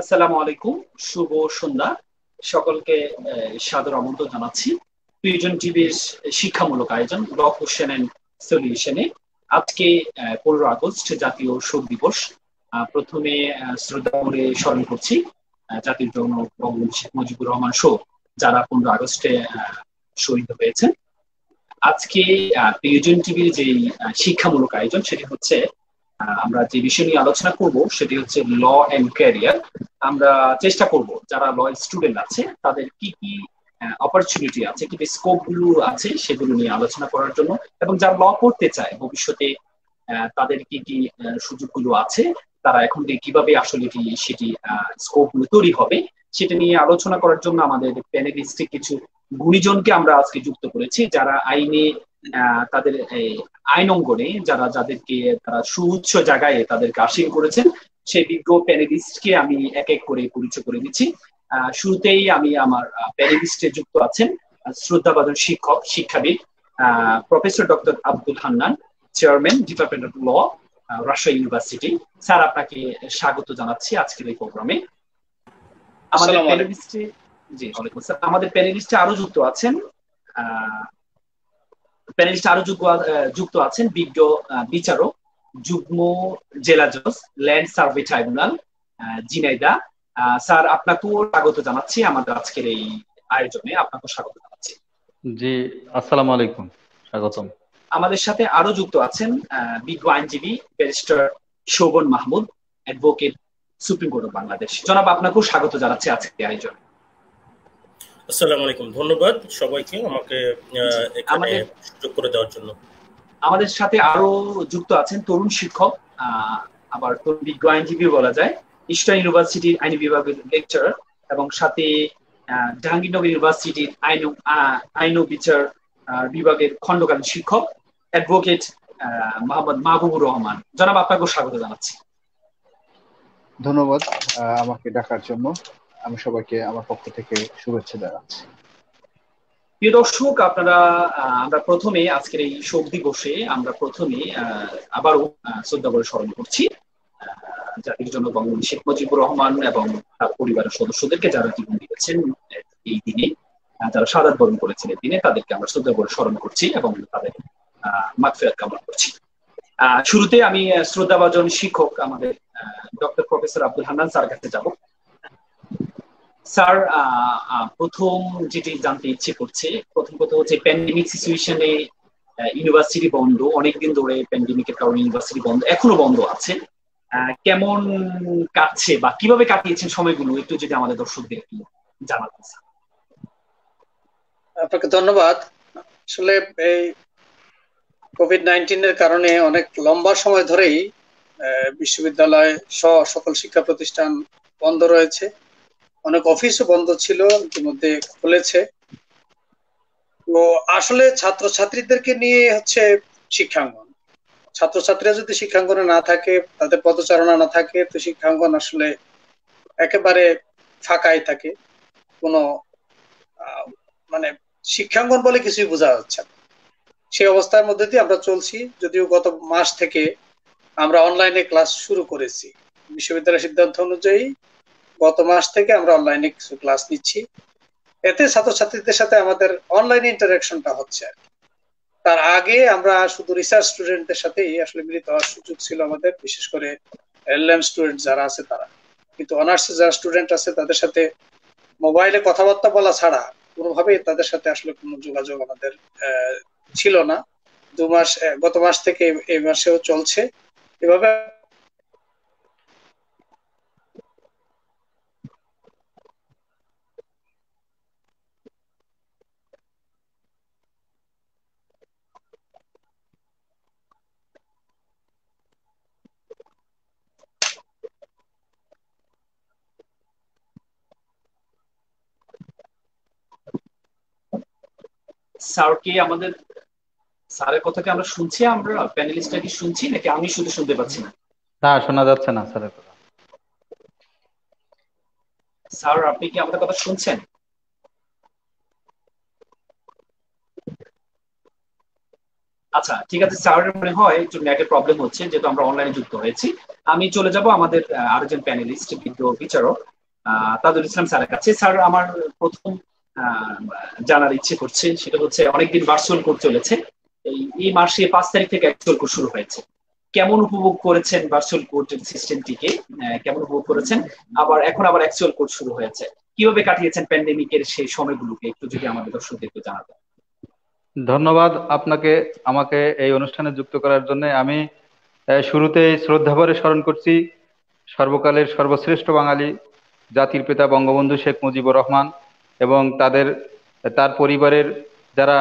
আসসালামু আলাইকুম, শুভ সন্ধ্যা সকলকে। সাদর আমন্ত্রণ জানাচ্ছি প্রিয়জন টিভির শিক্ষামূলক আয়োজন ল কোশ্চেন এন্ড সলিউশনে। আজকে 15 আগস্ট জাতীয় শোক দিবস। প্রথমে শ্রদ্ধা করে স্মরণ করছি জাতির জনক বঙ্গবন্ধু শেখ মুজিবুর রহমান সহ যারা 15 আগস্টে শহীদ হয়েছেন। আজকে প্রিয়জন টিভির যে শিক্ষামূলক আয়োজন সেটি হচ্ছে, আমরা যে বিষয় নিয়ে আলোচনা করব সেটি হচ্ছে ল এন্ড ক্যারিয়ার। আমরা চেষ্টা করব যারা ল স্টুডেন্ট আছে তাদের কি কি অপরচুনিটি আছে, কি কি স্কোপ গুলো আছে সেগুলো নিয়ে আলোচনা করার জন্য, এবং যারা ল পড়তে চায় ভবিষ্যতে তাদের কি কি সুযোগগুলো আছে, তারা এখন থেকে কিভাবে আসলে সেটি স্কোপ গুলো তৈরি হবে সেটা নিয়ে আলোচনা করার জন্য আমাদের প্যানেলিস্টে কিছু গুণীজনকে আমরা আজকে যুক্ত করেছি, যারা আইনে তাদের আইন অঙ্গনে যাদেরকে তারা সুউচ্চ জায়গায় তাদেরকে আসীন করেছেন, সেই বিজ্ঞ প্যানেলিস্টকে আমি এক এক করে পরিচয় করে দিচ্ছি। শুরুতেই আমি আমার প্যানেলিস্টে যুক্ত আছেন শ্রদ্ধাভাজন শিক্ষক শিক্ষাবিদ professor doctor Abdul Hannan, chairman department of law, Rajshahi university. Sir, আপনাকে স্বাগত জানাচ্ছি আজকের এই প্রোগ্রামে। আমাদের আসসালামু আলাইকুম। প্যানেলিস্টে জি ওয়ালাইকুম আসসালাম। আমাদের প্যানেলিস্টে আরো যুক্ত আছেন আহ, যুক্ত আছেন বিজ্ঞ বিচারক, যুগ্ম জেলা জজ, land survey tribunal, Jhenaidah. Sir, আপনাকেও স্বাগত জানাচ্ছি আমাদের আজকের এই আয়োজনে, আপনাকে স্বাগত জানাচ্ছি। জি, আসসালামু আলাইকুম, স্বাগতম। আমাদের সাথে আরো যুক্ত আছেন বিজ্ঞ আইনজীবী barrister Shovon Mahmud, advocate, supreme court of Bangladesh. জনাব, আপনাকেও স্বাগত জানাচ্ছি আজকের আয়োজনে। আসসালামু আলাইকুম, ধন্যবাদ সবাইকে আমাকে এখানে আমাদের সুযোগ করে দেওয়ার জন্য। আমাদের সাথে আরো যুক্ত আছেন তরুণ শিক্ষক, আবার তরুণ বিজ্ঞ আইনজীবী বলা যায়, ইস্টার্ন ইউনিভার্সিটির আইন বিভাগের লেকচারার, এবং সাথে জাহাঙ্গীরনগর ইউনিভার্সিটির আইন ও বিচার বিভাগের খণ্ডকালীন শিক্ষক, অ্যাডভোকেট মোহাম্মদ মাহবুবুর রহমান। জনাব, আপনাকেও স্বাগত জানাচ্ছি। ধন্যবাদ আমাকে ডাকার জন্য। আমি সবাইকে আমার পক্ষ থেকে শুভেচ্ছা জানাচ্ছি। প্রিয় দর্শক, আমরা প্রথমে আজকের এই শোক দিবসে আমরা প্রথমে আবারও শ্রদ্ধা করে স্মরণ করছি জাতির জনক বঙ্গবন্ধু শেখ মুজিবুর রহমান এবং তার পরিবারের সদস্যদেরকে যারা জীবন দিয়েছেন এই দিনে, যারা শাহাদাত বরণ করেছেন এই দিনে, তাদেরকে আমরা শ্রদ্ধা করে স্মরণ করছি এবং তাদের মাগফিরাত কামনা করছি। শুরুতে আমি শ্রদ্ধাভাজন শিক্ষক আমাদের doctor professor Abdul Hannan sir কাছে যাব। স্যার, প্রথম যেটি জানতে ইচ্ছে করছে, প্রথম কথা হচ্ছে প্যান্ডেমিক সিচুয়েশনে ইউনিভার্সিটি বন্ধ, অনেকদিন ধরে প্যান্ডেমিকের কারণে ইউনিভার্সিটি বন্ধ, এখনো বন্ধ আছে। কেমন কাটছে বা কিভাবে কাটিয়েছেন সময়গুলো, একটু যদি আমাদের দর্শকদের একটু জানাতেন। আপনাকে ধন্যবাদ। আসলে এই কোভিড-19 এর কারণে অনেক লম্বা সময় ধরেই বিশ্ববিদ্যালয় সহ সকল শিক্ষা প্রতিষ্ঠান বন্ধ রয়েছে। অনেক অফিসও বন্ধ ছিল, ইতিমধ্যে খুলেছে। তো আসলে ছাত্রছাত্রীদেরকে নিয়ে হচ্ছে শিক্ষাঙ্গন। ছাত্রছাত্রীরা যদি শিক্ষাঙ্গনে না থাকে, তাদের পদচারণা না থাকে, তো শিক্ষাঙ্গন আসলে একেবারে ফাঁকাই থাকে। কোনো মানে শিক্ষাঙ্গন বলে কিছুই বোঝা যাচ্ছে না। সেই অবস্থার মধ্যে দিয়ে আমরা চলছি, যদিও গত মাস থেকে আমরা অনলাইনে ক্লাস শুরু করেছি। বিশ্ববিদ্যালয়ের সিদ্ধান্ত অনুযায়ী গত মাস থেকে আমরা অনলাইনে কিছু ক্লাস নিচ্ছি। এতে ছাত্রছাত্রীদের সাথে আমাদের অনলাইনে ইন্টারাকশনটা হচ্ছে। তার আগে আমরা শুধু রিসার্চ স্টুডেন্টদের সাথেই আসলে মিলিত হওয়ার সুযোগ ছিল আমাদের, বিশেষ করে এলএম স্টুডেন্ট যারা আছে তারা। কিন্তু অনার্সে যারা স্টুডেন্ট আছে তাদের সাথে মোবাইলে কথাবার্তা বলা ছাড়া কোনোভাবেই তাদের সাথে আসলে কোনো যোগাযোগ আমাদের ছিল না। গত মাস থেকে এই মাসেও চলছে এভাবে। স্যার কি আমাদের স্যারের কথা কি আমরা শুনছি? আমরা প্যানেলিস্টটা কি শুনছি নাকি আমি শুধু শুনতে পাচ্ছি না? না, শোনা যাচ্ছে না স্যারের কথা। স্যার আপনি কি আমাদের কথা শুনছেন? আচ্ছা ঠিক আছে, স্যার মনে হয় একটু নেটের প্রবলেম হচ্ছে, যেহেতু আমরা অনলাইনে যুক্ত হয়েছি। আমি চলে যাব আমাদের আরেকজন প্যানেলিস্ট বিজ্ঞ বিচারক তাজুল ইসলাম স্যারের কাছে। স্যার, আমার প্রথম আহ, জানার ইচ্ছে করছে, সেটা হচ্ছে অনেকদিন ভার্চুয়াল কোর্স চলেছে, এই মাসে 5 তারিখ থেকে অ্যাকচুয়াল কোর্স শুরু হয়েছে। কেমন উপভোগ করেছেন ভার্চুয়াল কোর্সের সিস্টেমটিকে? কেমন উপভোগ করেছেন? আবার এখন আবার অ্যাকচুয়াল কোর্স শুরু হয়েছে, কিভাবে কাটিয়েছেন প্যান্ডেমিকের সেই সময়গুলোকে একটু যদি আমাদের দর্শকদেরকে জানাতেন। ধন্যবাদ আপনাকে আমাকে এই অনুষ্ঠানে যুক্ত করার জন্য। আমি শুরুতেই শ্রদ্ধা ভরে স্মরণ করছি সর্বকালের সর্বশ্রেষ্ঠ বাঙালি, জাতির পিতা বঙ্গবন্ধু শেখ মুজিবুর রহমান এবং তার পরিবারের যারা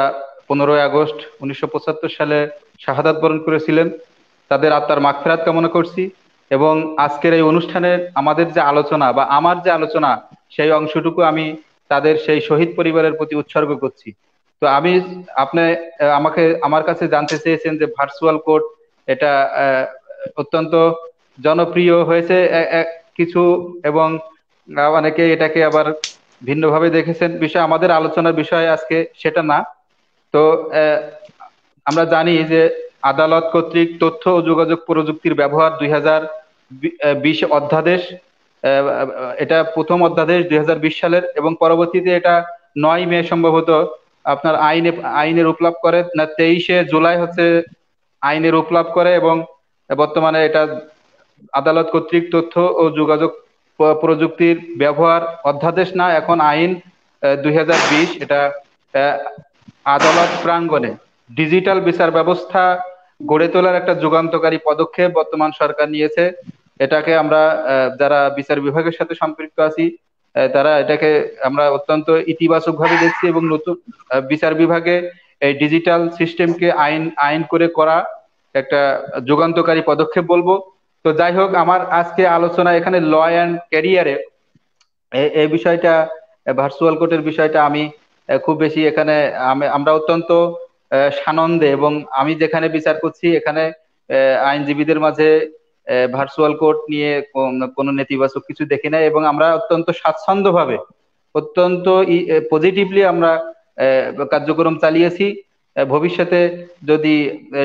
15ই আগস্ট 1975 সালে শাহাদাত বরণ করেছিলেন, তাদের আত্মার মাগফিরাত কামনা করছি। এবং আজকের এই অনুষ্ঠানের আমাদের যে আলোচনা বা আমার যে আলোচনা, সেই অংশটুকু আমি তাদের সেই শহীদ পরিবারের প্রতি উৎসর্গ করছি। তো আপনি আমার কাছে জানতে চেয়েছেন যে ভার্চুয়াল কোর্ট এটা অত্যন্ত জনপ্রিয় হয়েছে কিছু, এবং অনেকে এটাকে আবার ভিন্নভাবে দেখেছেন। বিষয় আমাদের আলোচনার বিষয় আজকে সেটা না। তো আমরা জানি যে আদালত কর্তৃক তথ্য ও যোগাযোগ প্রযুক্তির ব্যবহার 2020 অধ্যাদেশ, এটা প্রথম অধ্যাদেশ 2020 সালের, এবং পরবর্তীতে এটা 9 মে সম্ভবত আপনার আইনে রূপ লাভ করে, না 23শে জুলাই হচ্ছে আইনে রূপ লাভ করে। এবং বর্তমানে এটা আদালত কর্তৃক তথ্য ও যোগাযোগ প্রযুক্তির ব্যবহার অধ্যাদেশ না, এখন আইন 2020। এটা আহ, আদালত প্রাঙ্গণে ডিজিটাল বিচার ব্যবস্থা গড়ে তোলার একটা যুগান্তকারী পদক্ষেপ বর্তমান সরকার নিয়েছে। এটাকে আমরা যারা বিচার বিভাগের সাথে সম্পৃক্ত আছি, তারা এটাকে আমরা অত্যন্ত ইতিবাচক ভাবে দেখছি, এবং নতুন বিচার বিভাগে এই ডিজিটাল সিস্টেমকে আইন করে করা একটা যুগান্তকারী পদক্ষেপ বলবো। তো যাই হোক, আমার আজকে আলোচনা এখানে ল অ্যান্ড ক্যারিয়ারে এই বিষয়টা, ভার্চুয়াল কোর্টের বিষয়টা আমি খুব বেশি এখানে আমরা অত্যন্ত সানন্দে, এবং আমি যেখানে বিচার করছি এখানে আইনজীবীদের মাঝে ভার্চুয়াল কোর্ট নিয়ে কোনো নেতিবাচক কিছু দেখি না, এবং আমরা অত্যন্ত স্বাচ্ছন্দ্যভাবে অত্যন্ত পজিটিভলি আমরা কার্যক্রম চালিয়েছি। ভবিষ্যতে যদি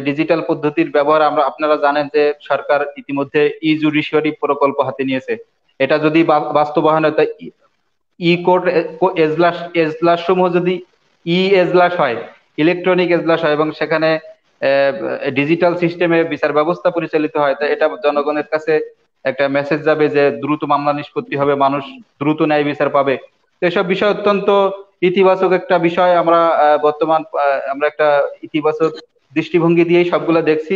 ডিজিটাল পদ্ধতির ব্যবহার, আপনারা জানেন যে সরকার ইতিমধ্যে ই জুডিশিয়ারি প্রকল্প হাতে নিয়েছে। এটা যদি বাস্তবায়ন হয়, ই কোর্ট এজলাস সমূহ যদি এজলাস হয়, ইলেকট্রনিক এজলাস হয়, এবং সেখানে ডিজিটাল সিস্টেমে বিচার ব্যবস্থা পরিচালিত হয়, তা এটা জনগণের কাছে একটা মেসেজ যাবে যে দ্রুত মামলা নিষ্পত্তি হবে, মানুষ দ্রুত ন্যায় বিচার পাবে। তো এসব বিষয় অত্যন্ত ইতিবাচক একটা বিষয়। আমরা আমরা একটা ইতিবাচক দৃষ্টিভঙ্গি দিয়েই সবগুলো দেখছি।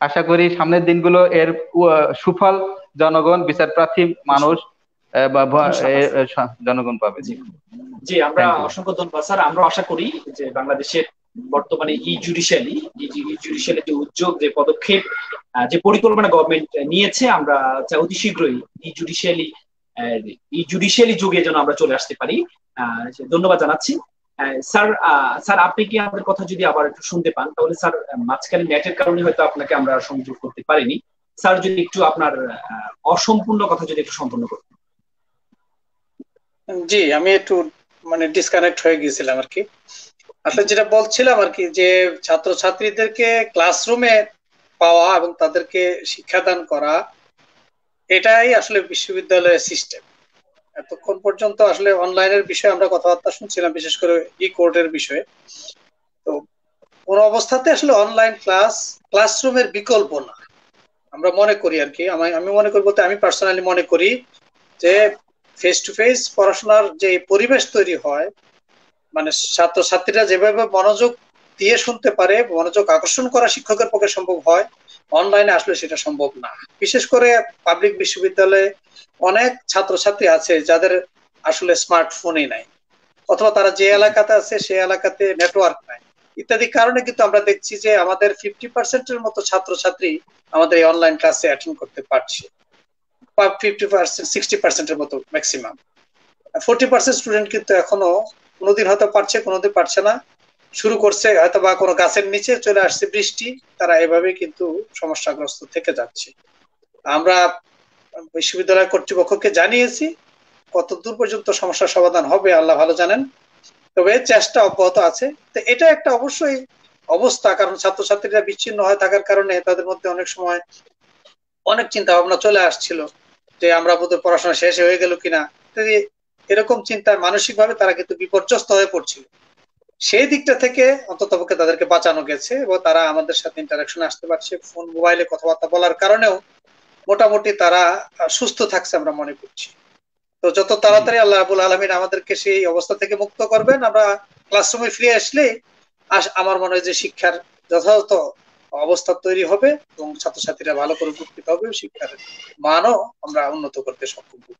আশা করি সামনের দিনগুলো এর সুফল জনগণ, বিচার প্রার্থী মানুষ জনগণ পাবে। জি জি, আমরা অসংখ্য ধন্যবাদ স্যার। আমরা আশা করি যে বাংলাদেশের বর্তমানে ই জুডিশিয়ালি যে উদ্যোগ, যে পদক্ষেপ, যে পরিকল্পনা গভর্নমেন্ট নিয়েছে, আমরা অতি শীঘ্রই ই জুডিশিয়ালি যুগে যেন আমরা চলে আসতে পারি। ধন্যবাদ জানাচ্ছি স্যার। স্যার, আপনি কি আমাদের কথা যদি আবার একটু শুনতে পান, তাহলে স্যার মাঝখানে নেটের কারণে হয়তো আপনাকে আমরা সংযোগ করতে পারিনি। স্যার, যদি একটু আপনার অসম্পূর্ণ কথা যদি একটু সম্পূর্ণ করতেন। জি, আমি একটু ডিসকানেক্ট হয়ে গিয়েছিলাম আর কি। আসলে যেটা বলছিলাম আর কি, যে ছাত্রছাত্রীদেরকে ক্লাসরুমে পাওয়া এবং তাদেরকে শিক্ষাদান করা, এটাই আসলে বিশ্ববিদ্যালয়ের সিস্টেম। এতক্ষণ পর্যন্ত আসলে অনলাইনের বিষয়ে আমরা কথাবার্তা শুনছিলাম, বিশেষ করে ই কোর্টের বিষয়ে। তো কোন অবস্থাতে আসলে অনলাইন ক্লাসরুমের বিকল্প না আমরা মনে করি আর কি। আমি মনে করি বলতে, আমি পার্সোনালি মনে করি যে ফেস টু ফেস পড়াশোনার যে পরিবেশ তৈরি হয়, ছাত্রছাত্রীরা যেভাবে মনোযোগ দিয়ে শুনতে পারে, মনোযোগ আকর্ষণ করা শিক্ষকের পক্ষে সম্ভব হয়, অনলাইনে আসলে সেটা সম্ভব না। বিশেষ করে পাবলিক বিশ্ববিদ্যালয়ে অনেক ছাত্রছাত্রী আছে যাদের আসলে স্মার্টফোনই নাই, অথবা তারা যে এলাকাতে আছে সেই এলাকাতে নেটওয়ার্ক নাই, ইত্যাদি কারণে কিন্তু আমরা দেখছি যে আমাদের 50% মতো ছাত্রছাত্রী আমাদের এই অনলাইন ক্লাসে অ্যাটেন্ড করতে পারছে। 50%, 60% মতো ম্যাক্সিমাম। 40% স্টুডেন্ট কিন্তু এখনো কোনোদিন হয়তো পারছে, কোনোদিন পারছে না। শুরু করছে, হয়তো বা কোনো গাছের নিচে চলে আসছে বৃষ্টি, তারা এভাবে কিন্তু সমস্যাগ্রস্ত থেকে যাচ্ছে। আমরা বিশ্ববিদ্যালয় কর্তৃপক্ষকে জানিয়েছি, কত দূর পর্যন্ত সমস্যার সমাধান হবে আল্লাহ ভালো জানেন, তবে চেষ্টা অব্যাহত আছে। তো এটা একটা অবশ্যই অবস্থা, কারণ ছাত্রছাত্রীরা বিচ্ছিন্ন হয়ে থাকার কারণে তাদের মধ্যে অনেক সময় অনেক চিন্তা ভাবনা চলে আসছিল যে আমরা বোধহয় পড়াশোনা শেষ হয়ে গেল কিনা, এরকম চিন্তায় মানসিকভাবে তারা কিন্তু বিপর্যস্ত হয়ে পড়ছিল। সেই দিকটা থেকে অন্ততপক্ষে তাদেরকে বাঁচানো গেছে এবং তারা আমাদের সাথে ইন্টারাকশন আসতে পারছে, ফোন মোবাইলে কথাবার্তা বলার কারণেও মোটামুটি তারা সুস্থ থাকছে আমরা মনে করছি। তো যত তাড়াতাড়ি আল্লাহ রাব্বুল আলামিন আমাদেরকে সেই অবস্থা থেকে মুক্ত করবেন, আমরা ক্লাসরুমে ফিরে আসলে আমার মনে হয় যে শিক্ষার যথাযথ অবস্থা তৈরি হবে এবং ছাত্রছাত্রীরা ভালো করে উপকৃত হবে, শিক্ষার মানও আমরা উন্নত করতে সক্ষম হব।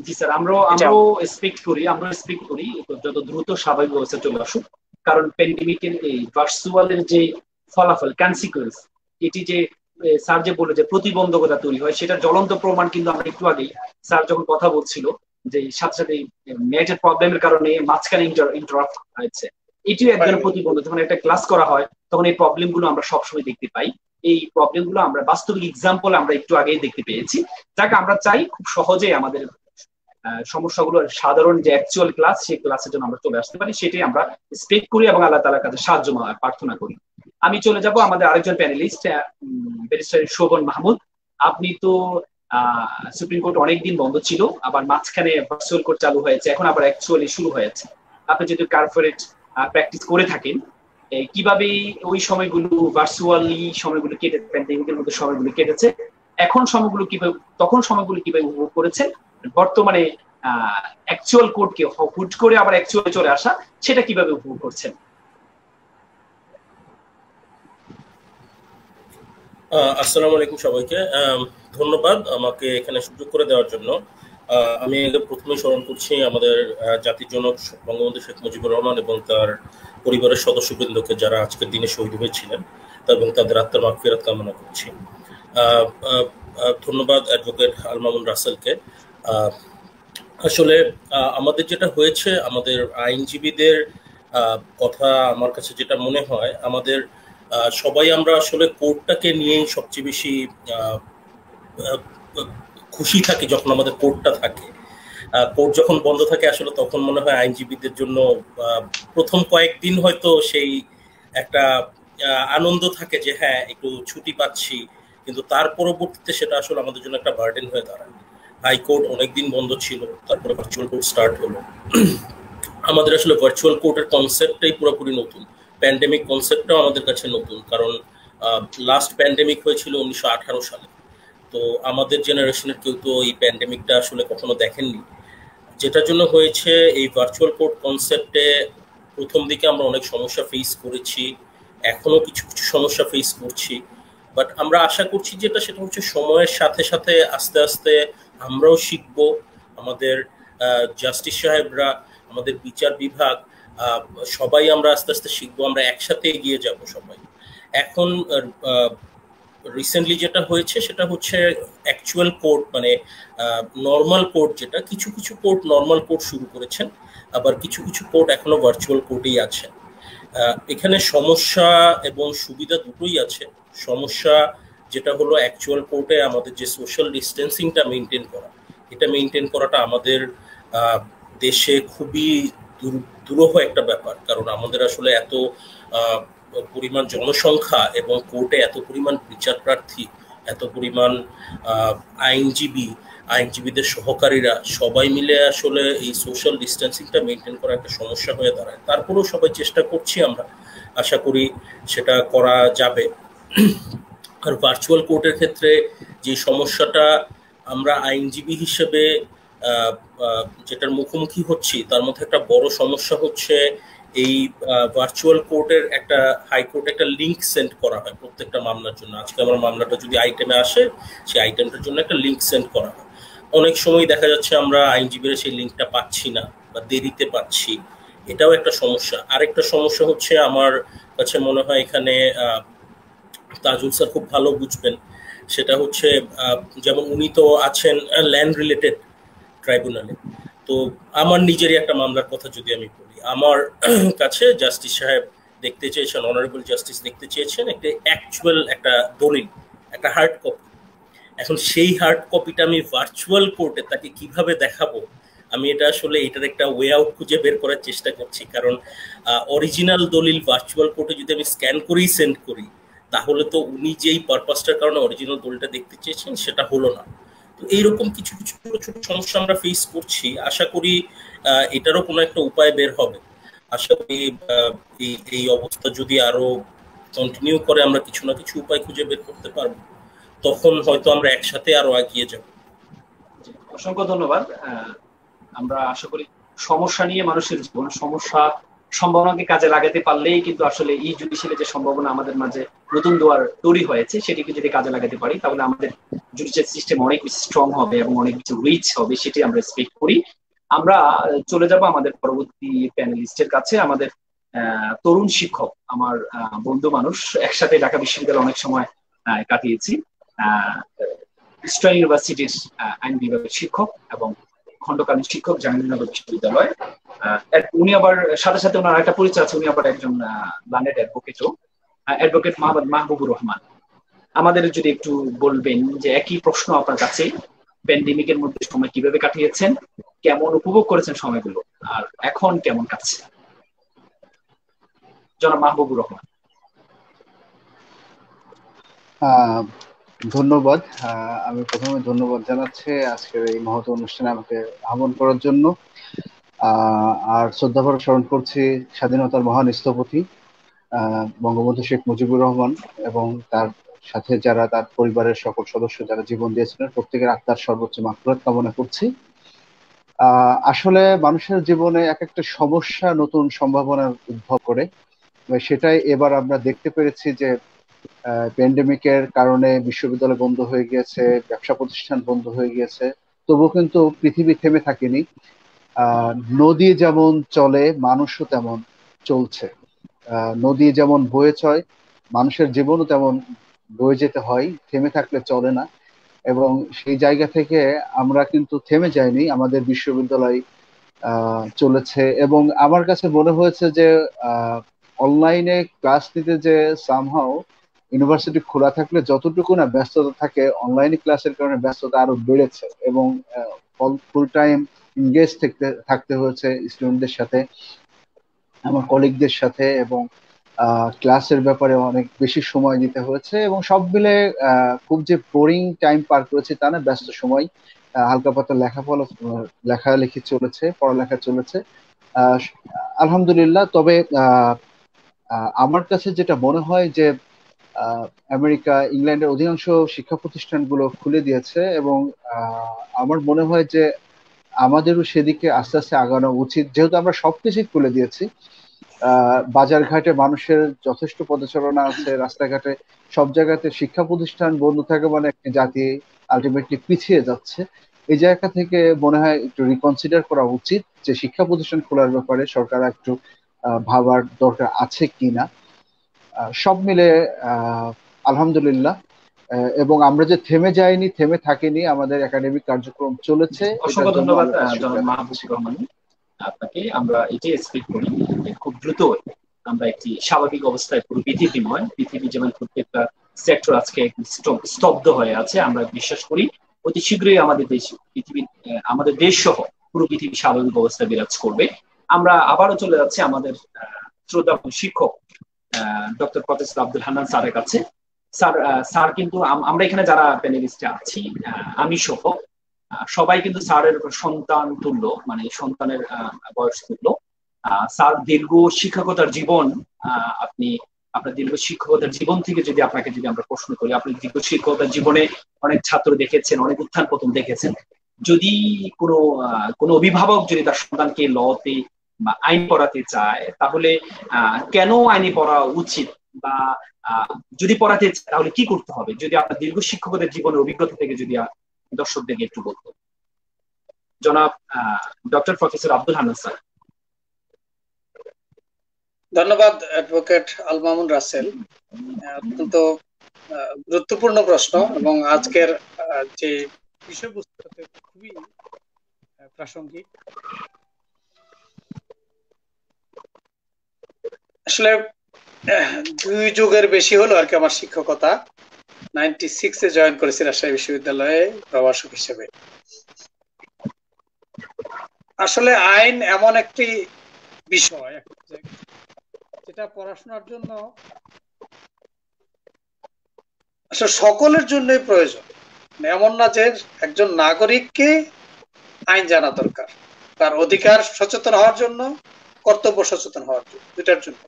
জি স্যার, আমরাও এক্সপেক্ট করি যত দ্রুত স্বাভাবিক অবস্থা চলে আসুক, কারণ প্যান্ডেমিকের এই ভার্চুয়ালের যে ফলাফল কনসিকুয়েন্স, এটি যে স্যার যে বলে যে প্রতিবন্ধকতা তৈরি হয়, সেটা জ্বলন্ত প্রমাণ কিন্তু আমরা একটু আগেই স্যার যখন কথা বলছিল যে সাথে সাথে নেটের প্রবলেমের কারণে মাঝখানে ইন্টারাপ্ট হয়েছে, এটিও একজন প্রতিবন্ধক। যখন একটা ক্লাস করা হয় তখন এই প্রবলেম গুলো আমরা সবসময় দেখতে পাই, এই প্রবলেম গুলো আমরা বাস্তবিক এক্সাম্পল আমরা একটু আগেই দেখতে পেয়েছি, যাকে আমরা চাই খুব সহজে আমাদের সমস্যাগুলো সাধারণ যে অ্যাকচুয়াল ক্লাস, সেই ক্লাসের জন্য আমরা চলে আসতে পারি, সেটাই আমরা এক্সপেক্ট করি এবং আল্লাহ তাআলার কাছে সাহায্য প্রার্থনা করি। আমি চলে যাব আমাদের আরেকজন প্যানেলিস্ট ব্যারিস্টার শোভন মাহমুদ। আপনি তো সুপ্রিম কোর্ট অনেকদিন বন্ধ ছিল, আবার মাঝখানে ভার্চুয়াল কোর্ট চালু হয়েছে, এখন আবার অ্যাকচুয়ালি শুরু হয়েছে। আপনি যদি কর্পোরেট প্র্যাকটিস করে থাকেন, কিভাবে ওই সময়গুলো ভার্চুয়ালি সময়গুলো কেটেছে, প্যান্ডেমিকের মধ্যে সময়গুলো কেটেছে, এখন সময়গুলো কিভাবে, তখন সময়গুলো কিভাবে উপভোগ করেছেন, বর্তমানে অ্যাকচুয়াল কোর্টকে হুট করে আবার অ্যাকচুয়ালি চলে আসা, সেটা কিভাবে উপভোগ করছেন? আসসালামু আলাইকুম সবাইকে, ধন্যবাদ আমাকে এখানে সুযোগ করে দেওয়ার জন্য। আমি প্রথমেই স্মরণ করছি আমাদের জাতির জনক বঙ্গবন্ধু শেখ মুজিবুর রহমান এবং তার পরিবারের সদস্যবৃন্দকে যারা আজকের দিনে শহীদ হয়েছিলেন এবং তাদের আত্মার মাগফিরাত কামনা করছি। ধন্যবাদ অ্যাডভোকেট আল মামুন রাসেলকে। আসলে আমাদের যেটা হয়েছে, আমাদের আইনজীবীদের কথা আমার কাছে যেটা মনে হয়, আমাদের সবাই আমরা আসলে কোর্টটাকে নিয়েই সবচেয়ে বেশি খুশি থাকি যখন আমাদের কোর্টটা থাকে। কোর্ট যখন বন্ধ থাকে আসলে তখন মনে হয় আইনজীবীদের জন্য প্রথম কয়েকদিন হয়তো সেই একটা আনন্দ থাকে যে হ্যাঁ একটু ছুটি পাচ্ছি, কিন্তু তার পরবর্তীতে সেটা আসলে আমাদের জন্য একটা বার্ডেন হয়ে দাঁড়ায়। হাইকোর্ট অনেকদিন বন্ধ ছিল, তারপরে ভার্চুয়াল কোর্ট স্টার্ট হলো। আমাদের আসলে ভার্চুয়াল কোর্টের কনসেপ্টটাই পুরোপুরি নতুন, প্যান্ডেমিক কনসেপ্টটাও আমাদের কাছে নতুন, কারণ লাস্ট প্যান্ডেমিক হয়েছিল 1918 সালে। তো আমাদের জেনারেশনের কেউ তো এই প্যান্ডেমিকটা আসলে কখনো দেখেননি, যেটার জন্য হয়েছে এই ভার্চুয়াল কোর্ট কনসেপ্টে প্রথম দিকে আমরা অনেক সমস্যা ফেস করেছি, এখনো কিছু কিছু সমস্যা ফেস করছি, বাট আমরা আশা করছি যেটা সেটা হচ্ছে সময়ের সাথে সাথে আস্তে আস্তে আমরাও শিখবো, আমাদের জাস্টিস সাহেবরা, আমাদের বিচার বিভাগ, সবাই আমরা আস্তে আস্তে শিখবো, আমরা একসাথে এগিয়ে যাব সবাই। এখন রিসেন্টলি যেটা হয়েছে সেটা হচ্ছে অ্যাকচুয়াল কোর্ট, মানে নর্মাল কোর্ট, যেটা কিছু কিছু কোর্ট নর্মাল কোর্ট শুরু করেছেন, আবার কিছু কিছু কোর্ট এখনো ভার্চুয়াল কোর্টেই আছেন। এখানে সমস্যা এবং সুবিধা দুটোই আছে। সমস্যা যেটা হলো অ্যাকচুয়াল কোর্টে আমাদের যে সোশ্যাল ডিস্টেন্সিংটা মেনটেন করা, এটা মেনটেন করাটা আমাদের দেশে খুবই দুরূহ একটা ব্যাপার, কারণ আমাদের আসলে এত পরিমাণ জনসংখ্যা এবং কোর্টে এত পরিমাণ বিচার প্রার্থী, এত পরিমাণ আইনজীবীদের সহকারীরা সবাই মিলে আসলে এই সোশ্যাল ডিস্টেন্সিংটা মেনটেন করা একটা সমস্যা হয়ে দাঁড়ায়। তারপরেও সবাই চেষ্টা করছি, আমরা আশা করি সেটা করা যাবে। আর ভার্চুয়াল কোর্টের ক্ষেত্রে যে সমস্যাটা আমরা আইনজীবী হিসেবে যেটার মুখোমুখি হচ্ছি, তার মধ্যে একটা বড় সমস্যা হচ্ছে এই ভার্চুয়াল কোর্টের একটা হাইকোর্টে একটা লিঙ্ক সেন্ড করা হয় প্রত্যেকটা মামলার জন্য। আজকে আমার মামলাটা যদি আইটেমে আসে, সেই আইটেমটার জন্য একটা লিঙ্ক সেন্ড করা হয়। অনেক সময় দেখা যাচ্ছে আমরা আইনজীবীরা সেই লিঙ্কটা পাচ্ছি না বা দেরিতে পাচ্ছি, এটাও একটা সমস্যা। আরেকটা সমস্যা হচ্ছে আমার কাছে মনে হয় এখানে তাজুল স্যার খুব ভালো বুঝবেন, সেটা হচ্ছে যেমন উনি তো আছেন ল্যান্ড রিলেটেড ট্রাইব্যুনালে। তো আমার নিজেরই একটা মামলার কথা যদি আমি বলি, আমার কাছে জাস্টিস সাহেব দেখতে চেয়েছেন, অনারেবল জাস্টিস দেখতে চেয়েছেন একটা অ্যাকচুয়াল একটা দলিল, একটা হার্ড কপি। এখন সেই হার্ড কপিটা আমি ভার্চুয়াল কোর্টে তাকে কিভাবে দেখাবো, আমি এটা আসলে এটার একটা ওয়ে আউট খুঁজে বের করার চেষ্টা করছি। কারণ অরিজিনাল দলিল ভার্চুয়াল কোর্টে যদি আমি স্ক্যান করেই সেন্ড করি, তাহলে তো উনি যেই পারপাসটার কারণে অরিজিনাল দলিলটা দেখতে চেয়েছেন সেটা হলো না। তো এইরকম কিছু কিছু ছোট ছোট সমস্যা আমরা ফেস করছি। আশা করি এটারও কোনো একটা উপায় বের হবে। আশা করি এই এই অবস্থা যদি আরো কন্টিনিউ করে আমরা কিছু না কিছু উপায় খুঁজে বের করতে পারবো, তখন হয়তো আমরা একসাথে আরো এগিয়ে যাব। অসংখ্য ধন্যবাদ। আমরা আশা করি সমস্যা নিয়ে মানুষের জীবন, সমস্যা সম্ভাবনাকে কাজে লাগাতে পারলেই কিন্তু আসলে এই জুডিশিয়ালে যে সম্ভাবনা আমাদের মাঝে নতুন দুয়ার তৈরি হয়েছে সেটিকে যদি কাজে লাগাতে পারি, তাহলে আমাদের জুডিশিয়াল সিস্টেম অনেক বেশি স্ট্রং হবে এবং অনেক কিছু রিচ হবে, সেটি আমরা এক্সপেক্ট করি। আমরা চলে যাব আমাদের পরবর্তী প্যানেলিস্টের কাছে। আমাদের তরুণ শিক্ষক, আমার বন্ধু মানুষ, একসাথে ঢাকা বিশ্ববিদ্যালয়ে অনেক সময় কাটিয়েছি। ইস্টার্ন ইউনিভার্সিটির আইন বিভাগের শিক্ষক এবং খণ্ডকালীন শিক্ষক জাহাঙ্গীরনগর বিশ্ববিদ্যালয়। উনি আবার সাথে সাথে ওনার একটা পরিচয় আছে, উনি আবার একজন লার্নেড অ্যাডভোকেটও, অ্যাডভোকেট মাহবুবুর রহমান। আমাদের যদি একটু বলবেন যে একই প্রশ্ন আপনার কাছে, প্যান্ডেমিকের মধ্যে সময় কিভাবে কাটিয়েছেন, কেমন উপভোগ করেছেন সময়গুলো, আর এখন কেমন কাটছে, জনাব মাহবুবুর রহমান। ধন্যবাদ। আমি প্রথমে ধন্যবাদ জানাচ্ছি আজকের এই মহৎ অনুষ্ঠানে আমাকে আহ্বান করার জন্য। আর শ্রদ্ধাভরে স্মরণ করছি স্বাধীনতার মহান স্থপতি বঙ্গবন্ধু শেখ মুজিবুর রহমান এবং তার সাথে যারা তার পরিবারের সকল সদস্য যারা জীবন দিয়েছিলেন, প্রত্যেকের আত্মার সর্বোচ্চ মাগফিরাত কামনা করছি। আসলে মানুষের জীবনে এক একটা সমস্যা নতুন সম্ভাবনার উদ্ভব করে, সেটাই এবার আমরা দেখতে পেরেছি যে প্যান্ডেমিকের কারণে বিশ্ববিদ্যালয় বন্ধ হয়ে গিয়েছে, ব্যবসা প্রতিষ্ঠান বন্ধ হয়ে গিয়েছে, তবুও কিন্তু পৃথিবী থেমে থাকেনি। নদী যেমন চলে মানুষও তেমন চলছে। নদী যেমন বয়ে চয়, মানুষের জীবনও তেমন বয়ে যেতে হয়, থেমে থাকলে চলে না। এবং সেই জায়গা থেকে আমরা কিন্তু থেমে যাইনি, আমাদের বিশ্ববিদ্যালয় চলেছে। এবং আমার কাছে মনে হয়েছে যে অনলাইনে ক্লাস নিতে যে সামহাও ইউনিভার্সিটি খোলা থাকলে যতটুকু না ব্যস্ততা থাকে, অনলাইনে ক্লাসের কারণে ব্যস্ততা আরো বেড়েছে এবং ফুল টাইম এনগেজ থাকতে হয়েছে স্টুডেন্টদের সাথে, আমার কলিগদের সাথে, এবং ক্লাসের ব্যাপারে অনেক বেশি সময় দিতে হয়েছে। এবং সব মিলে খুব যে বোরিং টাইম পার করেছি তা না, ব্যস্ত সময়, হালকা পাতলা লেখালেখি চলেছে, পড়ালেখা চলেছে আলহামদুলিল্লাহ। তবে আমার কাছে যেটা মনে হয় যে আমেরিকা, ইংল্যান্ডের অধিকাংশ শিক্ষা প্রতিষ্ঠানগুলো খুলে দিয়েছে এবং আমার মনে হয় যে আমাদেরও সেদিকে আস্তে আস্তে আগানো উচিত, যেহেতু আমরা সবকিছুই খুলে দিয়েছি। বাজার ঘাটে মানুষের যথেষ্ট পদচারণা আছে, রাস্তাঘাটে সব জায়গাতে শিক্ষা প্রতিষ্ঠান বন্ধ থাকে মানে একটি জাতি আলটিমেটলি পিছিয়ে যাচ্ছে। এই জায়গা থেকে মনে হয় একটু রিকনসিডার করা উচিত যে শিক্ষা প্রতিষ্ঠান খোলার ব্যাপারে সরকার একটু ভাবার দরকার আছে কিনা। সব মিলে আলহামদুলিল্লাহ। এবং আমরা যে থেমে যাইনি, থেমে থাকিনি, আমাদের একাডেমিক কার্যক্রম চলেছে। অসংখ্য ধন্যবাদ জনাব মাহবুবুর রহমান আপনাকে। আমরা এটাই এক্সপেক্ট করি খুব দ্রুত আমরা একটি স্বাভাবিক অবস্থায় পুরো পৃথিবী যেমন প্রত্যেকটা সেক্টর আজকে স্তব্ধ হয়ে আছে, আমরা বিশ্বাস করি অতি শীঘ্রই আমাদের দেশ সহ পুরো পৃথিবী স্বাভাবিক অবস্থায় বিরাজ করবে। আমরা আবারও চলে যাচ্ছি আমাদের শ্রদ্ধাপূর্ণ শিক্ষক ডক্টর প্রফেসর আব্দুল হান্নান স্যারের কাছে। স্যার কিন্তু আমরা এখানে যারা প্যানেলিস্টে আছি, আমি সহ সবাই কিন্তু স্যারের সন্তান তুল্য, মানে সন্তানের বয়স তুল্য। স্যার দীর্ঘ শিক্ষকতার জীবন, আপনার দীর্ঘ শিক্ষকতার জীবন থেকে যদি আমরা প্রশ্ন করি, আপনি দীর্ঘ শিক্ষকতার জীবনে অনেক ছাত্র দেখেছেন, অনেক উত্থান পতন দেখেছেন। যদি কোনো অভিভাবক যদি তার সন্তানকে লতে বা আইন পড়াতে চায়, তাহলে কেন আইনে পড়া উচিত, বা যদি পড়াতে চায় তাহলে কি করতে হবে, যদি আপনার দীর্ঘ শিক্ষকতার জীবনের অভিজ্ঞতা থেকে যদি দর্শকদেরকে একটু বলতো। জনাব doctor professor Abdul Hannan sir. ধন্যবাদ অ্যাডভোকেট আল মামুন রাসেল। অত্যন্ত গুরুত্বপূর্ণ প্রশ্ন এবং আজকের যে বিষয়বস্তু খুবই প্রাসঙ্গিক। আসলে 2 যুগের বেশি হলো আর কি আমার শিক্ষকতা। 96-এ জয়েন করেছি রাজশাহী বিশ্ববিদ্যালয়ে প্রভাষক হিসেবে। আসলে আইন এমন একটি বিষয় যেটা পড়াশোনার জন্য আসলে সকলের জন্যই প্রয়োজন। এমন না যে একজন নাগরিককে আইন জানা দরকার, তার অধিকার সচেতন হওয়ার জন্য, কর্তব্য সচেতন হওয়ার জন্য, দুটার জন্য।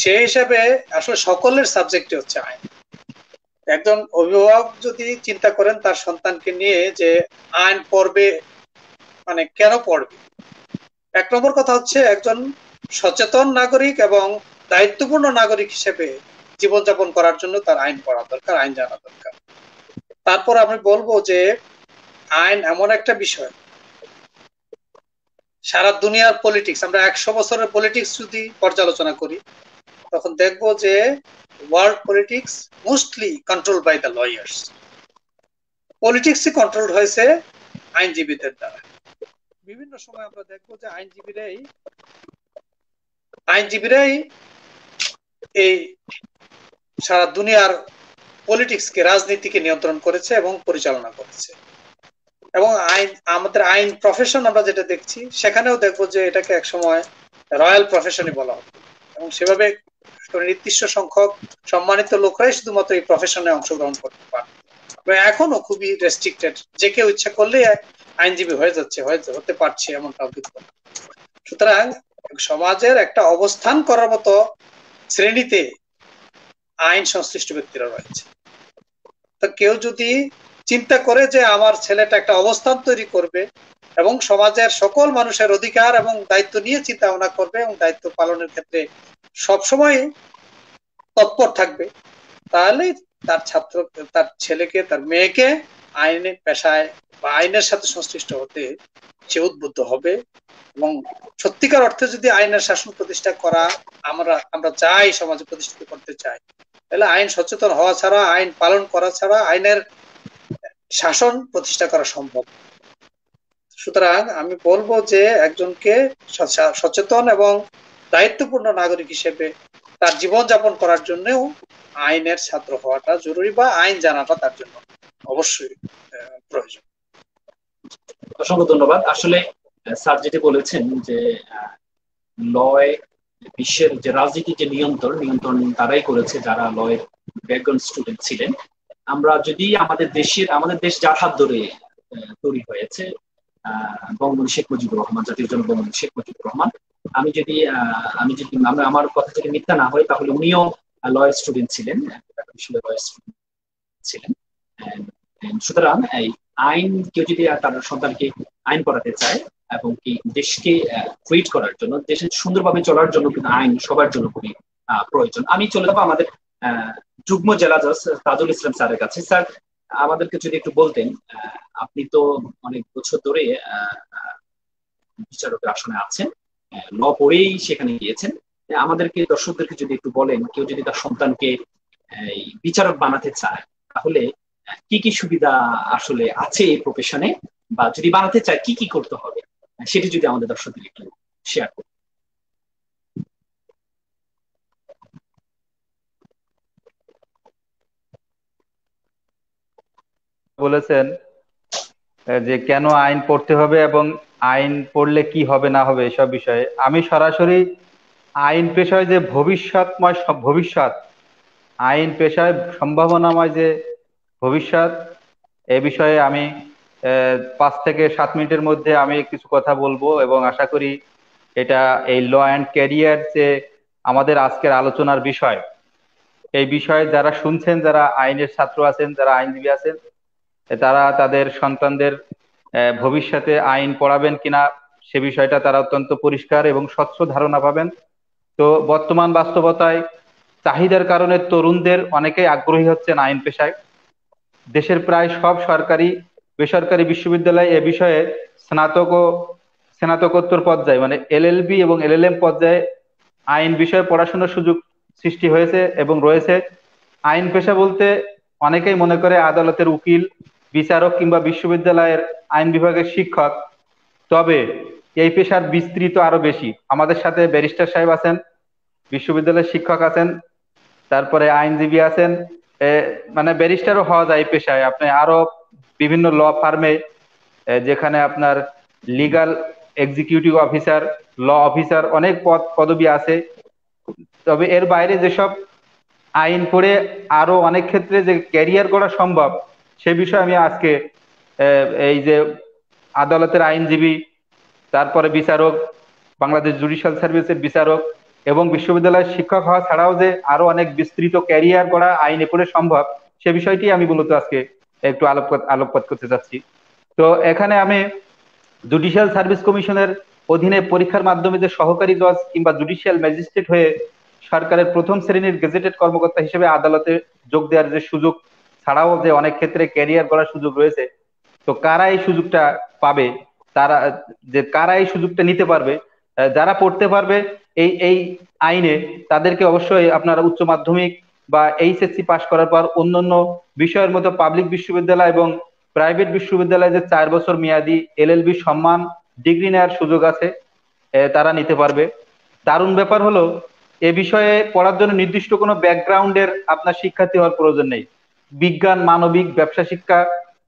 সেই হিসাবে আসলে সকলের সাবজেক্ট হচ্ছে আইন। একজন অভিভাবক যদি চিন্তা করেন তার সন্তানকে নিয়ে যে আইন পড়বে, মানে কেন পড়বে, 1 নম্বর কথা হচ্ছে একজন সচেতন নাগরিক এবং দায়িত্বপূর্ণ নাগরিক হিসেবে জীবনযাপন করার জন্য তার আইন পড়া দরকার, আইন জানা দরকার। তারপর আমি বলবো যে আইন এমন একটা বিষয়, সারা দুনিয়ার পলিটিক্স, আমরা 100 বছরের পলিটিক্স যদি পর্যালোচনা করি তখন দেখবো যে world politics mostly control by the lawyers. পলিটিক্সই কন্ট্রোল হয়েছে আইনজীবীদের দ্বারা। বিভিন্ন সময় আমরা দেখবো যে আইনজীবীরাই এই সারা দুনিয়ার পলিটিক্সকে, রাজনীতিকে নিয়ন্ত্রণ করেছে এবং পরিচালনা করেছে। এবং আমাদের আইন প্রফেশন আমরা যেটা দেখছি সেখানেও দেখবো যে এটাকে একসময় রয়্যাল প্রফেশনই বলা হতো এবং সেভাবে নির্দিষ্ট সংখ্যক সম্মানিত লোকরাই শুধুমাত্র এই প্রফেশনে অংশগ্রহণ করতে পারে। এখনো খুবই রেস্ট্রিক্টেড, যে কেউ ইচ্ছা করলে আইনজীবী হতে পারছে এমনটাও কিন্তু। সুতরাং সমাজের একটা অবস্থান করার মতো শ্রেণীতে আইন সংশ্লিষ্ট ব্যক্তিরা রয়েছে। তো কেউ যদি চিন্তা করে যে আমার ছেলেটা একটা অবস্থান তৈরি করবে এবং সমাজের সকল মানুষের অধিকার এবং দায়িত্ব নিয়ে চিন্তা ভাবনা করবে এবং দায়িত্ব পালনের ক্ষেত্রে সবসময় তৎপর থাকবে, তাহলে তার ছেলেকে, তার মেয়েকে আইনের পেশায় বা আইনের সাথে সংশ্লিষ্ট হতে সে উদ্বুদ্ধ হবে। এবং সত্যিকার অর্থে যদি আইনের শাসন প্রতিষ্ঠা করা আমরা চাই, সমাজে প্রতিষ্ঠিত করতে চাই, তাহলে আইন সচেতন হওয়া ছাড়া, আইন পালন করা ছাড়া আইনের শাসন প্রতিষ্ঠা করা সম্ভব। সুতরাং আমি বলবো যে একজনকে সচেতন এবং দায়িত্বপূর্ণ নাগরিক হিসেবে তার জীবনযাপন করার জন্যও আইনের ছাত্র হওয়াটা জরুরি, বা আইন জানাটা তার জন্য অবশ্যই প্রয়োজন। অসংখ্য ধন্যবাদ। আসলে স্যার যেটি বলেছেন যে লয় বিশ্বের যে রাজনীতির যে নিয়ন্ত্রণ তারাই করেছে যারা লয়ের ব্যাকগ্রাউন্ড স্টুডেন্ট ছিলেন। আমরা যদি আমাদের দেশ যার হাত ধরে তৈরি হয়েছে, বঙ্গবন্ধু শেখ মুজিবুর রহমান, জাতির জনক বঙ্গবন্ধু শেখ মুজিবুর রহমান, আমি যদি আমার কথা থেকে মিথ্যা না হয় তাহলে উনিও লয়ের স্টুডেন্ট ছিলেন, লয়ের স্টুডেন্ট ছিলেন। সুতরাং এই আইন, কেউ যদি তার সন্তানকে আইন পড়াতে চায় এবং কি দেশকে ট্রিট করার জন্য, দেশের সুন্দরভাবে চলার জন্য কিন্তু আইন সবার জন্য খুবই প্রয়োজন। আমি চলে যাবো আমাদের যুগ্ম জেলা জজ তাজুল ইসলাম স্যারের কাছে। স্যার, আমাদেরকে যদি একটু বলতেন, আপনি তো অনেক বছর ধরে বিচারকের আসনে আছেন, ল পড়েই সেখানে গিয়েছেন, আমাদেরকে, দর্শকদেরকে যদি একটু বলেন, কেউ যদি তার সন্তানকে বিচারক বানাতে চায় তাহলে কি কি সুবিধা আসলে আছে এই প্রফেশনে, বা যদি বানাতে চায় কি কি করতে হবে, সেটি যদি আমাদের দর্শকদের একটু শেয়ার করেন। বলেছেন যে কেন আইন পড়তে হবে এবং আইন পড়লে কি হবে না হবে এসব বিষয়ে। আমি সরাসরি আইন পেশায় যে ভবিষ্যৎ, আইন পেশায় সম্ভাবনাময় যে ভবিষ্যৎ, এ বিষয়ে আমি 5 থেকে 7 মিনিটের মধ্যে আমি কিছু কথা বলবো এবং আশা করি এটা এই ল অ্যান্ড ক্যারিয়ার যে আমাদের আজকের আলোচনার বিষয়, এই বিষয়ে যারা শুনছেন, যারা আইনের ছাত্র আছেন, যারা আইনজীবী আছেন, তারা তাদের সন্তানদের ভবিষ্যতে আইন পড়াবেন কিনা সে বিষয়টা তারা অত্যন্ত পরিষ্কার এবং স্বচ্ছ ধারণা পাবেন। তো বর্তমান বাস্তবতায় চাহিদার কারণে তরুণদের অনেকেই আগ্রহী হচ্ছেন আইন পেশায়। দেশের প্রায় সব সরকারি বেসরকারি বিশ্ববিদ্যালয় এ বিষয়ে স্নাতকোত্তর পর্যায়ে, মানে এলএলবি এবং এলএলএম পর্যায়ে আইন বিষয়ে পড়াশোনার সুযোগ সৃষ্টি হয়েছে এবং রয়েছে। আইন পেশা বলতে অনেকেই মনে করে আদালতের উকিল, বিচারক কিংবা বিশ্ববিদ্যালয়ের আইন বিভাগের শিক্ষক। তবে এই পেশার বিস্তৃত আরো বেশি। আমাদের সাথে ব্যারিস্টার সাহেব আছেন, বিশ্ববিদ্যালয়ের শিক্ষক আছেন, তারপরে আইনজীবী আছেন, মানে ব্যারিস্টারও হওয়া যায় এই পেশায়। আপনি আরো বিভিন্ন ল ফার্মে, যেখানে আপনার legal executive officer, law officer, অনেক পদবি আছে। তবে এর বাইরে যেসব আইন পড়ে আরো অনেক ক্ষেত্রে যে ক্যারিয়ার করা সম্ভব, সে বিষয়ে আমি আজকে এই যে আদালতের আইনজীবী, তারপরে বিচারক, বাংলাদেশ জুডিশিয়াল সার্ভিসের বিচারক এবং বিশ্ববিদ্যালয়ের শিক্ষক হওয়া ছাড়াও যে আরো অনেক বিস্তৃত ক্যারিয়ার করা আইনে পড়ে সম্ভব, সে বিষয়টি আমি মূলত আজকে একটু আলোকপাত করতে যাচ্ছি। তো এখানে আমি জুডিশিয়াল সার্ভিস কমিশনের অধীনে পরীক্ষার মাধ্যমে যে সহকারী জজ কিংবা জুডিশিয়াল ম্যাজিস্ট্রেট হয়ে সরকারের প্রথম শ্রেণীর গেজেটেড কর্মকর্তা হিসেবে আদালতে যোগ দেওয়ার যে সুযোগ, ছাড়াও যে অনেক ক্ষেত্রে ক্যারিয়ার করার সুযোগ রয়েছে, তো কারা এই সুযোগটা পাবে, কারা এই সুযোগটা নিতে পারবে, যারা পড়তে পারবে এই এই আইনে, তাদেরকে অবশ্যই আপনারা উচ্চ মাধ্যমিক বা এইচএসসি পাশ করার পর অন্যান্য বিষয়ের মতো পাবলিক বিশ্ববিদ্যালয় এবং প্রাইভেট বিশ্ববিদ্যালয়ে যে 4 বছর মেয়াদি এলএলবি সম্মান ডিগ্রি নেওয়ার সুযোগ আছে, তারা নিতে পারবে। দারুণ ব্যাপার হলো, এ বিষয়ে পড়ার জন্য নির্দিষ্ট কোনো ব্যাকগ্রাউন্ডের আপনার শিক্ষার্থী হওয়ার প্রয়োজন নেই। বিজ্ঞান, মানবিক, ব্যবসা শিক্ষা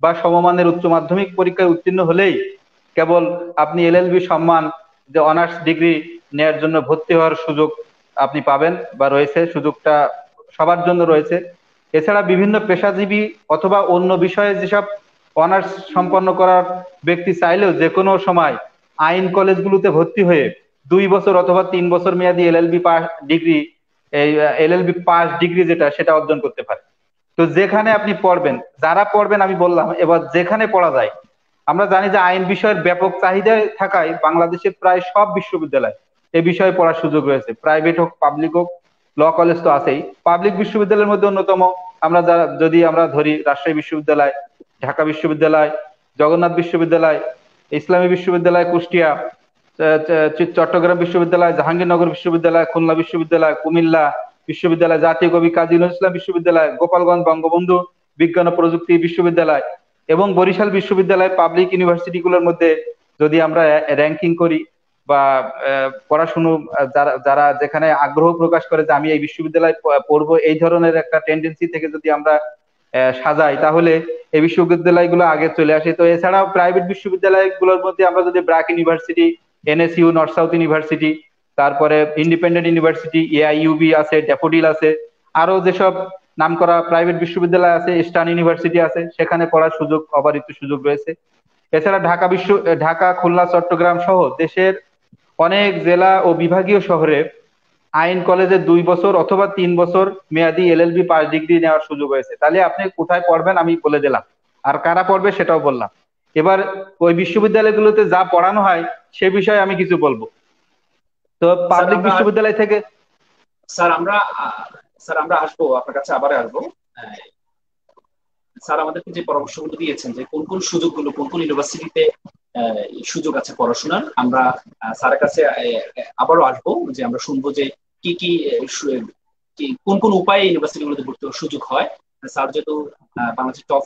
বা সমমানের উচ্চ মাধ্যমিক পরীক্ষায় উত্তীর্ণ হলেই কেবল আপনি এলএলবি সম্মান যে অনার্স ডিগ্রি নেয়ার জন্য ভর্তি হওয়ার সুযোগ আপনি পাবেন বা রয়েছে, সুযোগটা সবার জন্য রয়েছে। এছাড়া বিভিন্ন পেশাজীবী অথবা অন্য বিষয়ে যেসব অনার্স সম্পন্ন করার ব্যক্তি চাইলেও যে কোনো সময় আইন কলেজগুলোতে ভর্তি হয়ে 2 বছর অথবা 3 বছর মেয়াদী এলএলবি পাস ডিগ্রি, এই এলএলবি পাস ডিগ্রি যেটা, সেটা অর্জন করতে পারে। তো যেখানে আপনি পড়বেন, যারা পড়বেন আমি বললাম, এবার যেখানে পড়া যায়, আমরা জানি যে আইন বিষয়ের ব্যাপক চাহিদা থাকায় বাংলাদেশের প্রায় সব বিশ্ববিদ্যালয় এই বিষয়ে পড়ার সুযোগ রয়েছে, প্রাইভেট হোক পাবলিক হোক, ল কলেজ তো আছেই। পাবলিক বিশ্ববিদ্যালয়ের মধ্যে অন্যতম আমরা যদি আমরা ধরি রাজশাহী বিশ্ববিদ্যালয়, ঢাকা বিশ্ববিদ্যালয়, জগন্নাথ বিশ্ববিদ্যালয়, ইসলামী বিশ্ববিদ্যালয় কুষ্টিয়া, চট্টগ্রাম বিশ্ববিদ্যালয়, জাহাঙ্গীরনগর বিশ্ববিদ্যালয়, খুলনা বিশ্ববিদ্যালয়, কুমিল্লা বিশ্ববিদ্যালয়, জাতীয় কবি কাজী নজরুল ইসলাম বিশ্ববিদ্যালয়, গোপালগঞ্জ বঙ্গবন্ধু বিজ্ঞান ও প্রযুক্তি বিশ্ববিদ্যালয় এবং বরিশাল বিশ্ববিদ্যালয় পাবলিক ইউনিভার্সিটি গুলোর মধ্যে যদি আমরা র্যাঙ্কিং করি বা পড়াশুনো, যারা যেখানে আগ্রহ প্রকাশ করে যে আমি এই বিশ্ববিদ্যালয়ে পড়বো, এই ধরনের একটা টেন্ডেন্সি থেকে যদি আমরা সাজাই, তাহলে এই বিশ্ববিদ্যালয়গুলো আগে চলে আসে। তো এছাড়াও প্রাইভেট বিশ্ববিদ্যালয়গুলোর মধ্যে আমরা যদি BRAC university, NSU, north south university, তারপরে ইন্ডিপেন্ডেন্ট ইউনিভার্সিটি, এআইইউবি আছে, ড্যাফোডিল আছে, আরো যেসব নামকরা প্রাইভেট বিশ্ববিদ্যালয় আছে, ইস্টার্ন ইউনিভার্সিটি আছে, সেখানে পড়ার সুযোগ, অবারিত সুযোগ রয়েছে। এছাড়া ঢাকা, খুলনা, চট্টগ্রাম সহ দেশের অনেক জেলা ও বিভাগীয় শহরে আইন কলেজে 2 বছর অথবা 3 বছর মেয়াদি এলএলবি পাস ডিগ্রি নেওয়ার সুযোগ হয়েছে। তাহলে আপনি কোথায় পড়বেন আমি বলে দিলাম, আর কারা পড়বে সেটাও বললাম। এবার ওই বিশ্ববিদ্যালয়গুলোতে যা পড়ানো হয় সে বিষয়ে আমি কিছু বলবো। তো পাবলিক বিশ্ববিদ্যালয় থেকে স্যার আমরা আসবো আপনার কাছে, আবার আসবো। স্যার আমাদেরকে যে পরামর্শগুলো দিয়েছেন যে কোন কোন সুযোগগুলো, কোন কোন ইউনিভার্সিটিতে সুযোগ আছে পড়াশোনার, আমরা স্যারের কাছে আবারও আসবো, যে আমরা শুনবো যে কি কি কোন কোন উপায়ে ইউনিভার্সিটিগুলোতে ভর্তি হওয়ার সুযোগ হয়। স্যার যেহেতু বাংলাদেশের টপ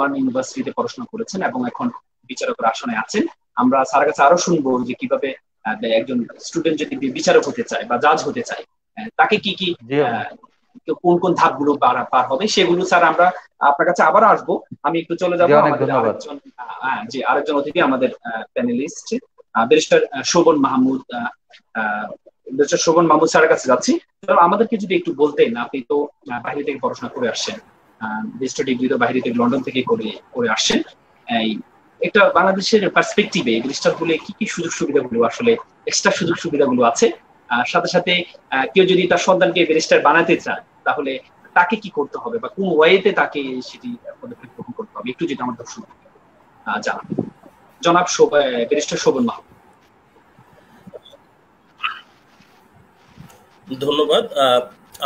1 ইউনিভার্সিটিতে পড়াশোনা করেছেন এবং এখন বিচারকের আসনে আছেন, আমরা স্যারের কাছে আরো শুনবো যে কিভাবে একজন স্টুডেন্ট যদি বিচারক হতে চায় বা জাজ হতে চায়, তাকে কি কি কোন কোন ধাপগুলো পার হবে, সেগুলো স্যার আমরা আপনার কাছে আবার আসবো। আমি একটু চলে যাবো আরেকজন অতিথি, আমাদের প্যানেলিস্ট ব্যারিস্টার শোভন মাহমুদ স্যারের কাছে যাচ্ছি। আমাদেরকে যদি একটু বলতেন, আপনি তো বাইরে থেকে পড়াশোনা করে আসছেন, ব্যারিস্টার ডিগ্রি তো বাইরে থেকে লন্ডন থেকে করে আসছেন, একটা বাংলাদেশের পার্সপেক্টিভে ব্যারিস্টার হলে কি কি সুযোগ সুবিধাগুলো, আসলে এক্সট্রা সুযোগ সুবিধাগুলো আছে, সাথে সাথে কেউ যদি তার সন্তানকে ব্যারিস্টার বানাতে চায় তাহলে তাকে কি করতে হবে বা কোন ওয়েতে তাকে সেটি পদক্ষেপ গ্রহণ করতে হবে, একটু যদি আমার দর্শক জানান। জনাব ব্যারিস্টার শোভন মাহমুদ। ধন্যবাদ।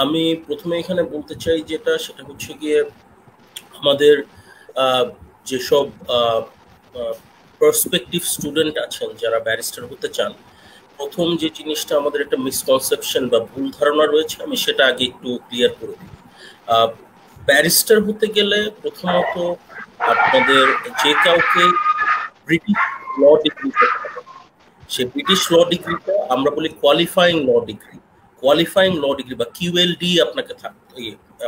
আমি প্রথমে এখানে বলতে চাই সেটা হচ্ছে গিয়ে আমাদের যেসব পার্সপেক্টিভ স্টুডেন্ট আছেন যারা ব্যারিস্টার হতে চান, প্রথম যে জিনিসটা আমাদের একটা মিসকনসেপশন বা ভুল ধারণা রয়েছে, আমি সেটা আগে একটু ক্লিয়ার করে দিই। ব্যারিস্টার হতে গেলে প্রথমত আপনাদের যে কাউকে ব্রিটিশ ল ডিগ্রি করতে হবে। সে ব্রিটিশ ল ডিগ্রিটা আমরা বলি qualifying law degree. Qualifying law degree বা কিউএলডি আপনাকে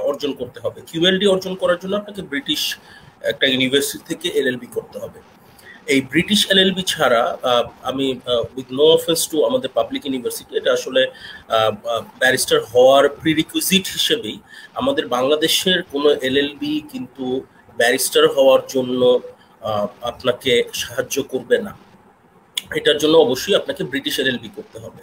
অর্জন করতে হবে। কিউএলডি অর্জন করার জন্য আপনাকে ব্রিটিশ একটা ইউনিভার্সিটি থেকে এলএলবি করতে হবে। এই ব্রিটিশ এলএলবি ছাড়া আমি উইথ নো অফেন্স টু আমাদের পাবলিক ইউনিভার্সিটি, এটা আসলে ব্যারিস্টার হওয়ার প্রিরিকুইজিট হিসেবেই আমাদের বাংলাদেশের কোনো এলএলবি কিন্তু ব্যারিস্টার হওয়ার জন্য আপনাকে সাহায্য করবে না। এটার জন্য অবশ্যই আপনাকে ব্রিটিশ এলএলবি করতে হবে।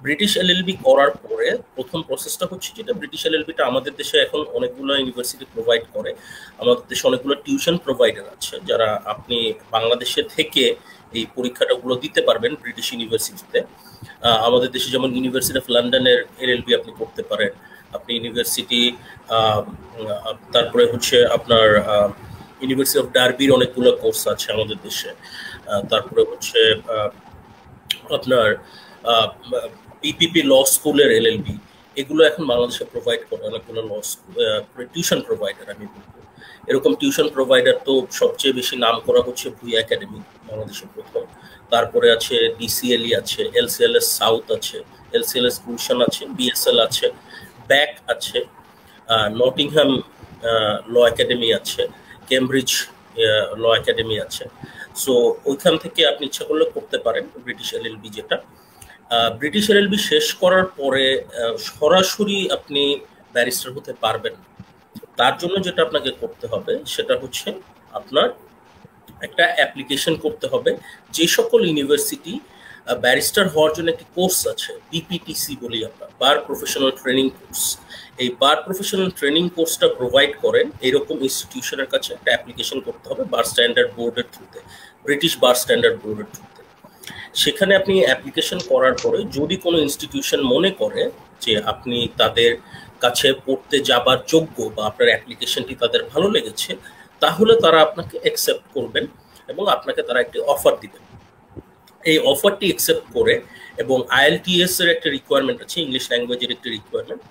ব্রিটিশ এলএলবি করার পরে প্রথম প্রসেসটা হচ্ছে যেটা, ব্রিটিশ এলএলবিটা আমাদের দেশে এখন অনেকগুলো ইউনিভার্সিটি প্রোভাইড করে। আমাদের দেশে অনেকগুলো টিউশন প্রোভাইডার আছে যারা আপনি বাংলাদেশে থেকে এই পরীক্ষাটাগুলো দিতে পারবেন ব্রিটিশ ইউনিভার্সিটিতে। আমাদের দেশে যেমন ইউনিভার্সিটি অফ লন্ডনের এলএলবি আপনি করতে পারেন, আপনি ইউনিভার্সিটি তারপরে হচ্ছে আপনার ইউনিভার্সিটি অফ ডার্বির অনেকগুলো কোর্স আছে আমাদের দেশে। তারপরে হচ্ছে আপনার বিপিপি ল স্কুলের এলএলবি, এগুলো এখন বাংলাদেশে প্রোভাইড করে অনেকগুলো ল স্কুল টিউশন প্রোভাইডার। আমি বলবো এরকম টিউশন প্রোভাইডার তো সবচেয়ে বেশি নাম করা হচ্ছে ভুইয়া একাডেমি বাংলাদেশের প্রথম, তারপরে আছে ডিসিএলই আছে, এলসিএলএস সাউথ আছে, এলসিএলএস গুলশান আছে, বিএসএল আছে, ব্যাক আছে, নটিংহাম ল একাডেমি আছে, কেমব্রিজ ল একাডেমি আছে। সো ওইখান থেকে আপনি ইচ্ছা করলে করতে পারেন ব্রিটিশ এলএলবি। যেটা ব্রিটিশ এলএলবি শেষ করার পরে সরাসরি আপনি ব্যারিস্টার হতে পারবেন। তার জন্য যেটা আপনাকে করতে হবে সেটা হচ্ছে আপনার একটা অ্যাপ্লিকেশন করতে হবে। যে সকল ইউনিভার্সিটি ব্যারিস্টার হওয়ার জন্য একটি কোর্স আছে, বিপিটিসি বলি আমরা, বার প্রফেশনাল ট্রেনিং কোর্স, এই বার প্রফেশনাল ট্রেনিং কোর্সটা প্রোভাইড করেন এরকম ইনস্টিটিউশনের কাছে একটা অ্যাপ্লিকেশন করতে হবে বার স্ট্যান্ডার্ড বোর্ডের থ্রুতে, ব্রিটিশ বার স্ট্যান্ডার্ড বোর্ডের থ্রুতে। সেখানে আপনি অ্যাপ্লিকেশন করার পরে যদি কোনো ইনস্টিটিউশন মনে করে যে আপনি তাদের কাছে পড়তে যাবার যোগ্য বা আপনার অ্যাপ্লিকেশনটি তাদের ভালো লেগেছে, তাহলে তারা আপনাকে অ্যাকসেপ্ট করবেন এবং আপনাকে তারা একটি অফার দিবেন। এই অফারটি অ্যাকসেপ্ট করে এবং আইএলটিএস এর একটা রিকোয়ারমেন্ট আছে, ইংলিশ ল্যাঙ্গুয়েজের একটি রিকোয়ারমেন্ট,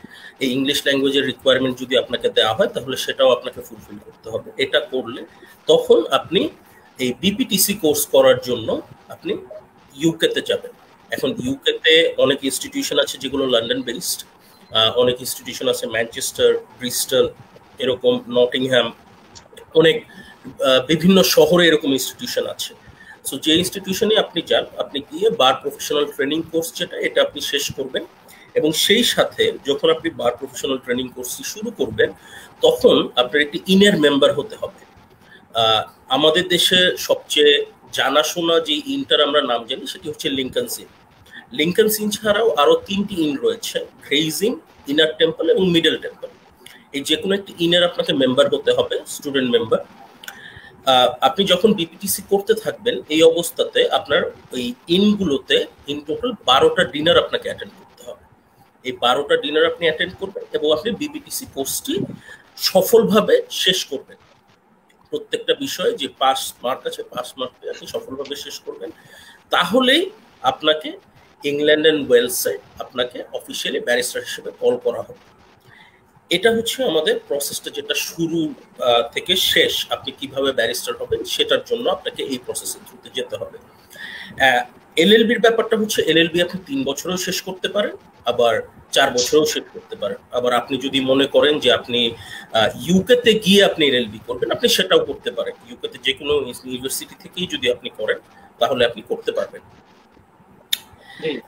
এই ইংলিশ ল্যাঙ্গুয়েজের রিকোয়ারমেন্ট যদি আপনাকে দেওয়া হয় তাহলে সেটাও আপনাকে ফুলফিল করতে হবে। এটা করলে তখন আপনি এই বিপিটিসি কোর্স করার জন্য আপনি ইউকেতে যাবেন। এখন ইউকেতে অনেক ইনস্টিটিউশন আছে যেগুলো লন্ডন বেসড, অনেক ইনস্টিটিউশন আছে ম্যানচেস্টার, ব্রিস্টল, এরকম নটিংহ্যাম, অনেক বিভিন্ন শহরে এরকম ইনস্টিটিউশন আছে। সো যে ইনস্টিটিউশনে আপনি যান, আপনি গিয়ে বার প্রফেশনাল ট্রেনিং কোর্স যেটা, এটা আপনি শেষ করবেন এবং সেই সাথে যখন আপনি বার প্রফেশনাল ট্রেনিং কোর্সটি শুরু করবেন তখন আপনার একটি ইনের মেম্বার হতে হবে। আমাদের দেশে সবচেয়ে জানাশোনা যে ইনটার আমরা নাম জানি সেটি হচ্ছে লিঙ্কনস ইন। লিঙ্কনস ইন ছাড়াও আরো 3টি ইন রয়েছে, গ্রেইজ ইন, ইনার টেম্পল এবং মিডল টেম্পল। এই যে কোনো একটি ইনের আপনাকে মেম্বার হতে হবে, স্টুডেন্ট মেম্বার। আপনি যখন বিপিটিসি করতে থাকবেন এই অবস্থাতে আপনার ওই ইনগুলোতে ইন টোটাল 12টা ডিনার আপনাকে অ্যাটেন্ড করতে হবে। এই 12টা ডিনার আপনি অ্যাটেন্ড করবেন এবং আপনি বিপিটিসি কোর্সটি সফলভাবে শেষ করবেন। প্রত্যেকটা বিষয়ে যে পাস মার্ক আছে, পাস মার্কটি আপনি সফলভাবে শেষ করবেন, তাহলেই আপনাকে ইংল্যান্ড অ্যান্ড ওয়েলসে আপনাকে অফিসিয়ালি ব্যারিস্টার হিসেবে কল করা হবে। এটা হচ্ছে আমাদের প্রসেসটা, যেটা শুরু থেকে শেষ আপনি কিভাবে ব্যারিস্টার হবেন সেটার জন্য আপনাকে এই প্রসেসের থ্রুতে যেতে হবে। এলএলবির ব্যাপারটা হচ্ছে এলএলবি আপনি 3 বছরেও শেষ করতে পারেন, আবার 4 বছরেও শেষ করতে পারেন। আবার আপনি যদি মনে করেন যে আপনি ইউকেতে গিয়ে আপনি এলএলবি করবেন, আপনি সেটাও করতে পারেন। ইউকেতে যে কোনো ইউনিভার্সিটি থেকেই যদি আপনি করেন তাহলে আপনি করতে পারবেন।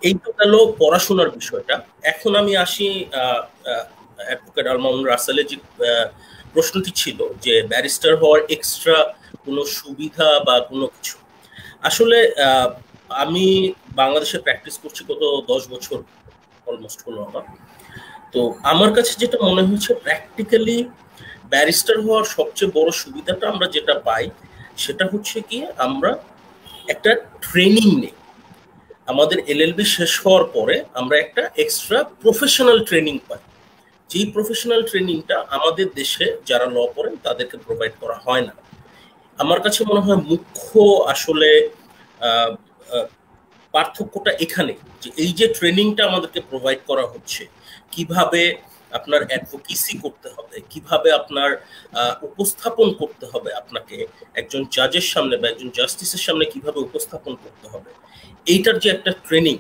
এই তো গেল পড়াশোনার বিষয়টা। এখন আমি আসি অ্যাডভোকেট আল মামুন রাসেলের যে প্রশ্নটি ছিল যে ব্যারিস্টার হওয়ার এক্সট্রা কোনো সুবিধা বা কোনো কিছু। আসলে আমি বাংলাদেশে প্র্যাকটিস করছি গত 10 বছর অলমোস্ট হলো আমার। তো আমার কাছে যেটা মনে হয়েছে প্র্যাকটিক্যালি ব্যারিস্টার হওয়ার সবচেয়ে বড় সুবিধাটা আমরা যেটা পাই সেটা হচ্ছে কি আমরা একটা ট্রেনিং নেই। আমাদের এলএলবি শেষ হওয়ার পরে আমরা একটা এক্সট্রা প্রফেশনাল ট্রেনিং পাই, যেই প্রফেশনাল ট্রেনিংটা আমাদের দেশে যারা ল পড়েন তাদেরকে প্রোভাইড করা হয় না। আমার কাছে মনে হয় মুখ্য আসলে পার্থক্যটা এখানে, যে এই যে ট্রেনিংটা আমাদেরকে প্রোভাইড করা হচ্ছে, কিভাবে আপনার অ্যাডভোকেসি করতে হবে, কিভাবে আপনার উপস্থাপন করতে হবে, আপনাকে একজন জাজের সামনে বা একজন জাস্টিসের সামনে কিভাবে উপস্থাপন করতে হবে, এইটার যে একটা ট্রেনিং,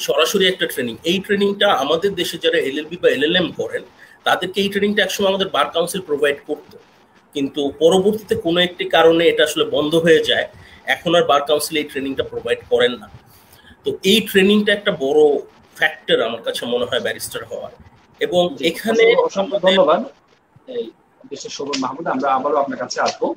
সরাসরি একটা ট্রেনিং। এই ট্রেনিংটা আমাদের দেশে যারা এলএলবি বা এলএলএম করেন তাদেরকে এই ট্রেনিংটা একসময় আমাদের বার কাউন্সিল প্রোভাইড করতো, কিন্তু পরবর্তীতে কোনো একটি কারণে এটা আসলে বন্ধ হয়ে যায়। এখন আর বার কাউন্সিল এই ট্রেনিংটা প্রোভাইড করেন না। তো এই ট্রেনিংটা একটা বড় ফ্যাক্টর আমার কাছে মনে হয় ব্যারিস্টার হওয়ার। এবং এখানে অসংখ্য ধন্যবাদ এই দেশের শোভন মাহমুদ। আমরা আবারও আপনার কাছে আসবো।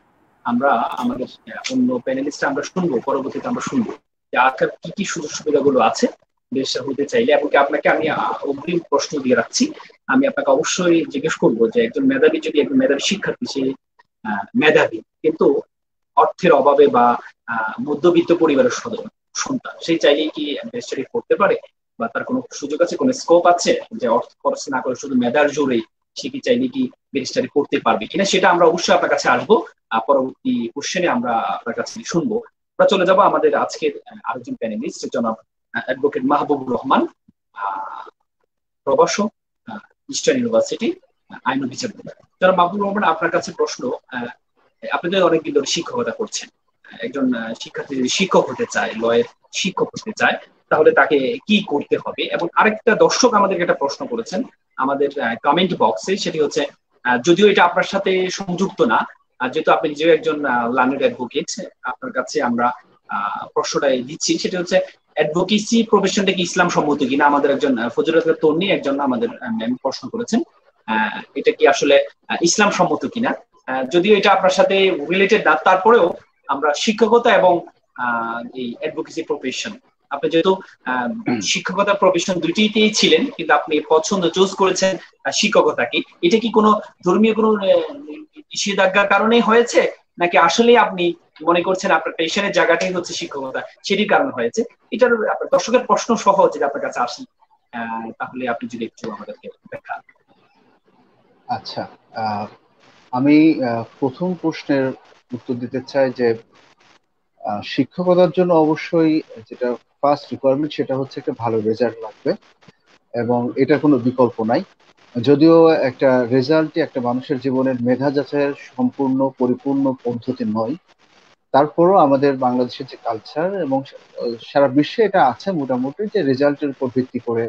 আমরা আমাদের অন্য প্যানেলিস্ট আমরা শুনবো, পরবর্তীতে আমরা শুনবো যে আর কি কি সুযোগ সুবিধাগুলো আছে দেশে হতে চাইলে। এবং আপনাকে আমি অগ্রিম প্রশ্ন দিয়ে রাখছি, আমি আপনাকে অবশ্যই জিজ্ঞেস করবো যে একজন মেধাবী, যদি একজন মেধাবী শিক্ষার্থী, সে মেধাবী কিন্তু অর্থের অভাবে বা মধ্যবিত্ত পরিবারের সন্তান, সেই চাইলেই কি স্টাডি করতে পারে, বা তার কোনো সুযোগ আছে, কোনো স্কোপ আছে যে অর্থ খরচ না করে শুধু মেধার জোরেই সে কি চাইলে কি স্টাডি করতে পারবে কিনা, সেটা আমরা অবশ্যই আপনার কাছে আসবো। পরবর্তী কোশ্চেনে আমরা আপনার কাছে শুনবো। আমরা চলে যাবো আমাদের আজকের আরেকজন প্যানেলিস্ট, জনাব অ্যাডভোকেট মাহবুবুর রহমান, প্রভাষক, ইস্টার্ন ইউনিভার্সিটি, আইন ও বিচার বিভাগ। জনাব মাহবুবুর রহমান, আপনার কাছে প্রশ্ন। আপনি তো অনেকদিন ধরে শিক্ষকতা করছেন, একজন শিক্ষার্থী যদি শিক্ষক হতে চায়, লয়ের শিক্ষক হতে চায়, তাহলে তাকে কি করতে হবে? এবং আরেকটা দর্শক আমাদেরকে একটা প্রশ্ন করেছেন আমাদের কমেন্ট বক্সে, সেটি হচ্ছে, যদিও এটা আপনার সাথে সংযুক্ত না, যেহেতু আপনি নিজেও একজন লার্নার অ্যাডভোকেট, আপনার কাছে আমরা প্রশ্নটা দিচ্ছি, সেটা হচ্ছে অ্যাডভোকেসি প্রফেশনটা কি ইসলাম সম্মত কিনা। আমাদের একজন ফজলুল তন্নি একজন আমাদের ম্যাম প্রশ্ন করেছেন, এটা কি আসলে ইসলাম সম্মত কিনা। যদিও এটা আপনার সাথে রিলেটেড না, তারপরেও আমরা শিক্ষকতা এবং এই অ্যাডভোকেসি প্রফেশন, আপনি যেহেতু শিক্ষকতা প্রফেশন দুইটিতেই ছিলেন, কিন্তু আপনি পছন্দ চুজ করেছেন শিক্ষকতাকে, এটা কি কোনো ধর্মীয় কোনো নিষেধাজ্ঞার কারণেই হয়েছে, নাকি আসলে আপনি মনে করছেন আপনার পেশনের জায়গাটাই হচ্ছে শিক্ষকতা, সেটির কারণে হয়েছে? এটার দর্শকের প্রশ্ন সহ যদি আপনার কাছে আসি, তাহলে আপনি যদি একটু আমাদেরকে ব্যাখ্যা। আচ্ছা, আমি প্রথম প্রশ্নের উত্তর দিতে চাই যে শিক্ষকতার জন্য অবশ্যই যেটা ফার্স্ট রিকোয়ারমেন্ট সেটা হচ্ছে একটা ভালো রেজাল্ট লাগবে, এবং এটা কোনো বিকল্প নাই। যদিও একটা রেজাল্টই একটা মানুষের জীবনের মেধা যাচাইয়ের সম্পূর্ণ পরিপূর্ণ পদ্ধতি নয়, তারপরও আমাদের বাংলাদেশের যে কালচার এবং সারা বিশ্বে এটা আছে মোটামুটি, যে রেজাল্টের উপর ভিত্তি করে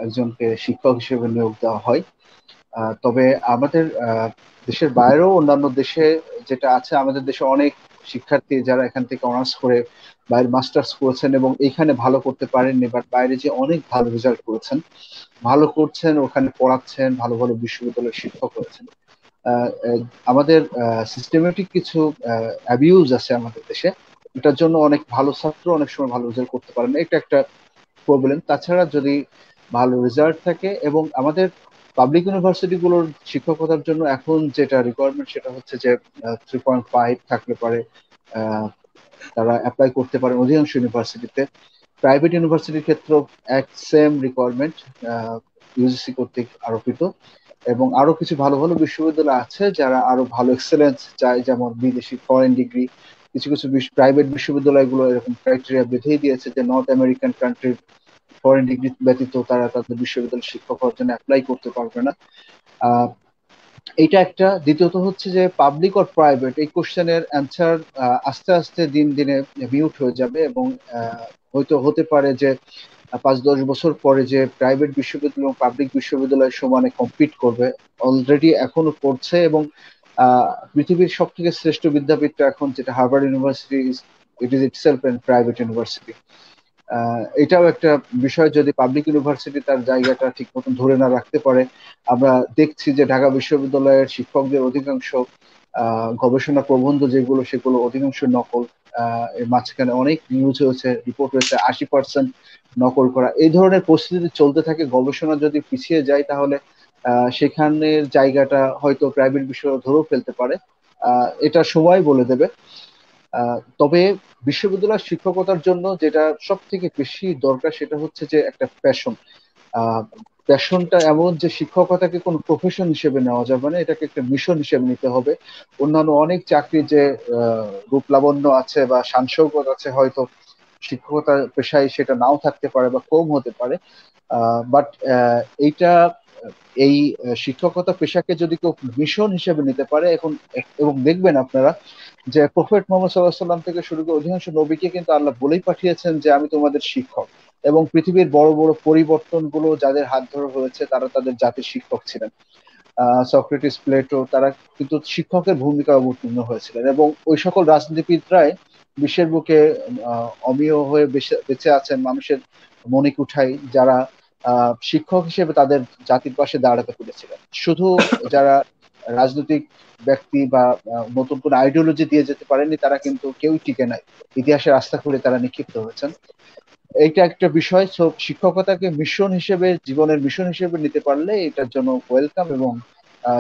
একজনকে শিক্ষক হিসেবে নিয়োগ দেওয়া হয়। তবে আমাদের দেশের বাইরেও অন্যান্য দেশে যেটা আছে, আমাদের দেশে অনেক শিক্ষার্থী যারা এখান থেকে অনার্স করে বাইরে মাস্টার্স করেছেন এবং এখানে ভালো করতে পারেননি, বাট বাইরে যে অনেক ভালো রেজাল্ট করেছেন, ভালো করছেন, ওখানে পড়াচ্ছেন, ভালো ভালো বিশ্ববিদ্যালয়ের শিক্ষক হয়েছেন। আমাদের সিস্টেমেটিক কিছু অ্যাবিউজ আছে আমাদের দেশে, এটার জন্য অনেক ভালো ছাত্র অনেক সময় ভালো রেজাল্ট করতে পারে না, এটা একটা প্রবলেম। তাছাড়া যদি ভালো রেজাল্ট থাকে, এবং আমাদের পাবলিক ইউনিভার্সিটি গুলোর শিক্ষকতার জন্য এখন যেটা রিকোয়ারমেন্ট সেটা হচ্ছে যে 3.5 থাকলে পারে তারা অ্যাপ্লাই করতে পারে অধিকাংশ ইউনিভার্সিটিতে। প্রাইভেট ইউনিভার্সিটির ক্ষেত্রেও এক সেম রিকোয়ারমেন্ট ইউজিসি কর্তৃক আরোপিত। এবং আরো কিছু ভালো ভালো বিশ্ববিদ্যালয় আছে যারা আরো ভালো এক্সেলেন্স চায়, যেমন বিদেশি ফরেন ডিগ্রি। কিছু কিছু প্রাইভেট বিশ্ববিদ্যালয়গুলো এরকম ক্রাইটেরিয়া বেঁধেই দিয়েছে যে নর্থ আমেরিকান কান্ট্রির ফরেন ডিগ্রি ব্যতীত তারা তাদের বিশ্ববিদ্যালয় শিক্ষক হওয়ার জন্য অ্যাপ্লাই করতে পারবে না। এটা একটা। দ্বিতীয়ত হচ্ছে যে পাবলিক অর প্রাইভেট, এই কোশ্চেনের অ্যান্সার আস্তে আস্তে দিন দিনে মিউট হয়ে যাবে, এবং হয়তো হতে পারে যে 5-10 বছর পরে যে প্রাইভেট বিশ্ববিদ্যালয় এবং পাবলিক বিশ্ববিদ্যালয় সমানে কম্পিট করবে, অলরেডি এখনো করছে। এবং পৃথিবীর সব থেকে শ্রেষ্ঠ বিদ্যাপীঠটা এখন যেটা Harvard university, it is itself N private university. এটাও একটা বিষয়, যদি পাবলিক ইউনিভার্সিটি তার জায়গাটা ঠিক মতন ধরে না রাখতে পারে। আমরা দেখছি যে ঢাকা বিশ্ববিদ্যালয়ের শিক্ষকদের অধিকাংশ গবেষণা প্রবন্ধ যেগুলো, সেগুলো অধিকাংশ নকল। এর মাঝখানে অনেক নিউজ হয়েছে, রিপোর্ট হয়েছে 80% নকল করা। এই ধরনের পরিস্থিতি চলতে থাকে, গবেষণা যদি পিছিয়ে যায় তাহলে সেখানের জায়গাটা হয়তো প্রাইভেট বিশ্ববিদ্যালয় ধরেও ফেলতে পারে, এটা সময় বলে দেবে। তবে বিশ্ববিদ্যালয়ের শিক্ষকতার জন্য যেটা সব থেকে বেশি দরকার সেটা হচ্ছে যে একটা প্যাশন। প্যাশনটা এমন যে শিক্ষকতাকে কোনো প্রফেশন হিসেবে নেওয়া যাবে না, এটাকে একটা মিশন হিসেবে নিতে হবে। অন্যান্য অনেক চাকরি যে রূপ লাবণ্য আছে বা সাংসর্গত আছে, হয়তো শিক্ষকতা পেশায় সেটা নাও থাকতে পারে বা কম হতে পারে, বাট এইটা এই শিক্ষকতা পেশাকে যদি কেউ মিশন হিসেবে নিতে পারে এখন, এবং দেখবেন আপনারা যে প্রফেট মোহাম্মদ সাল্লাল্লাহু আলাইহি ওয়াসাল্লাম থেকে শুরু করে অধিকাংশ নবীকে কিন্তু আল্লাহ বলেই পাঠিয়েছেন যে আমি তোমাদের শিক্ষক। এবং পৃথিবীর বড় বড় পরিবর্তনগুলো যাদের হাত ধরে হয়েছে তারা তাদের জাতির শিক্ষক ছিলেন। সক্রেটিস, প্লেটো, তারা কিন্তু শিক্ষকের ভূমিকা অবতীর্ণ হয়েছিলেন, এবং ওই সকল রাজনীতিবিদরাই বিশ্বের বুকে অমীয় হয়ে বেঁচে আছেন মানুষের মনিক উঠাই, যারা শিক্ষক হিসেবে তাদের জাতির পাশে দাঁড়াতে পেরেছিলেন। শুধু যারা রাজনৈতিক ব্যক্তি বা নতুন কোন আইডিওলজি দিয়ে যেতে পারেনি তারা কিন্তু কেউই টিকে নাই, ইতিহাসের রাস্তা খুলে তারা নিক্ষিপ্ত হয়েছেন। এইটা একটা বিষয়। সো শিক্ষকতাকে মিশন হিসেবে, জীবনের মিশন হিসেবে নিতে পারলে এটার জন্য ওয়েলকাম, এবং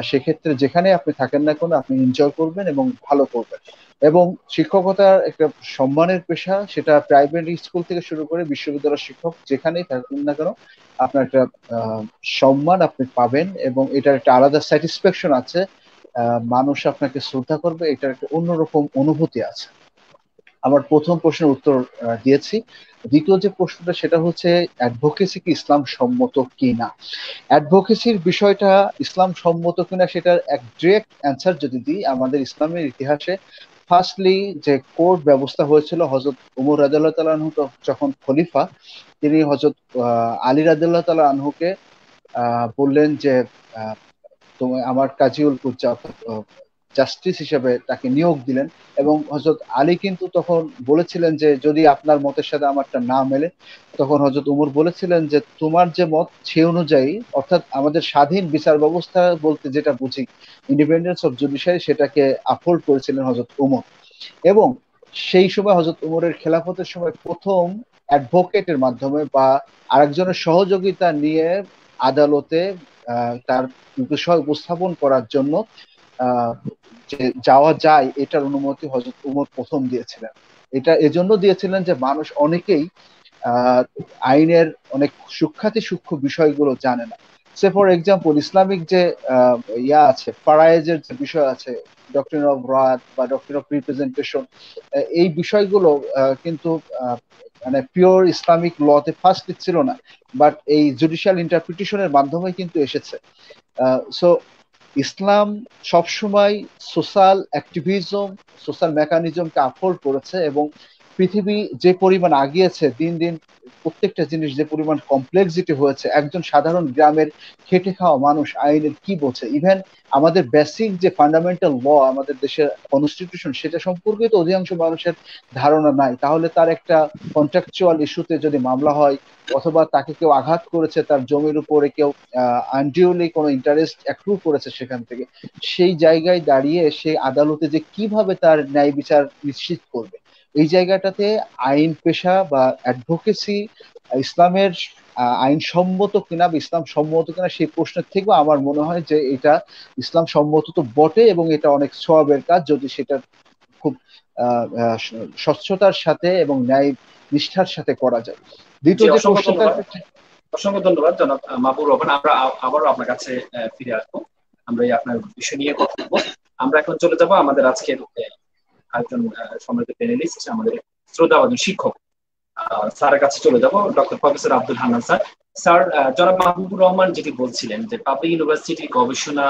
সেক্ষেত্রে যেখানে আপনি থাকেন না কেন আপনি এনজয় করবেন এবং ভালো করবেন। এবং শিক্ষকতার একটা সম্মানের পেশা, সেটা প্রাইমারি স্কুল থেকে শুরু করে বিশ্ববিদ্যালয়ের শিক্ষক যেখানেই থাকুন না কেন আপনার একটা সম্মান আপনি পাবেন, এবং এটার একটা আলাদা স্যাটিসফ্যাকশন আছে। মানুষ আপনাকে শ্রদ্ধা করবে, এটার একটা অন্যরকম অনুভূতি আছে। আমার প্রথম প্রশ্নের উত্তর দিয়েছি। দ্বিতীয় যে প্রশ্নটা সেটা হচ্ছে অ্যাডভোকেসি কি ইসলাম সম্মত কিনা। অ্যাডভোকেসির বিষয়টা ইসলাম সম্মত কিনা সেটার এক ডিরেক্ট অ্যান্সার যদি দিই, আমাদের ইসলামের ইতিহাসে ফার্স্টলি যে কোর্ট ব্যবস্থা হয়েছিল, হযরত উমর রাদিয়াল্লাহু তাআলা আনহু যখন খলিফা, তিনি হযরত আলী রাদিয়াল্লাহু তাআলা আনহুকে বললেন যে তুমি আমার কাজীউল কুজ্জা জাস্টিস হিসেবে তাকে নিয়োগ দিলেন, এবং হযরত আলী কিন্তু তখন বলেছিলেন যে যদি আপনার মতের সাথে আমারটা না মেলে, তখন হযরত উমর বলেছিলেন যে তোমার যে মত সে অনুযায়ী, অর্থাৎ আমাদের স্বাধীন বিচার ব্যবস্থা বলতে যেটা বুঝি, ইন্ডিপেন্ডেন্স অফ জুডিশিয়ারি, সেটাকে আপহোল্ড করেছিলেন হযরত উমর। এবং সেই সময় হযরত উমরের খেলাফতের সময় প্রথম অ্যাডভোকেটের মাধ্যমে বা আরেকজনের সহযোগিতা নিয়ে আদালতে তার বিষয় উপস্থাপন করার জন্য যে যাওয়া যায়, এটার অনুমতি হযরত উমর প্রথম দিয়েছিলেন। এটা এজন্য দিয়েছিলেন যে মানুষ অনেকেই আইনের অনেক সূক্ষ্ম বিষয়গুলো জানে না। সে ফর এক্সাম্পল ইসলামিক যে আছে, ফারায়েজের যে বিষয় আছে, ডক্ট্রিন অফ রাত বা ডক্ট্রিন অফ রিপ্রেজেন্টেশন, এই বিষয়গুলো কিন্তু মানে পিওর ইসলামিক লতে ফার্স্ট ছিল না, বাট এই জুডিশিয়াল ইন্টারপ্রিটেশনের মাধ্যমে কিন্তু এসেছে। সো ইসলাম সবসময় সোশ্যাল অ্যাক্টিভিজম, সোশ্যাল মেকানিজমকে আপহোল্ড করেছে, এবং পৃথিবী যে পরিমাণ আগিয়েছে দিন দিন, প্রত্যেকটা জিনিস যে পরিমাণ কমপ্লেক্সিটি হয়েছে, একজন সাধারণ গ্রামের খেটে খাওয়া মানুষ আইনের কি বোঝে, ইভেন আমাদের বেসিক যে ফান্ডামেন্টাল ল আমাদের দেশের কনস্টিটিউশন, সেটা সম্পর্কে তো অধিকাংশ মানুষের ধারণা নাই। তাহলে তার একটা কন্ট্রাকচুয়াল ইস্যুতে যদি মামলা হয়, অথবা তাকে কেউ আঘাত করেছে, তার জমির উপরে কেউ আনডিউলি কোনো ইন্টারেস্ট অ্যাক্রু করেছে, সেখান থেকে সেই জায়গায় দাঁড়িয়ে সে আদালতে যে কিভাবে তার ন্যায় বিচার নিশ্চিত করবে, এই জায়গাটাতে আইন পেশা বা অ্যাডভোকেসি ইসলামের আইনসম্মত কিনা বা ইসলাম সম্মত কিনা, সেই প্রশ্নের থেকেও আমার মনে হয় যে এটা ইসলাম সম্মত তো বটে, এবং এটা অনেক সওয়াবের কাজ যদি সেটা খুব স্বচ্ছতার সাথে এবং ন্যায় নিষ্ঠার সাথে করা যায়। দ্বিতীয় যে প্রশ্নটা, অসংখ্য ধন্যবাদ জনাব মাহবুবুর রহমান। আমরা আবারও আপনার কাছে ফিরে আসবো, আমরা এই আপনার বিষয় নিয়ে কথা বলবো। আমরা এখন চলে যাব আমাদের আজকের একজন সম্মানিত প্যানেলিস্ট, আমাদের শ্রদ্ধাভাজন শিক্ষক স্যারের কাছে চলে যাব, doctor professor Abdul Hannan sir. Sir, জনাব মাহবুবুর রহমান যেটি বলছিলেন যে পাবলিক ইউনিভার্সিটি গবেষণা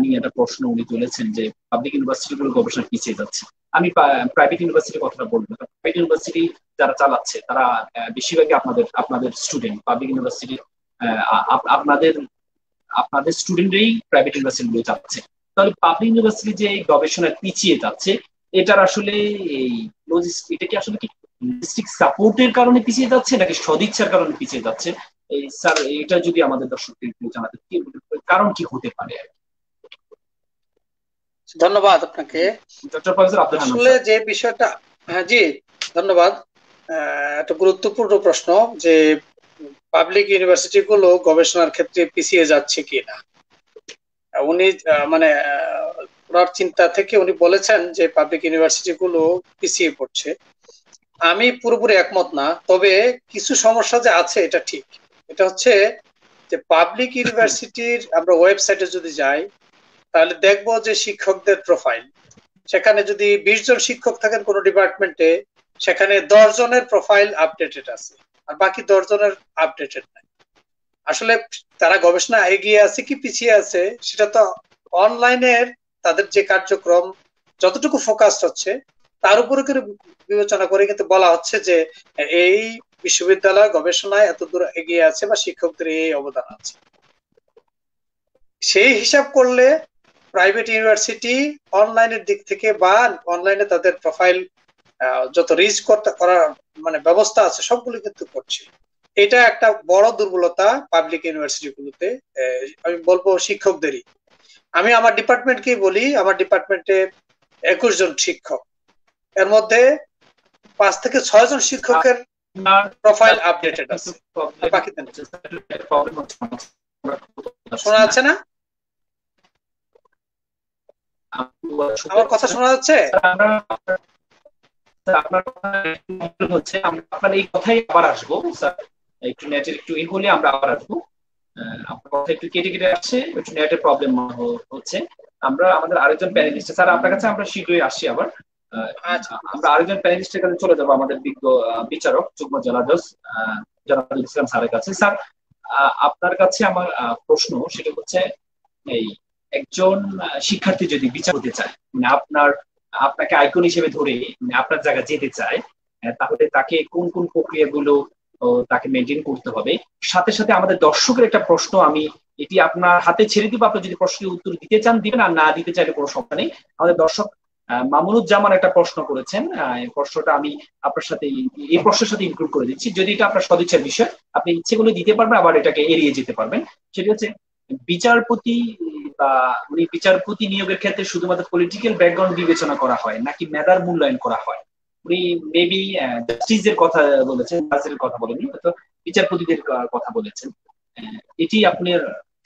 নিয়ে একটা প্রশ্ন উনি তুলেছেন যে পাবলিক ইউনিভার্সিটিগুলোর গবেষণা পিছিয়ে যাচ্ছে। আমি প্রাইভেট ইউনিভার্সিটির কথাটা বলবো। প্রাইভেট ইউনিভার্সিটি যারা চালাচ্ছে তারা বেশিরভাগই আপনাদের স্টুডেন্ট। পাবলিক ইউনিভার্সিটি আপনাদের স্টুডেন্টরাই প্রাইভেট ইউনিভার্সিটিগুলো চালাচ্ছে। তাহলে পাবলিক ইউনিভার্সিটি যে গবেষণা পিছিয়ে যাচ্ছে, এটার আসলে এটা কি আসলে কি লজিস্টিক সাপোর্টের কারণে পিছিয়ে যাচ্ছে নাকি সদিচ্ছার কারণে পিছিয়ে যাচ্ছে? এই স্যার, এটা যদি আমাদের দর্শকদের একটু জানাতে, কারণ কি হতে পারে? ধন্যবাদ আপনাকে ডক্টর প্রফেসর আব্দুল হান্নান। আসলে যে বিষয়টা, হ্যাঁ জি ধন্যবাদ, একটা গুরুত্বপূর্ণ প্রশ্ন যে পাবলিক ইউনিভার্সিটি গুলো গবেষণার ক্ষেত্রে পিছিয়ে যাচ্ছে কিনা। উনি মানে ওনার চিন্তা থেকে উনি বলেছেন যে পাবলিক ইউনিভার্সিটি গুলো পিছিয়ে পড়ছে। আমি পুরোপুরি একমত না, তবে কিছু সমস্যা যে আছে এটা ঠিক। এটা হচ্ছে যে পাবলিক ইউনিভার্সিটির আমরা ওয়েবসাইটে যদি যাই তাহলে দেখবো যে শিক্ষকদের প্রোফাইল, সেখানে যদি 20 জন শিক্ষক থাকেন কোনো ডিপার্টমেন্টে, সেখানে 10 জনের প্রোফাইল আপডেটেড আছে আর বাকি 10 জনের আপডেটেড নাই। আসলে তারা গবেষণা এগিয়ে আছে কি পিছিয়ে আছে সেটা তো অনলাইনের তাদের যে কার্যক্রম যতটুকু ফোকাসড হচ্ছে তার উপরে করে বিবেচনা করে কিন্তু বলা হচ্ছে যে এই বিশ্ববিদ্যালয় গবেষণায় এত দূর এগিয়ে আছে বা শিক্ষকদের এই অবদান আছে। সেই হিসাব করলে প্রাইভেট ইউনিভার্সিটি অনলাইনের দিক থেকে বা অনলাইনে তাদের প্রোফাইল যত রিচ করার মানে ব্যবস্থা আছে সবগুলো কিন্তু করছে। এটা একটা বড় দুর্বলতা পাবলিক ইউনিভার্সিটি গুলোতে, আমি বলবো শিক্ষকদেরই। আমি আমার ডিপার্টমেন্টকেই বলি, আমার ডিপার্টমেন্টে 21 জন শিক্ষক, এর মধ্যে 5 থেকে 6 জন শিক্ষকের প্রোফাইল আপডেটেড আছে, বাকিতে শোনা যাচ্ছে না? আমার কথা শোনা যাচ্ছে? আপনার কথা হচ্ছে, আমরা আপনার এই কথাই আবার আসবো স্যার, একটু নেটের একটু হলে আমরা আবার আসবো। আপনার কথা একটু কেটে কেটে আসছে, একটু নেটের প্রবলেম হচ্ছে। আমরা আমাদের আরেকজন প্যানেলিস্ট স্যার আপনার কাছে আমরা শীঘ্রই আসছি আবার। আমরা আরেকজন প্যানেলিস্টের কাছে চলে যাবো, আমাদের বিজ্ঞ বিচারক যুগ্ম জেলা জজ জানাতুল ইসলাম স্যারের কাছে। স্যার আপনার কাছে আমার প্রশ্ন সেটা হচ্ছে, এই একজন শিক্ষার্থী যদি বিচার হতে চায়, মানে আপনাকে আইকন হিসেবে ধরে আপনার জায়গা যেতে চায়, তাহলে তাকে কোন কোন প্রক্রিয়াগুলো তাকে মেনটেন করতে হবে? সাথে সাথে আমাদের দর্শকের একটা প্রশ্ন, আমি এটি আপনার হাতে ছেড়ে দিব, আপনি যদি প্রশ্নের উত্তর দিতে চান দিবেন, আর না দিতে চাইলে কোনো সমস্যা নেই। আমাদের দর্শক মামুনুজ্জামান একটা প্রশ্ন করেছেন, এই প্রশ্নটা আমি আপনার সাথে এই প্রশ্নের সাথে ইনক্লুড করে দিচ্ছি, যদি এটা আপনার সদিচ্ছার বিষয়, আপনি ইচ্ছেগুলো দিতে পারবেন, আবার এটাকে এড়িয়ে যেতে পারবেন। সেটা হচ্ছে, বিচারপতি বা উনি বিচারপতি নিয়োগের ক্ষেত্রে শুধুমাত্র পলিটিক্যাল ব্যাকগ্রাউন্ড বিবেচনা করা হয় নাকি মেধার মূল্যায়ন করা হয়? উনি মেবি জাস্টিসের কথা বলেছেন, জাজের কথা বলেনি, তো বিচারপতিদের কথা বলেছেন। এটি আপনার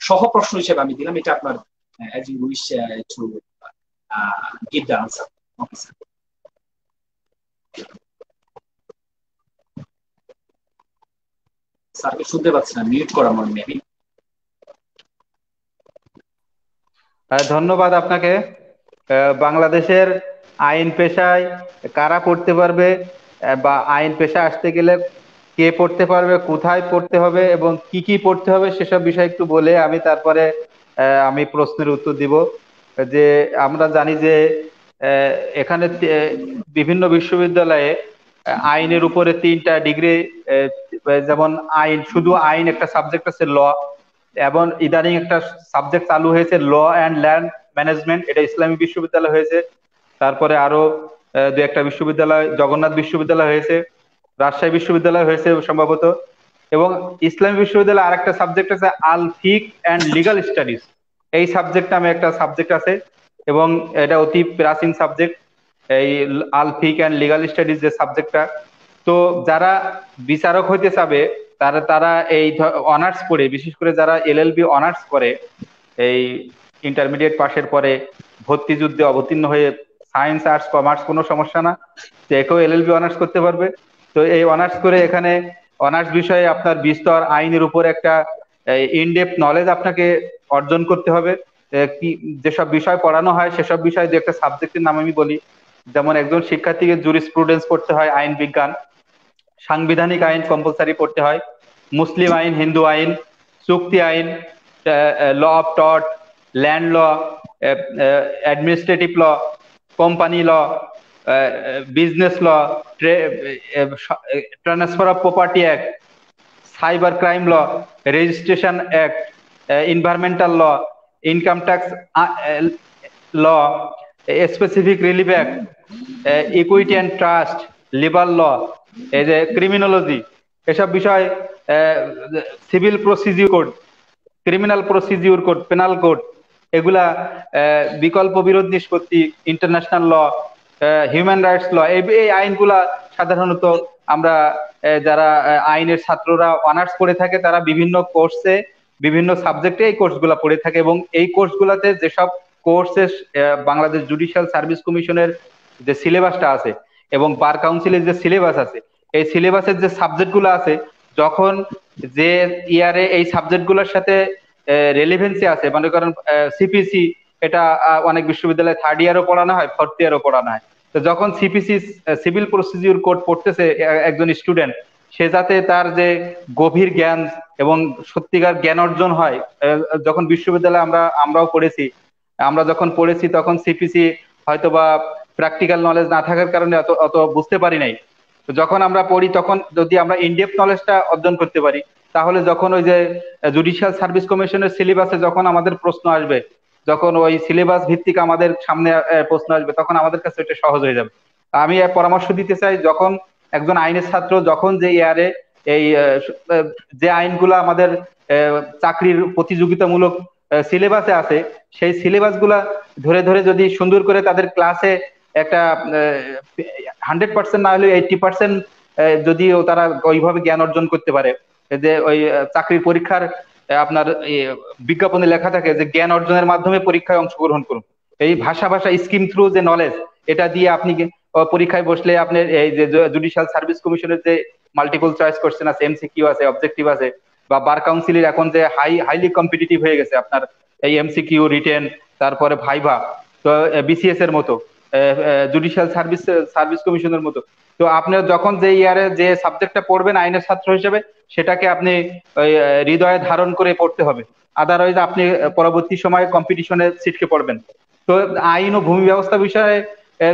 সহ প্রশ্ন হিসেবে আমি দিলাম, এটা আপনার as you wish to give the answer. Okay, sir. স্যারকে শুনতে পাচ্ছি না, মিউট করা মনে মেবি। ধন্যবাদ আপনাকে। বাংলাদেশের আইন পেশায় কারা পড়তে পারবে, বা আইন পেশা আসতে গেলে কে পড়তে পারবে, কোথায় পড়তে হবে এবং কি কি পড়তে হবে সেসব বিষয় একটু বলে আমি তারপরে আমি প্রশ্নের উত্তর দিব। যে আমরা জানি যে এখানে বিভিন্ন বিশ্ববিদ্যালয়ে আইনের উপরে 3টা ডিগ্রি, যেমন আইন, শুধু আইন একটা সাবজেক্ট আছে ল, এবং ইদানিং একটা সাবজেক্ট চালু হয়েছে ল অ্যান্ড ল্যান্ড ম্যানেজমেন্ট, এটা ইসলামী বিশ্ববিদ্যালয় হয়েছে। তারপরে আরো 2-একটা বিশ্ববিদ্যালয়, জগন্নাথ বিশ্ববিদ্যালয় হয়েছে, রাজশাহী বিশ্ববিদ্যালয় হয়েছে সম্ভবত। এবং ইসলামী বিশ্ববিদ্যালয়ে আরেকটা সাবজেক্ট আছে আল ফিক অ্যান্ড লিগাল স্টাডিজ, এই সাবজেক্ট নামে একটা সাবজেক্ট আছে, এবং এটা অতি প্রাচীন সাবজেক্ট, এই আল ফিক অ্যান্ড লিগাল স্টাডিজ যে সাবজেক্টটা। তো যারা বিচারক হইতে চাবে তারা তারা এই অনার্স পড়ে, বিশেষ করে যারা এলএলবি অনার্স করে, এই ইন্টারমিডিয়েট পাশের পরে ভর্তি যুদ্ধে অবতীর্ণ হয়ে, সায়েন্স আর্টস কমার্স কোনো সমস্যা না, যে কেউ এলএলবি অনার্স করতে পারবে। তো এই অনার্স করে এখানে অনার্স বিষয়ে আপনার বিস্তর আইনের উপর একটা ইনডেপথ নলেজ আপনাকে অর্জন করতে হবে। কি যেসব বিষয় পড়ানো হয় সেসব বিষয়, যে একটা সাবজেক্টের নাম আমি বলি, যেমন একজন শিক্ষার্থীকে জুরিসপ্রুডেন্স পড়তে হয়, আইন বিজ্ঞান, সাংবিধানিক আইন কম্পালসারি পড়তে হয়, মুসলিম আইন, হিন্দু আইন, চুক্তি আইন, law of tort, land law, administrative law, company law, business law, transfer of property act, cyber crime law, registration act, environmental law, income tax law, specific relief act, equity and trust, libel law, এই যে criminology, এসব বিষয়, civil procedure code, criminal procedure code, penal code, এগুলা, বিকল্প বিরোধ নিষ্পত্তি, international law, human rights law, এই আইনগুলা সাধারণত আমরা যারা আইনের ছাত্ররা অনার্স পড়ে থাকে তারা বিভিন্ন কোর্সে, বিভিন্ন সাবজেক্টে এই কোর্সগুলা পড়ে থাকে। এবং এই কোর্সগুলাতে যেসব কোর্সে বাংলাদেশ জুডিশিয়াল সার্ভিস কমিশনের যে সিলেবাসটা আছে এবং বার কাউন্সিলের যে সিলেবাস আছে, এই সিলেবাসের যে সাবজেক্টগুলো আছে, যখন যে ইয়ারে এই সাবজেক্টগুলোর সাথে রেলিভেন্সি আছে, মনে করেন সিপিসি, এটা অনেক বিশ্ববিদ্যালয়ে 3rd ইয়ারও পড়ানো হয়, 4th ইয়ারও পড়ানো হয়। তো যখন সিপিসি, সিভিল প্রসিডিউর কোড পড়তেছে একজন স্টুডেন্ট, সে যাতে তার যে গভীর জ্ঞান এবং সত্যিকার জ্ঞান অর্জন হয়, যখন বিশ্ববিদ্যালয়ে আমরাও পড়েছি, আমরা যখন পড়েছি তখন সিপিসি হয়তো বা প্র্যাকটিক্যাল নলেজ না থাকার কারণে অত বুঝতে পারি নাই। তো যখন আমরা পড়ি তখন যদি আমরা ইনডেপথ নলেজটা অর্জন করতে পারি, তাহলে যখন ওই যে জুডিশিয়াল সার্ভিস কমিশনের সিলেবাসে যখন আমাদের প্রশ্ন আসবে, যখন ওই সিলেবাস ভিত্তিক আমাদের সামনে প্রশ্ন আসবে, তখন আমাদের কাছে এটা সহজ হয়ে যাবে। আমি পরামর্শ দিতে চাই, যখন একজন আইনের ছাত্র যখন যে ইয়ারে এই যে আইনগুলো আমাদের চাকরির প্রতিযোগিতামূলক সিলেবাসে আছে, সেই সিলেবাস গুলা ধরে ধরে যদি সুন্দর করে তাদের ক্লাসে একটা 100% না হলে 80% যদি তারা ওইভাবে জ্ঞান অর্জন করতে পারে, যে ওই চাকরির পরীক্ষার আপনার বিজ্ঞাপনে লেখা থাকে যে জ্ঞান অর্জনের মাধ্যমে পরীক্ষায় অংশগ্রহণ করুন, এই ভাষা স্কিম থ্রু যে নলেজ, এটা দিয়ে আপনি পরীক্ষায় বসলে আপনার এই যে জুডিশিয়াল সার্ভিস কমিশনের যে মাল্টিপল চয়েস কোশ্চেন আছে, এমসিকিউ আছে, অবজেক্টিভ আছে, বা বার কাউন্সিলের এখন যে হাইলি কম্পিটিটিভ হয়ে গেছে আপনার এই এমসিকিউ, রিটেন, তারপরে ভাইভা, তো বিসিএস এর মতো, জুডিশিয়াল সার্ভিস কমিশনের মতো। তো আপনার যখন যে ইয়ারে যে সাবজেক্টটা পড়বেন আইনের ছাত্র হিসেবে, সেটাকে আপনি হৃদয়ে ধারণ করে পড়তে হবে, আদারওয়াইজ আপনি পরবর্তী সময়ে কম্পিটিশনে ছিটকে পড়বেন। তো আইন ও ভূমি ব্যবস্থা বিষয়ে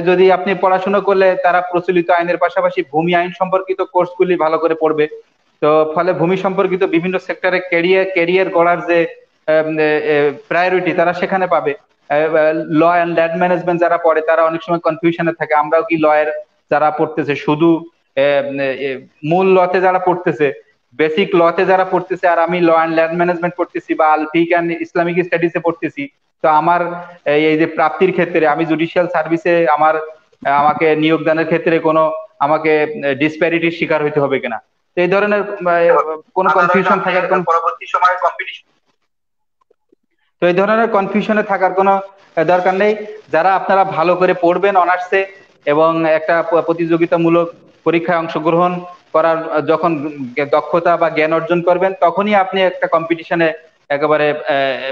যদি আপনি পড়াশোনা করলে, তারা প্রচলিত আইনের পাশাপাশি ভূমি আইন সম্পর্কিত কোর্সগুলি ভালো করে পড়বে। তো ফলে ভূমি সম্পর্কিত বিভিন্ন সেক্টরে ক্যারিয়ার গড়ার যে প্রায়োরিটি তারা সেখানে পাবে। ল অ্যান্ড ল্যান্ড ম্যানেজমেন্ট যারা পড়ে তারা অনেক সময় কনফিউশনে থাকে, আমরাও কি লয়ের যারা পড়তেছে শুধু মূল লতে যারা পড়তেছে, বেসিক লতে যারা পড়তেছে, আর আমি ল অ্যান্ড ল্যান্ড ম্যানেজমেন্ট পড়তেছি বা আলফিক অ্যান্ড ইসলামিক স্টাডিজে পড়তেছি, তো আমার এই যে প্রাপ্তির ক্ষেত্রে আমি জুডিশিয়াল সার্ভিসে আমাকে নিয়োগদানের ক্ষেত্রে কোনো আমাকে ডিসপ্যারিটির শিকার হইতে হবে কিনা, তো এই ধরনের কোনো কনফিউশন থাকার কোনো পরবর্তী সময়ে কম্পিটিশন, তো এই ধরনের কনফিউশনে থাকার কোনো দরকার নেই। যারা আপনারা ভালো করে পড়বেন অনার্সে এবং একটা প্রতিযোগিতামূলক পরীক্ষায় অংশগ্রহণ করার যখন দক্ষতা বা জ্ঞান অর্জন করবেন, তখনই আপনি একটা কম্পিটিশনে একেবারে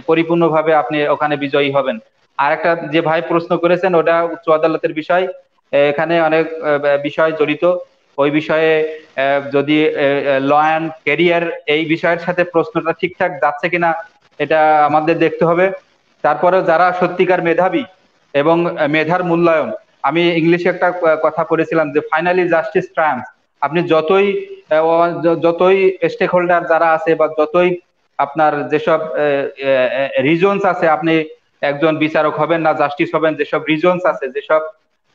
পরিপূর্ণভাবে আপনি ওখানে বিজয়ী হবেন। আর একটা যে ভাই প্রশ্ন করেছেন ওটা উচ্চ আদালতের বিষয়, এখানে অনেক বিষয় জড়িত, ওই বিষয়ে যদি ল অ্যান্ড ক্যারিয়ার এই বিষয়ের সাথে প্রশ্নটা ঠিকঠাক যাচ্ছে কিনা এটা আমাদের দেখতে হবে। তারপরে যারা সত্যিকার মেধাবী এবং মেধার মূল্যায়ন, আমি ইংলিশে একটা কথা পড়েছিলাম যে ফাইনালি জাস্টিস ট্রায়াম্পস। আপনি যতই স্টেক হোল্ডার যারা আছে বা যতই আপনার যেসব রিজনস আছে, আপনি একজন বিচারক হবেন না জাস্টিস হবেন, যেসব রিজনস আছে, যেসব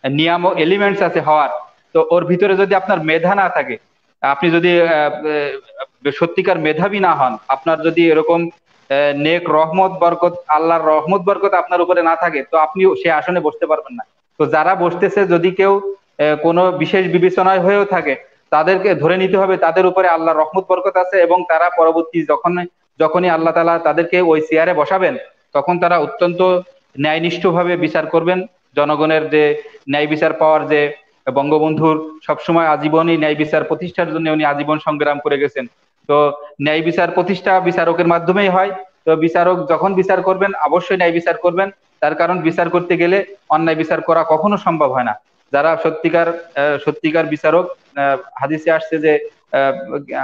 নিয়ামক এলিমেন্টস আছে হওয়ার, তো ওর ভিতরে যদি আপনার মেধা না থাকে, আপনি যদি সত্যিকার মেধাবী না হন, আপনার যদি এরকম নেক রহমত বরকত, আল্লাহর রহমত বরকত আপনার উপরে না থাকে, তো আপনি সে আসনে বসতে পারবেন না। তো যারা বসতেছে, যদি কেউ কোনো বিশেষ বিবেচনায় হয়েও থাকে, তাদেরকে ধরে নিতে হবে তাদের উপরে আল্লাহর রহমত বরকত আছে, এবং তারা পরবর্তী যখনই আল্লাহ তাআলা তাদেরকে ওই চেয়ারে বসাবেন, তখন তারা অত্যন্ত ন্যায়নিষ্ঠভাবে বিচার করবেন। জনগণের যে ন্যায় বিচার পাওয়ার যে বঙ্গবন্ধুর সবসময় আজীবনই ন্যায় বিচার প্রতিষ্ঠার জন্য উনি আজীবন সংগ্রাম করে গেছেন। তো ন্যায় বিচার প্রতিষ্ঠা বিচারকের মাধ্যমেই হয়। তো বিচারক যখন বিচার করবেন অবশ্যই ন্যায় বিচার করবেন, তার কারণ বিচার করতে গেলে অন্যায় বিচার করা কখনো সম্ভব হয় না। যারা সত্যিকার বিচারক, হাদিসে আসছে যে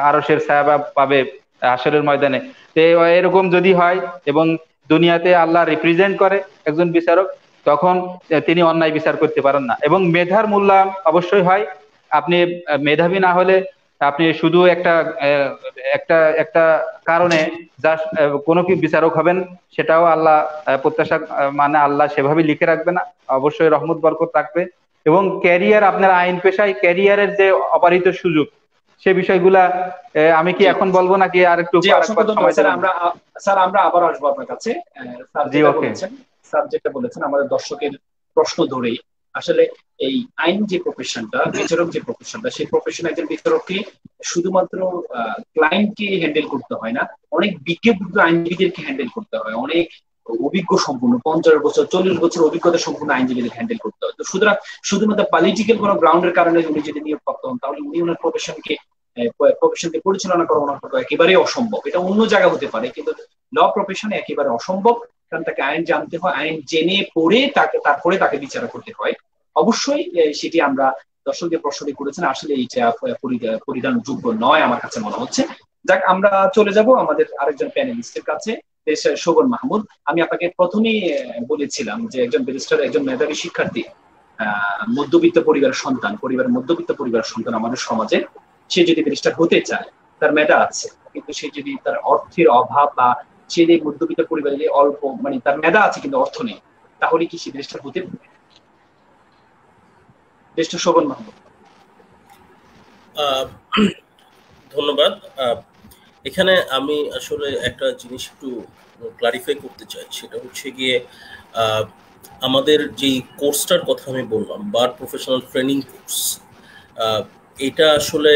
আরশের ছায়া পাবে হাশরের ময়দানে। তো এরকম যদি হয় এবং দুনিয়াতে আল্লাহ রিপ্রেজেন্ট করে একজন বিচারক, তখন তিনি অন্যায় বিচার করতে পারেন না। এবং মেধার মূল্যায়ন অবশ্যই হয়। আপনি মেধাবী না হলে আপনি শুধু একটা কারণে জাস্ট কোনো কি বিচারক হবেন, সেটাও আল্লাহ প্রত্যাশা মানে আল্লাহ সেভাবে লিখে রাখবে না, অবশ্যই রহমত বরকত রাখবে। এবং ক্যারিয়ার, আপনার আইন পেশায় ক্যারিয়ারের যে অপারিত সুযোগ, সে বিষয়গুলা আমি কি এখন বলবো নাকি আর একটু স্যার আমরা আবার আসবো আপনার কাছে। স্যার যেটা বলেছেন আমাদের দর্শকের প্রশ্ন ধরেই, আসলে এই আইন যে প্রফেশনটা, বিচারক যে প্রফেশনটা, সেই প্রফেশন একজন বিচারককে শুধুমাত্র ক্লায়েন্টকে হ্যান্ডেল করতে হয় না, অনেক বিজ্ঞ আইনজীবীদেরকে হ্যান্ডেল করতে হয়, অনেক অভিজ্ঞ সম্পূর্ণ 50 বছর 40 বছর অভিজ্ঞতা সম্পূর্ণ আইনজীবীদের হ্যান্ডেল করতে হয়। তো সুতরাং শুধুমাত্র পলিটিক্যাল কোনো গ্রাউন্ডের কারণে উনি যদি নিয়োগপ্রাপ্ত হন, তাহলে উনি ওনার প্রফেশনকে পরিচালনা করা ওনার পক্ষে একেবারেই অসম্ভব। এটা অন্য জায়গা হতে পারে, কিন্তু ল প্রফেশনে একেবারে অসম্ভব, কারণ তাকে আইন জানতে হয়, আইন জেনে পড়ে তারপরে তাকে বিচার করতে হয়। অবশ্যই সেটি আমরা দর্শকদের প্রশ্নটি করেছেন, আসলে এইটা পরিধানযোগ্য নয় আমার কাছে মনে হচ্ছে। যাক, আমরা চলে যাব আমাদের আরেকজন প্যানেলিস্টের কাছে, শোভন মাহমুদ। আমি আপনাকে প্রথমেই বলেছিলাম যে একজন ব্যারিস্টার, একজন মেধাবী শিক্ষার্থী, মধ্যবিত্ত পরিবারের সন্তান, মধ্যবিত্ত পরিবারের সন্তান আমাদের সমাজে, সে যদি ব্যারিস্টার হতে চায়, তার মেধা আছে, কিন্তু সে যদি তার অর্থের অভাব বা সে যে মধ্যবিত্ত পরিবারে অল্প মানে তার মেধা আছে কিন্তু অর্থ নেই, তাহলে কি সে ব্যারিস্টার হতে পারে? ব্যারিস্টার শোভন মাহমুদ। ধন্যবাদ। এখানে আমি আসলে একটা জিনিস একটু ক্লারিফাই করতে চাই, সেটা হচ্ছে গিয়ে আমাদের যেই কোর্সটার কথা আমি বললাম, বার প্রফেশনাল ট্রেনিং কোর্স, এটা আসলে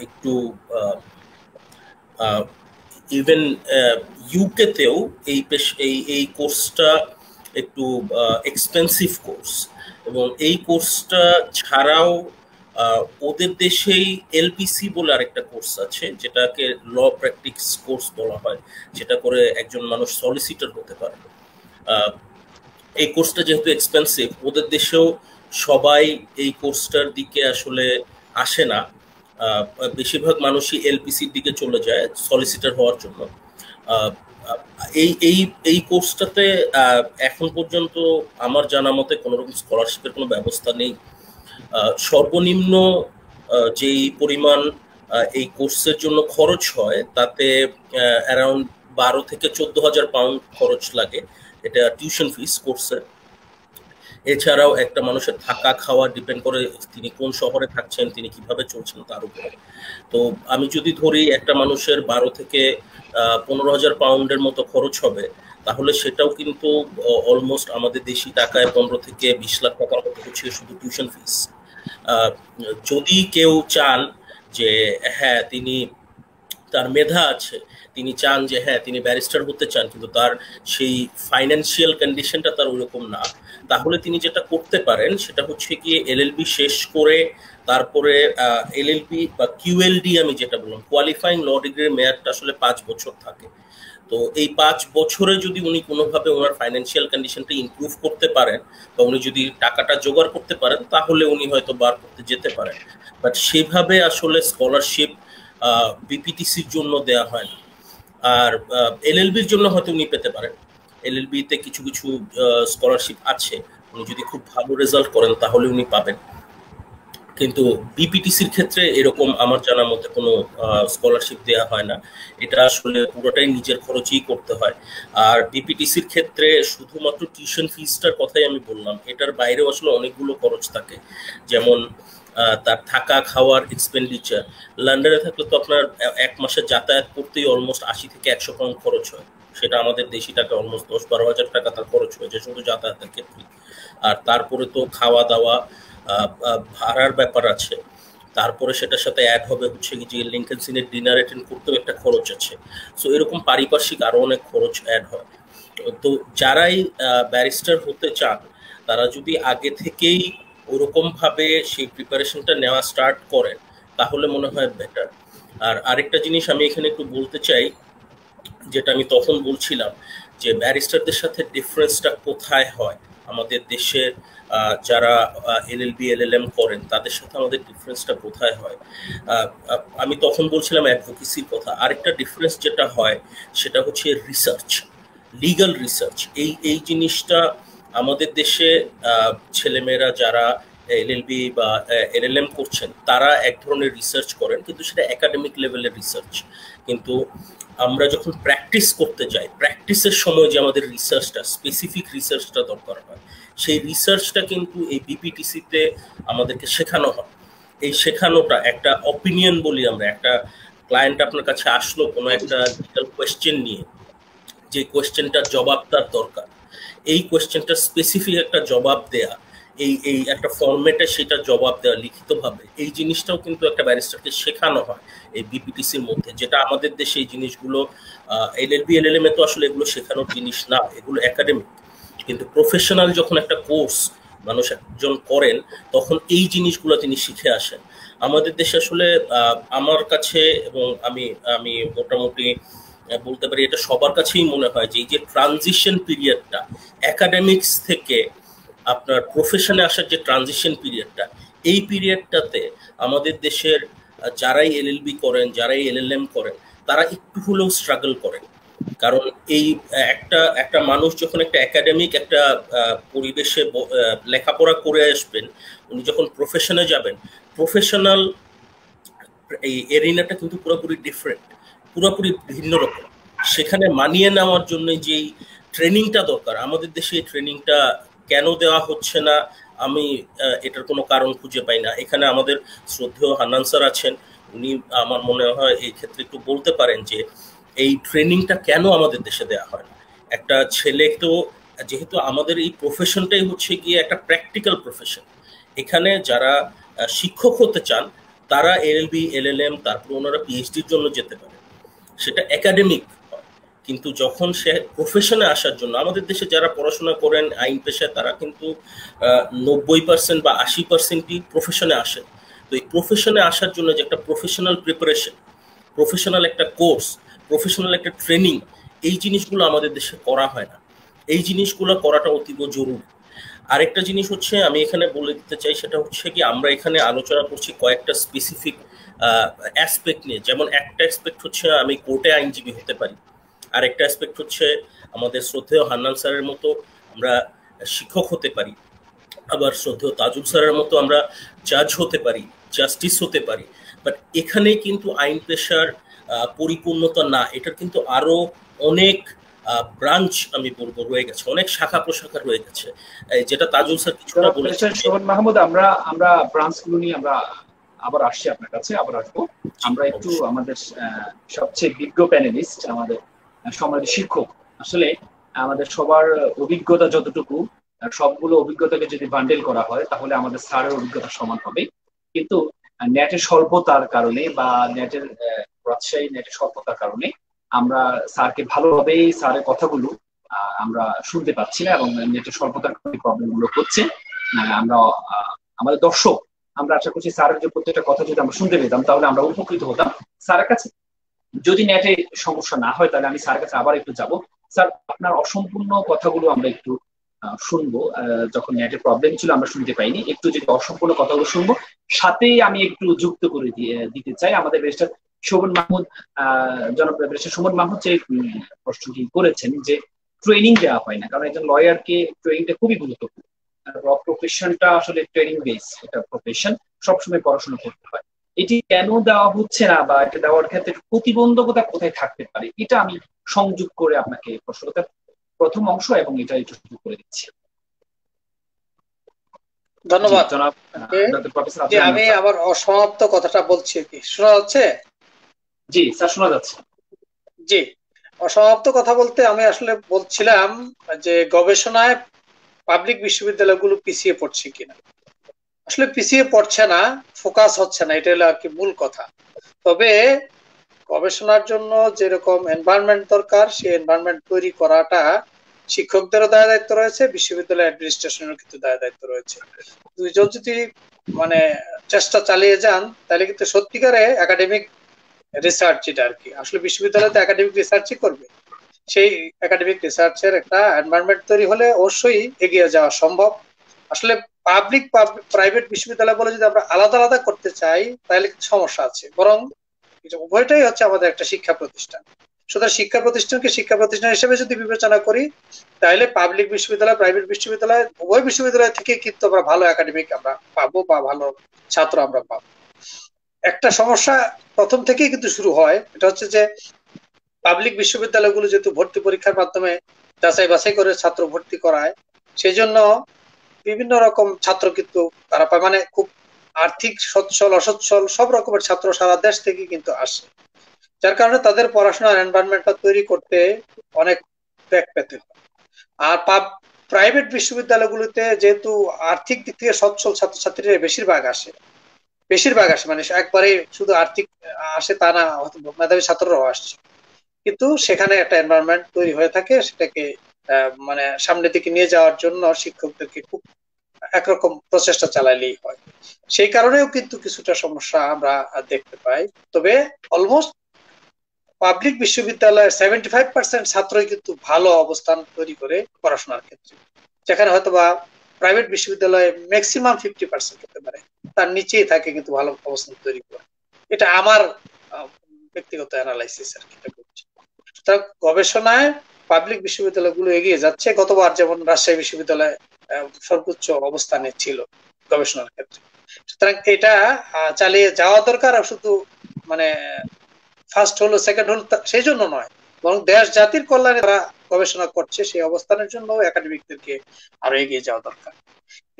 একটু ইভেন ইউকেতেও এই কোর্সটা একটু এক্সপেন্সিভ কোর্স, এবং এই কোর্সটা ছাড়াও ওদের দেশেই এলপিসি বলে আরেকটা কোর্স আছে, যেটাকে ল প্র্যাকটিস কোর্স বলা হয়, যেটা করে একজন মানুষ সলিসিটর হতে পারে। এই কোর্সটা যেহেতু এক্সপেন্সিভ, ওদের দেশেও সবাই এই কোর্সটার দিকে আসলে আসে না, বেশিরভাগ মানুষই এলপিসির দিকে চলে যায় সলিসিটর হওয়ার জন্য। এই কোর্সটাতে এখন পর্যন্ত আমার জানা মতে কোনো রকম স্কলারশিপের কোনো ব্যবস্থা নেই। সর্বনিম্ন যেই পরিমাণ এই কোর্সের জন্য খরচ হয়, তাতে অ্যারাউন্ড 12 থেকে 14,000 পাউন্ড খরচ লাগে, এটা টিউশন ফিস কোর্সের। এছাড়াও একটা মানুষের থাকা খাওয়া ডিপেন্ড করে তিনি কোন শহরে থাকছেন, তিনি কিভাবে চলছেন তার উপরে। তো আমি যদি ধরি একটা মানুষের 12 থেকে 15,000 পাউন্ডের মতো খরচ হবে, তাহলে সেটাও কিন্তু অলমোস্ট আমাদের দেশি টাকায় 15 থেকে 20 লাখ টাকার মতো হচ্ছে শুধু টিউশন ফিস। যদি কেউ চান যে হ্যাঁ তিনি তার মেধা আছে, তিনি চান যে হ্যাঁ তিনি ব্যারিস্টার হতে চান, কিন্তু তার সেই ফাইন্যান্সিয়াল কন্ডিশনটা তার ওইরকম না, তাহলে তিনি যেটা করতে পারেন সেটা হচ্ছে গিয়ে এলএলবি শেষ করে তারপরে এলএলবি বা কিউএলডি আমি যেটা বললাম, কোয়ালিফাইং ল ডিগ্রির মেয়াদটা আসলে 5 বছর থাকে। তো এই 5 বছরে যদি উনি কোনোভাবে ওনার ফাইন্যান্সিয়াল কন্ডিশনটা ইমপ্রুভ করতে পারেন বা উনি যদি টাকাটা জোগাড় করতে পারেন, তাহলে উনি হয়তো বার করতে যেতে পারেন। বাট সেভাবে আসলে স্কলারশিপ বিপিটিসির জন্য দেয়া হয় না। আর এলএলবির জন্য হয়তো উনি পেতে পারেন, এলএলবিতে কিছু কিছু স্কলারশিপ আছে, উনি যদি খুব ভালো রেজাল্ট করেন তাহলে উনি পাবেন। কিন্তু বিপিটিসির ক্ষেত্রে এরকম আমার জানার মতে কোনো স্কলারশিপ দেওয়া হয় না, এটা আসলে পুরোটাই নিজের খরচেই করতে হয়। আর বিপিটিসির ক্ষেত্রে শুধুমাত্র টিউশন ফিসটার কথাই আমি বললাম, এটার বাইরেও আসলে অনেকগুলো খরচ থাকে, যেমন তার থাকা খাওয়ার এক্সপেন্ডিচার। লন্ডনে থাকলে তো আপনার 1 মাসে যাতায়াত করতেই অলমোস্ট 80 থেকে 100 পাউন্ড খরচ হয়, সেটা আমাদের দেশি টাকা অলমোস্ট 10-12 হাজার টাকা তার খরচ হয়ে যায় শুধু যাতায়াতের ক্ষেত্রে। আর তারপরে তো খাওয়া দাওয়া, ভাড়ার ব্যাপার আছে, তারপরে সেটার সাথে অ্যাড হবে হচ্ছে কি যে লিঙ্কন সিনের ডিনার অ্যাটেন্ড করতেও একটা খরচ আছে। সো এরকম পারিপার্শ্বিক আরো অনেক খরচ অ্যাড হয়। তো যারাই ব্যারিস্টার হতে চান, তারা যদি আগে থেকেই ওরকম ভাবে সেই প্রিপারেশনটা নেওয়া স্টার্ট করেন, তাহলে মনে হয় বেটার। আর আরেকটা জিনিস আমি এখানে একটু বলতে চাই, যেটা আমি তখন বলছিলাম, যে ব্যারিস্টারদের সাথে ডিফারেন্সটা কোথায় হয় আমাদের দেশে, যারা এলএলবি এলএলএম করেন তাদের সাথে আমাদের ডিফারেন্সটা কোথায় হয়। আমি তখন বলছিলাম অ্যাডভোকেসির কথা। আরেকটা ডিফারেন্স যেটা হয় সেটা হচ্ছে রিসার্চ, লিগাল রিসার্চ। এই জিনিসটা আমাদের দেশে ছেলেমেয়েরা যারা এলএলবি বা এলএলএম করছেন তারা এক ধরনের রিসার্চ করেন, কিন্তু সেটা একাডেমিক লেভেলের রিসার্চ। কিন্তু আমরা যখন প্র্যাকটিস করতে যাই, প্র্যাকটিসের সময় যে আমাদের রিসার্চটা, স্পেসিফিক রিসার্চটা দরকার হয়, সেই রিসার্চটা কিন্তু এই বিপিটিসিতে আমাদেরকে শেখানো হয়। এই শেখানোটা একটা অপিনিয়ন বলি আমরা, একটা ক্লায়েন্ট আপনার কাছে আসলো কোনো একটা লিগ্যাল কোয়েশ্চেন নিয়ে, যে কোয়েশ্চেনটার জবাব তার দরকার, এই কোয়েশ্চেনটার স্পেসিফিক একটা জবাব দেয়া, এই একটা ফরম্যাটে সেটা জবাব দেওয়া লিখিতভাবে, এই জিনিসটাও কিন্তু একটা ব্যারিস্টারকে শেখানো হয় এই বিপিটিসির মধ্যে, যেটা আমাদের দেশে এই জিনিসগুলো এলএলবি এলএলএম এ তো আসলে এগুলো শেখানোর জিনিস না, এগুলো একাডেমিক। কিন্তু প্রফেশনাল যখন একটা কোর্স মানুষ একজন করেন, তখন এই জিনিসগুলো তিনি শিখে আসেন। আমাদের দেশে আসলে আমার কাছে, এবং আমি মোটামুটি বলতে পারি এটা সবার কাছেই মনে হয়, যে এই যে ট্রানজিশন পিরিয়ডটা একাডেমিক্স থেকে আপনার প্রফেশনে আসার যে ট্রানজিশন পিরিয়ডটা, এই পিরিয়ডটাতে আমাদের দেশের যারাই এলএলবি করেন, যারাই এলএলএম করেন, তারা একটু হলেও স্ট্রাগল করেন। কারণ এই একটা একটা মানুষ যখন একটা একাডেমিক একটা পরিবেশে লেখাপড়া করে আসবেন, উনি যখন প্রফেশনে যাবেন, প্রফেশনাল এই এরিনাটা কিন্তু পুরোপুরি ডিফারেন্ট, পুরোপুরি ভিন্ন রকম। সেখানে মানিয়ে নেওয়ার জন্য যেই ট্রেনিংটা দরকার, আমাদের দেশে এই ট্রেনিংটা কেন দেওয়া হচ্ছে না আমি এটার কোনো কারণ খুঁজে পাই না। এখানে আমাদের শ্রদ্ধেয় হান্নান স্যার আছেন, উনি আমার মনে হয় এই ক্ষেত্রে একটু বলতে পারেন যে এই ট্রেনিংটা কেন আমাদের দেশে দেওয়া হয় না। একটা ছেলে তো, যেহেতু আমাদের এই প্রফেশনটাই হচ্ছে গিয়ে একটা প্র্যাকটিক্যাল প্রফেশন, এখানে যারা শিক্ষক হতে চান তারা এলএলবি এলএলএম তারপর ওনারা পিএইচডির জন্য যেতে পারে, সেটা একাডেমিক। কিন্তু যখন সে প্রফেশনে আসার জন্য, আমাদের দেশে যারা পড়াশোনা করেন আইন পেশায় তারা কিন্তু 90% বা 80%ই প্রফেশনে আসেন। তো এই প্রফেশনে আসার জন্য যে একটা প্রফেশনাল প্রিপারেশন, প্রফেশনাল একটা কোর্স, প্রফেশনাল একটা ট্রেনিং, এই জিনিসগুলো আমাদের দেশে করা হয় না। এই জিনিসগুলো করাটা অতীব জরুরি। আরেকটা জিনিস হচ্ছে আমি এখানে বলে দিতে চাই, সেটা হচ্ছে কি আমরা এখানে আলোচনা করছি কয়েকটা স্পেসিফিক অ্যাসপেক্ট নিয়ে। যেমন একটা অ্যাসপেক্ট হচ্ছে আমি কোর্টে আইনজীবী হতে পারি, আর একটা অ্যাসপেক্ট হচ্ছে আমাদের শ্রদ্ধেয় হান্নান স্যারের মতো আমরা শিক্ষক হতে পারি, আবার শ্রদ্ধেয় তাজুল স্যারের মতো আমরা জাজ হতে পারি, জাস্টিস হতে পারি। বাট এখানে কিন্তু আইন পেশার পরিপূর্ণতা না, এটার কিন্তু আরো অনেক ব্রাঞ্চ আমি বলবো রয়ে গেছে, অনেক শাখা প্রশাখা রয়ে গেছে, যেটা তাজুল স্যার কিছুটা বলেছেন। শোভন মাহমুদ, আমরা ব্রাঞ্চগুলো নিয়ে আমরা আবার আসছি আপনার কাছে, আবার আসবো। আমরা একটু আমাদের সবচেয়ে বিজ্ঞ প্যানেলিস্ট, আমাদের সমাজ শিক্ষক, আসলে আমাদের সবার অভিজ্ঞতা যতটুকু, সবগুলো অভিজ্ঞতাকে যদি বান্ডেল করা হয় তাহলে আমাদের স্যারের অভিজ্ঞতা সমান হবে। কিন্তু নেটের স্বল্পতার কারণে বা নেটের রাজশাহী নেটের স্বল্পতার কারণে আমরা স্যারকে ভালোভাবে স্যারের কথাগুলো আমরা শুনতে পাচ্ছি না, এবং নেটের স্বল্পতার প্রবলেম গুলো হচ্ছে। আমরা আমাদের দর্শক, আমরা আশা করছি স্যারের যে প্রত্যেকটা কথা যদি আমরা শুনতে পেতাম তাহলে আমরা উপকৃত হতাম। স্যারের কাছে যদি নেটে সমস্যা না হয় তাহলে আমি স্যারের কাছে আবার একটু যাব। স্যার, আপনার অসম্পূর্ণ কথাগুলো আমরা একটু শুনবো। যখন নেটের প্রবলেম ছিল আমরা শুনতে পাইনি, একটু যদি অসম্পূর্ণ কথাগুলো শুনবো। সাথেই আমি একটু যুক্ত করে দিতে চাই আমাদের ব্যারিস্টার শোভন মাহমুদ, জনপ্রিয় ব্যারিস্টার শোভন মাহমুদ যে প্রশ্নটি করেছেন যে ট্রেনিং দেওয়া হয় না, কারণ একজন লয়ারকে ট্রেনিংটা খুবই গুরুত্বপূর্ণ। প্রফেশনটা আসলে ট্রেনিং বেস একটা প্রফেশন, সবসময় পড়াশোনা করতে হয়। এটি কেন দেওয়া হচ্ছে না বা এটা দেওয়ার ক্ষেত্রে প্রতিবন্ধকতা কোথায় থাকতে পারে, এটা আমি সংযোগ করে আপনাকে প্রশ্ন করতে প্রথম অংশ এবং এটা একটু শুরু করে দিচ্ছি। ধন্যবাদ। জনাব প্রফেসর, আমি আমার অসমাপ্ত কথাটা বলছি কি, শোনা যাচ্ছে? জি স্যার, শোনা যাচ্ছে। জি, অসমাপ্ত কথা বলতে আমি আসলে বলছিলাম যে গবেষণায় পাবলিক বিশ্ববিদ্যালয়গুলো পিছিয়ে পড়ছে কিনা। আসলে পিছিয়ে পড়ছে না, ফোকাস হচ্ছে না, এটা হলো আর কি মূল কথা। তবে গবেষণার জন্য যেরকম এনভায়রনমেন্ট দরকার, সেই এনভায়রনমেন্ট তৈরি করাটা শিক্ষকদেরও দায় দায়িত্ব রয়েছে, বিশ্ববিদ্যালয় অ্যাডমিনিস্ট্রেশনেরও কিন্তু দায় দায়িত্ব রয়েছে। দুইজন যদি মানে চেষ্টা চালিয়ে যান তাহলে কিন্তু সত্যিকারে একাডেমিক রিসার্চ, যেটা আর কি আসলে বিশ্ববিদ্যালয়তে একাডেমিক রিসার্চই করবে, সেই একাডেমিক রিসার্চের একটা এনভায়রনমেন্ট তৈরি হলে অবশ্যই এগিয়ে যাওয়া সম্ভব। আসলে পাবলিক প্রাইভেট বিশ্ববিদ্যালয় বলে যদি আমরা আলাদা আলাদা করতে চাই তাহলে সমস্যা আছে, বরং উভয়টাই হচ্ছে আমাদের একটা শিক্ষা প্রতিষ্ঠান। সুতরাং শিক্ষা প্রতিষ্ঠানকে শিক্ষা প্রতিষ্ঠান হিসেবে যদি বিবেচনা করি তাহলে পাবলিক বিশ্ববিদ্যালয়, প্রাইভেট বিশ্ববিদ্যালয়, উভয় বিশ্ববিদ্যালয় থেকে কিন্তু আমরা ভালো একাডেমিক আমরা পাবো বা ভালো ছাত্র আমরা পাবো। একটা সমস্যা প্রথম থেকেই কিন্তু শুরু হয়, এটা হচ্ছে যে পাবলিক বিশ্ববিদ্যালয়গুলো যেহেতু ভর্তি পরীক্ষার মাধ্যমে যাচাই বাছাই করে ছাত্র ভর্তি করায়, সেই জন্য বিভিন্ন রকম ছাত্র কিন্তু তারা পায়, মানে খুব আর্থিক সচ্ছল অসচ্ছল সব রকমের ছাত্র সারা দেশ থেকে কিন্তু আসে, যার কারণে তাদের পড়াশোনার এনভায়রনমেন্টটা তৈরি করতে অনেক ব্যাক পেতে হয়। আর প্রাইভেট বিশ্ববিদ্যালয়গুলোতে যেহেতু আর্থিক দিক থেকে সচ্ছল ছাত্রছাত্রীরা বেশিরভাগ আসে, মানে একবারে শুধু আর্থিক আসে তা না, মেধাবী ছাত্ররাও আসছে, কিন্তু সেখানে একটা এনভায়রনমেন্ট তৈরি হয়ে থাকে, সেটাকে মানে সামনের দিকে নিয়ে যাওয়ার জন্য শিক্ষকদেরকে খুব একরকম প্রচেষ্টা চালাইলেই হয়। সেই কারণেও কিন্তু কিছুটা সমস্যা আমরা দেখতে পাই। তবে অলমোস্ট পাবলিক বিশ্ববিদ্যালয়ের 75% ছাত্রই কিন্তু ভালো অবস্থান তৈরি করে পড়াশোনার ক্ষেত্রে, যেখানে হয়তো বা প্রাইভেট বিশ্ববিদ্যালয়ে ম্যাক্সিমাম 50% হতে পারে, তার নিচেই থাকে কিন্তু ভালো অবস্থান তৈরি করে। এটা আমার ব্যক্তিগত অ্যানালাইসিস আর কি। সুতরাং গবেষণায় পাবলিক বিশ্ববিদ্যালয়গুলো এগিয়ে যাচ্ছে। গতবার যেমন রাজশাহী বিশ্ববিদ্যালয় সর্বোচ্চ অবস্থানে ছিল গবেষণার ক্ষেত্রে। সুতরাং এটা চালিয়ে যাওয়া দরকার। আর শুধু মানে ফার্স্ট হলো সেকেন্ড হলো সেই জন্য নয়, বরং দেশ জাতির কল্যাণে তারা গবেষণা করছে সেই অবস্থানের জন্য একাডেমিকদেরকে আরো এগিয়ে যাওয়া দরকার।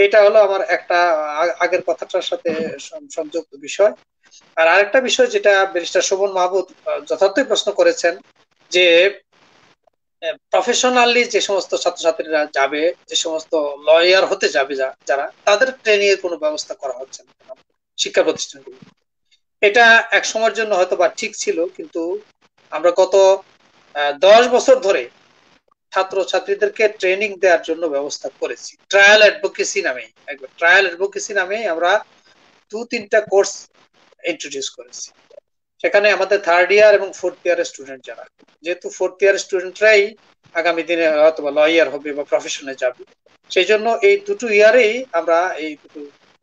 এটা হলো আমার একটা আগের কথাটার সাথে সংযুক্ত বিষয়। আর আরেকটা বিষয় যেটা ব্যারিস্টার শোভন মাহবুব যথার্থই প্রশ্ন করেছেন, যে প্রফেশনালি যে সমস্ত ছাত্রছাত্রীরা যাবে, যে সমস্ত লয়ার হতে যাবে যারা, তাদের ট্রেনিং এর কোনো ব্যবস্থা করা হচ্ছে না শিক্ষা প্রতিষ্ঠানগুলো। এটা এক সময়ের জন্য হয়তো বা ঠিক ছিল, কিন্তু আমরা গত 10 বছর ধরে ছাত্র ছাত্রীদেরকে ট্রেনিং দেওয়ার জন্য ব্যবস্থা করেছি ট্রায়াল অ্যাডভোকেসি নামে। একবার ট্রায়াল অ্যাডভোকেসি নামে আমরা 2-3টা কোর্স ইন্ট্রোডিউস করেছি। সেখানে আমাদের থার্ড ইয়ার এবং ফোর্থ ইয়ারের স্টুডেন্ট যারা, যেহেতু ফোর্থ ইয়ার স্টুডেন্টরাই আগামী দিনে হয়তো বা লয়ার হবে বা প্রফেশনে যাবে, সেই জন্য এই দুটো ইয়ারেই আমরা এই দুটো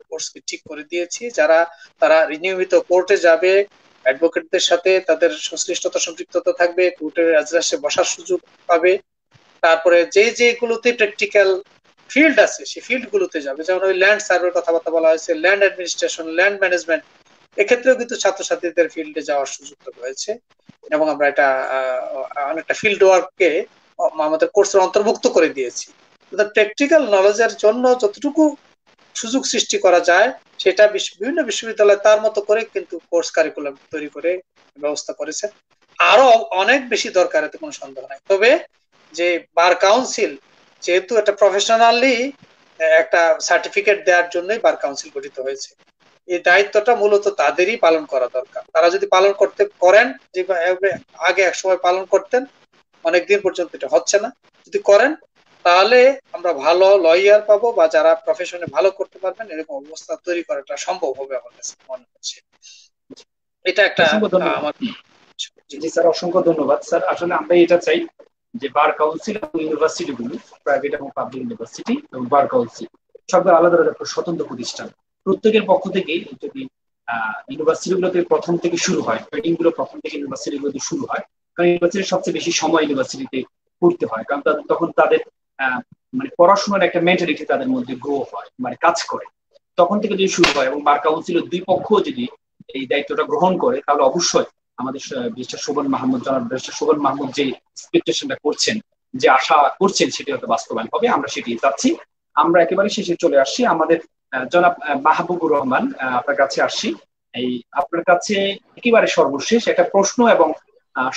কোর্সকে ঠিক করে দিয়েছি। তারা নিয়মিত কোর্টে যাবে, অ্যাডভোকেটদের সাথে তাদের সংশ্লিষ্টতা সম্পৃক্ততা থাকবে, কোর্টের এজলাসে বসার সুযোগ পাবে। তারপরে যেগুলোতে প্র্যাকটিক্যাল ফিল্ড আছে সেই ফিল্ড গুলোতে যাবে, যেমন ওই ল্যান্ড সার্ভের কথাবার্তা বলা হয়েছে, ল্যান্ড অ্যাডমিনিস্ট্রেশন, ল্যান্ড ম্যানেজমেন্ট, এক্ষেত্রেও কিন্তু ছাত্রছাত্রীদের ফিল্ডে যাওয়ার সুযোগ রয়েছে। এবং আমরা এটা অনেকটা ফিল্ড ওয়ার্ককে আমাদের কোর্সের অন্তর্ভুক্ত করে দিয়েছি। প্র্যাকটিক্যাল নলেজের জন্য যতটুকু সুযোগ সৃষ্টি করা যায় সেটা বিভিন্ন বিশ্ববিদ্যালয় তার মতো করে কিন্তু কোর্স কারিকুলাম তৈরি করে ব্যবস্থা করেছে। আরো অনেক বেশি দরকার, এতে কোনো সন্দেহ নাই। তবে যে বার কাউন্সিল যেহেতু এটা প্রফেশনালি একটা সার্টিফিকেট দেওয়ার জন্যই বার কাউন্সিল গঠিত হয়েছে, এই দায়িত্বটা মূলত তাদেরই পালন করা দরকার। তারা যদি পালন করেন, যে আগে এক সময় পালন করতেন, অনেকদিন পর্যন্ত এটা হচ্ছে না, যদি করেন তাহলে আমরা ভালো লয়ার পাবো বা যারা প্রফেশনে ভালো করতে পারবেন এরকম অবস্থা তৈরি করাটা সম্ভব হবে আমার কাছে মনে হচ্ছে। এটা একটা আমার। জি স্যার, অসংখ্য ধন্যবাদ স্যার। আসলে আমরা এটা চাই যে বার কাউন্সিল এবং ইউনিভার্সিটিগুলো, প্রাইভেট এবং পাবলিক ইউনিভার্সিটি এবং বার কাউন্সিল সবগুলো আলাদা আলাদা স্বতন্ত্র প্রতিষ্ঠান, প্রত্যেকের পক্ষ থেকে যদি ইউনিভার্সিটিগুলোতে প্রথম থেকে শুরু হয়, ট্রেনিং গুলো প্রথম থেকে ইউনিভার্সিটিগুলোতে শুরু হয়, কারণ ইউনিভার্সিটির সবচেয়ে বেশি সময় ইউনিভার্সিটিতে পড়তে হয়, কারণ তখন তাদের মানে পড়াশোনার একটা মেন্টালিটি তাদের মধ্যে গ্রো হয়, মানে কাজ করে, তখন থেকে যদি শুরু হয়। এবং বার কাউন্সিলের দুই পক্ষ যদি এই দায়িত্বটা গ্রহণ করে, তাহলে অবশ্যই আমাদের ব্যারিস্টার শোভন মাহমুদ, জনাব ব্যারিস্টার শোভন মাহমুদ যে এক্সপেকটেশনটা করছেন, যে আশা করছেন, সেটি হয়তো বাস্তবায়ন হবে। আমরা সেটি চাচ্ছি। আমরা একেবারে শেষে চলে আসছি। আমাদের জনাব মাহবুবুর রহমান, আপনার কাছে আসছি। এই আপনার কাছে একেবারে সর্বশেষ একটা প্রশ্ন এবং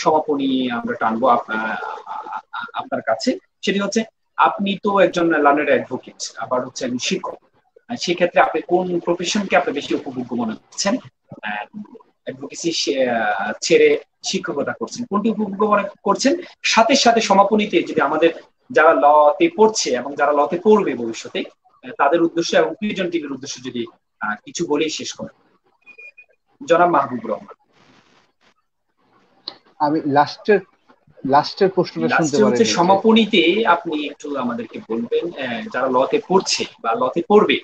সমাপনী আমরা টানবো আপনার কাছে। সেটি হচ্ছে, আপনি তো একজন লার্নার অ্যাডভোকেট, আবার হচ্ছে একজন শিক্ষক। সেক্ষেত্রে আপনি কোন প্রফেশনকে আপনি বেশি উপভোগ্য মনে করছেন? অ্যাডভোকেসি ছেড়ে শিক্ষকতা করছেন, কোনটি উপভোগ্য মনে করছেন? সাথে সাথে সমাপনীতে যদি আমাদের যারা লতে পড়ছে এবং যারা লতে পড়বে ভবিষ্যতে, তাদের উদ্দেশ্যে এবং প্রিয়জন টিভির উদ্দেশ্যে যদি কিছু বলেই শেষ করেন, জনাব মাহবুবুর রহমান। আমি লাস্টের প্রশ্নটা শুনতে পারি। সমাপনীতে আপনি একটু আমাদেরকে বলবেন, যারা লতে পড়ছে বা লতে পড়বে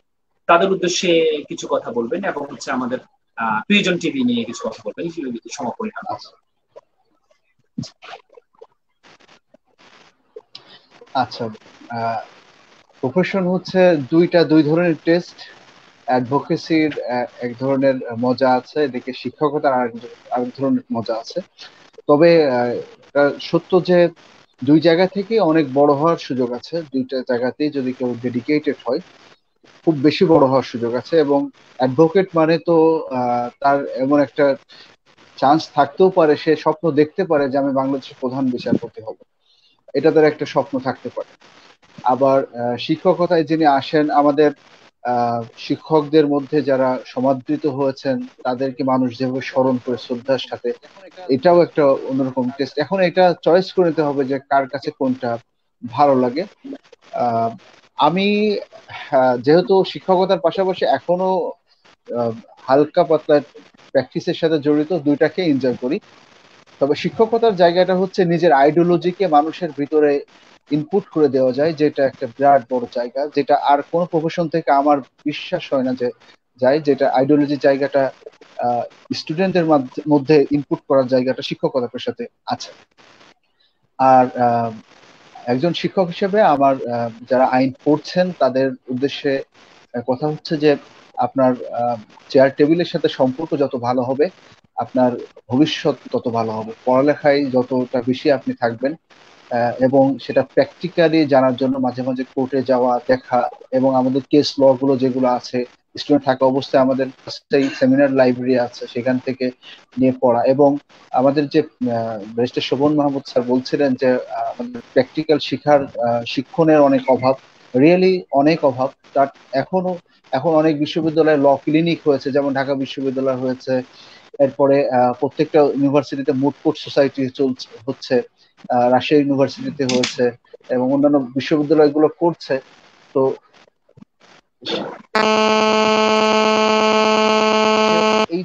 তাদের উদ্দেশ্যে কিছু কথা বলবেন, এবং হচ্ছে আমাদের প্রিয়জন টিভি নিয়ে কিছু কথা বলবেন সমাপনী। আচ্ছা, প্রফেশন হচ্ছে দুই ধরনের টেস্ট। অ্যাডভোকেসির এক ধরনের মজা আছে, এদিকে শিক্ষকতার আরেক ধরনের মজা আছে। তবে সত্য যে দুই জায়গা থেকে অনেক বড় হওয়ার সুযোগ আছে। দুইটা জায়গাতেই যদি কেউ ডেডিকেটেড হয়, খুব বেশি বড় হওয়ার সুযোগ আছে। এবং অ্যাডভোকেট মানে তো তার এমন একটা চান্স থাকতেও পারে, সে স্বপ্ন দেখতে পারে যে আমি বাংলাদেশের প্রধান বিচারপতি হব, এটা তার একটা স্বপ্ন থাকতে পারে। আবার শিক্ষকতায় যিনি আসেন, আমাদের শিক্ষকদের মধ্যে যারা সমাদৃত হয়েছেন তাদেরকে মানুষ যেভাবে স্মরণ করে শ্রদ্ধার সাথে, এটাও একটা অন্যরকম টেস্ট। এখন এটা চয়েস করে নিতে হবে যে কার কাছে কোনটা ভালো লাগে। আমি যেহেতু শিক্ষকতার পাশাপাশি এখনো হালকা পাতলা প্র্যাকটিসের সাথে জড়িত, দুইটাকে এনজয় করি। তবে শিক্ষকতার জায়গাটা হচ্ছে নিজের আইডিওলজিকে মানুষের ভিতরে ইনপুট করে দেওয়া যায়, যেটা একটা বিরাট বড় জায়গা, যেটা আর কোনো প্রফেশন থেকে আমার বিশ্বাস হয় না যে যায়, যেটা আইডিওলজির জায়গাটা স্টুডেন্টদের মধ্যে ইনপুট করার জায়গাটা শিক্ষকতার সাথে আছে। আর একজন শিক্ষক হিসেবে আমার যারা আইন পড়ছেন তাদের উদ্দেশ্যে কথা হচ্ছে যে আপনার চেয়ার টেবিলের সাথে সম্পর্ক যত ভালো হবে আপনার ভবিষ্যৎ তত ভালো হবে। পড়ালেখায় যতটা বেশি আপনি থাকবেন এবং সেটা প্র্যাকটিক্যালি জানার জন্য মাঝে মাঝে কোর্টে যাওয়া, দেখা, এবং আমাদের কেস ল গুলো যেগুলো আছে স্টুডেন্ট থাকা অবস্থায় আমাদের সেমিনার লাইব্রেরি আছে, সেখান থেকে নিয়ে পড়া। এবং আমাদের যে ব্যারিস্টার শোভন মাহমুদ স্যার বলছিলেন যে আমাদের প্র্যাকটিক্যাল শিক্ষার শিক্ষণের অনেক অভাব, রিয়েলি অনেক অভাব। তার এখন অনেক বিশ্ববিদ্যালয়ে ল ক্লিনিক হয়েছে, যেমন ঢাকা বিশ্ববিদ্যালয় হয়েছে, এরপরে প্রত্যেকটা ইউনিভার্সিটিতে মুড কোর্ট সোসাইটি হচ্ছে, রাজশাহী ইউনিভার্সিটিতে হয়েছে এবং অন্যান্য বিশ্ববিদ্যালয়গুলো করছে। তো এই